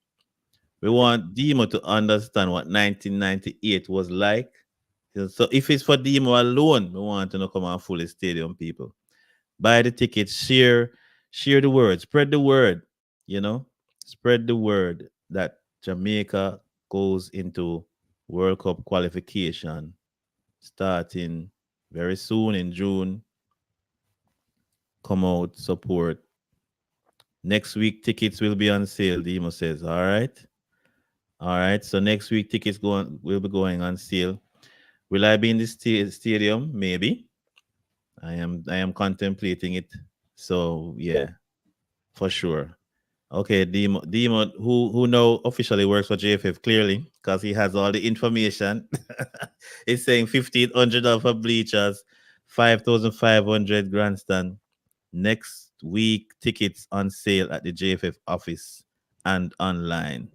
We want Demo to understand what 1998 was like. So if it's for Demo alone, we want to know come on full stadium, people. Buy the tickets, share the word, spread the word, you know, spread the word that Jamaica goes into World Cup qualification starting very soon in June. Come out, support. Next week tickets will be on sale, Demo says. All right. All right. So next week tickets will be going on sale. Will I be in the stadium? Maybe. I am contemplating it. So yeah, for sure. Okay, Demo, who now officially works for JFF clearly because he has all the information. He's saying $1,500 for bleachers, 5,500 grandstand. Next week, tickets on sale at the JFF office and online.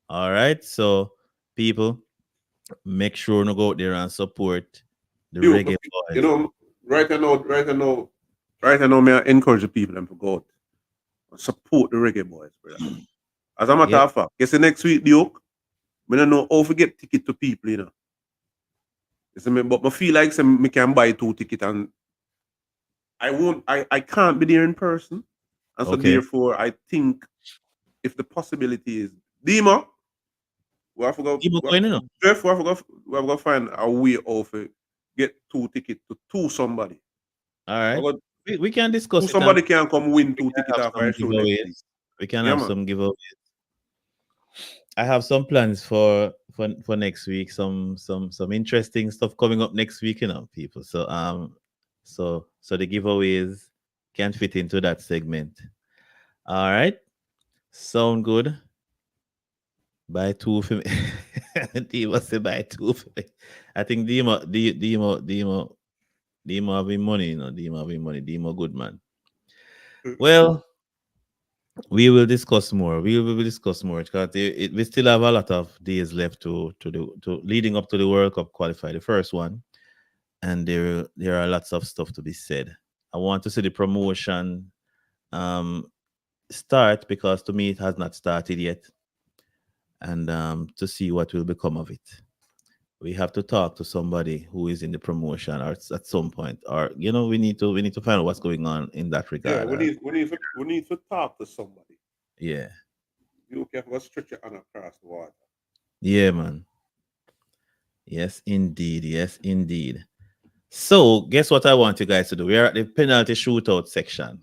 All right, so people, make sure to go out there and support the You, reggae you boys. know, right now, may I encourage the people and to go out and support the reggae boys, brother. As a matter Yep. of fact, guess the next week, Duke, I don't know how to get ticket to people, You see me, but I feel like say, me can buy 2 tickets and I can't be there in person. And so Okay. therefore I think if the possibility is Dima, we have to go Demo going, Jeff, we have to find a way of get 2 tickets to two somebody. All right. We got- We can Two discuss it and somebody can come win we two can tickets have off some our show next week. giveaways. We can Yeah have man. some giveaways. I have some plans for for next week. Some interesting stuff coming up next week, people. So the giveaways can fit into that segment. All right, sound good. Buy two for me. Demo say buy two for me. I think Demo having money, Demo having money. Demo good man. Well, we will discuss more. We will discuss more because we still have a lot of days left to leading up to the World Cup qualify, the first one, and there are lots of stuff to be said. I want to see the promotion um start because to me it has not started yet, and to see what will become of it. We have to talk to somebody who is in the promotion or at some point, or we need to find out what's going on in that Yeah, regard. we need to talk to somebody. Yeah, You can go stretch your hand across the water. yeah, man. Yes, indeed. Yes, indeed. So, guess what I want you guys to do? We are at the penalty shootout section.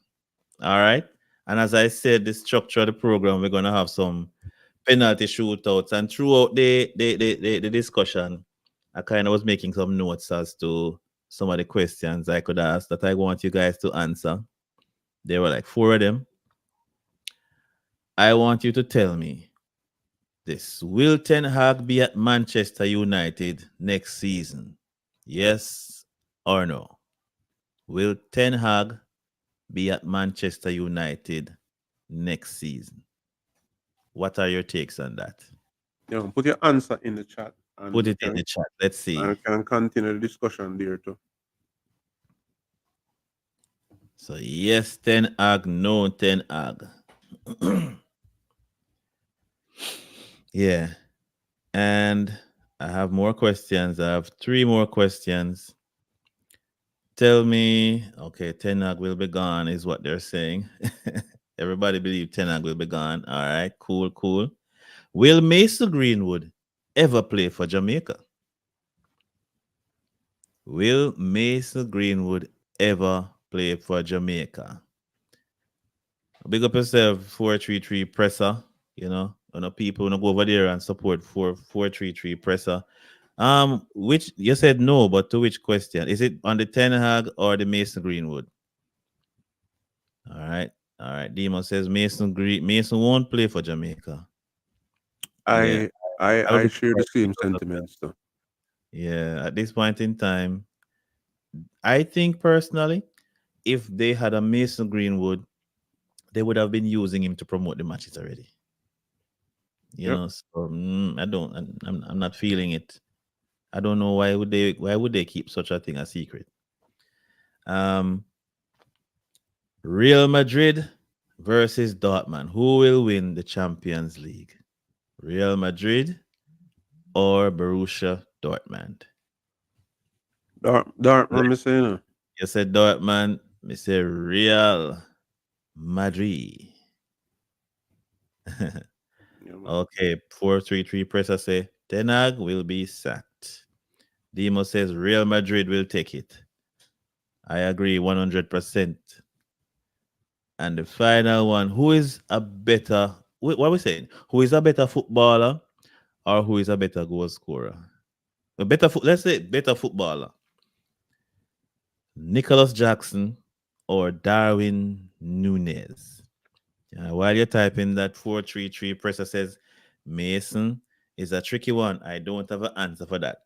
All right. And as I said, the structure of the program, we're going to have some penalty shootouts. And throughout the discussion, I kind of was making some notes as to some of the questions I could ask that I want you guys to answer. There were like four of them. I want you to tell me this. Will Ten Hag be at Manchester United next season? Yes or no? Will Ten Hag be at Manchester United next season? What are your takes on that? Put your answer in the chat, Put and we it in can the chat. Let's see. continue the discussion there too. So yes, Ten Hag, no Ten Hag. Yeah. And I have more questions. I have three more questions. Tell me, okay, Ten Hag will be gone, is what they're saying. Everybody believe Ten Hag will be gone. All right, cool, cool. Will Mason Greenwood ever play for Jamaica? Will Mason Greenwood ever play for Jamaica? Big up yourself, 433 presser. People wanna go over there and support 433 presser. Which you said no, but to which question? Is it on the Ten Hag or the Mason Greenwood? All right. All right. Demo says Mason won't play for Jamaica. Yeah. I I I would I be share the surprised if he same does as well. sentiments though. Yeah. At this point in time, I think personally, if they had a Mason Greenwood, they would have been using him to promote the matches already. Yep. So I don't, I'm not feeling it. I don't know why would they keep such a thing a secret. Um, Real Madrid versus Dortmund. Who will win the Champions League? Real Madrid or Borussia Dortmund? Dark, me say, You said Dortmund, me say Real Madrid. Yeah, man. Okay, 433 presser say Ten Hag will be sacked. Demo says Real Madrid will take it. I agree 100%. And the final one, who is a better, what are we saying? Who is a better footballer or who is a better goal scorer? Let's say better footballer. Nicholas Jackson or Darwin Nunez. While you're typing that 433, presser says Mason is a tricky one. I don't have an answer for that.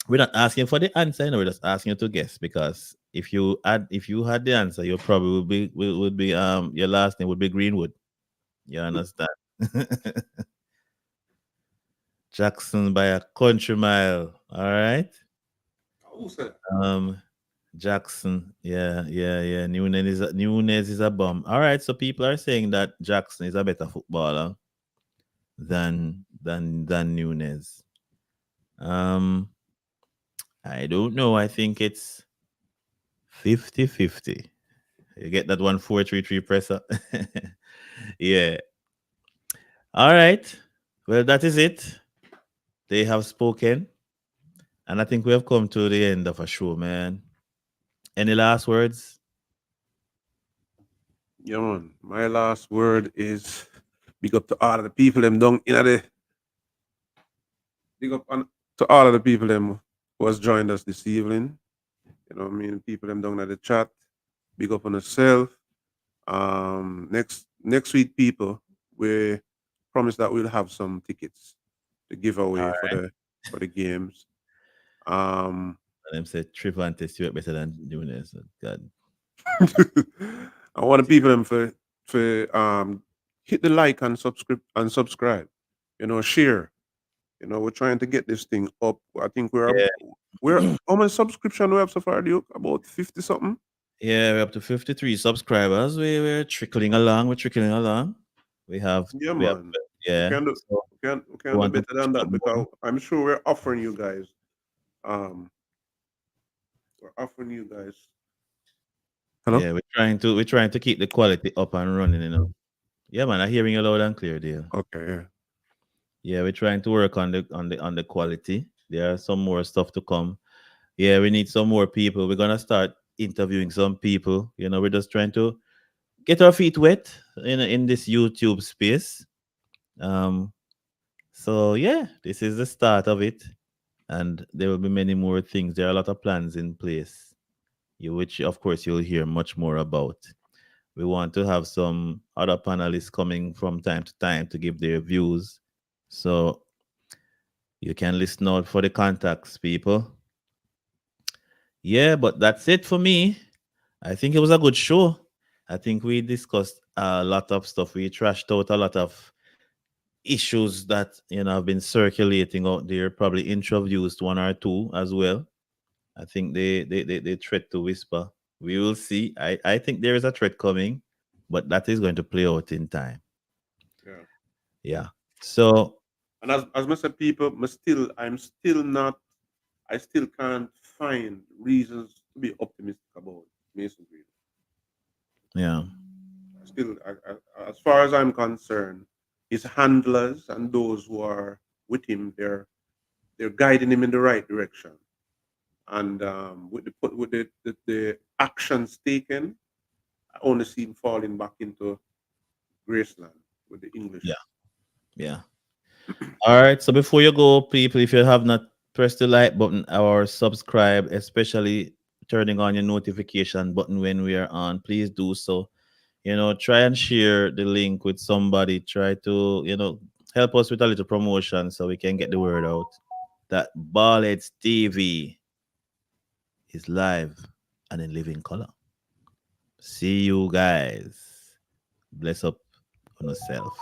We're not asking for the answer, we're just asking you to guess because if you had the answer, you probably would be your last name would be Greenwood. You understand? Jackson by a country mile. All right. Who said? Um Jackson. Yeah, yeah, yeah. Nunez is a bum. All right. So people are saying that Jackson is a better footballer than Nunez. Um, I don't know. I think it's 50-50. You get that one 433 presser? Yeah. All right. Well, that is it. They have spoken. And I think we have come to the end of a show, man. Any last words? Yeah, man. My last word is big up to all of the people them down in the big up on, to all of the people them who has joined us this evening. You know what I mean? People them down at the chat. Big up on yourself. Next week, people, we promise that we'll have some tickets to give All away right. for the games. Um, And them say Trivante Stewart better than Nunes. God. I want the people them for hit the like and subscribe. You know, share. You know, we're trying to get this thing up. I think Yeah. we're how many subscription we have so far, Duke? About 50 something. Yeah, we're up to 53 subscribers. We're trickling along. We're trickling along. We have Yeah, we have man. We yeah. can do So we we can do want to better push than out that more. because I'm sure um we're offering you guys. Hello? Yeah, we're trying to keep the quality up and running. Yeah, man, I'm hearing you loud and clear, deal. Okay, yeah. Yeah, we're trying to work on the quality. There are some more stuff to come. Yeah, we need some more people. We're gonna start interviewing some people. We're just trying to get our feet wet in this YouTube space. Um, so yeah, this is the start of it, and there will be many more things. There are a lot of plans in place, which of course you'll hear much more about. We want to have some other panelists coming from time to time to give their views. So you can listen out for the contacts, people. Yeah, but that's it for me. I think it was a good show. I think we discussed a lot of stuff. We trashed out a lot of issues that have been circulating out there. Probably introduced one or two as well. I think they threat to whisper. We will see. I think there is a threat coming, but that is going to play out in time. Yeah. Yeah. So And as I said, people, I'm still not I still can't find reasons to be optimistic about Mason Green. yeah, Still, as far as I'm concerned, his handlers and those who are with him, they're guiding him in the right direction. And with the actions taken, I only see him falling back into Graceland with the yeah, English. yeah. All right. So before you go, people, if you have not pressed the like button or subscribe, especially turning on your notification button when we are on, please do so. Try and share the link with somebody. Try to, help us with a little promotion so we can get the word out that Ballheads TV is live and in living color. See you guys. Bless up on yourself.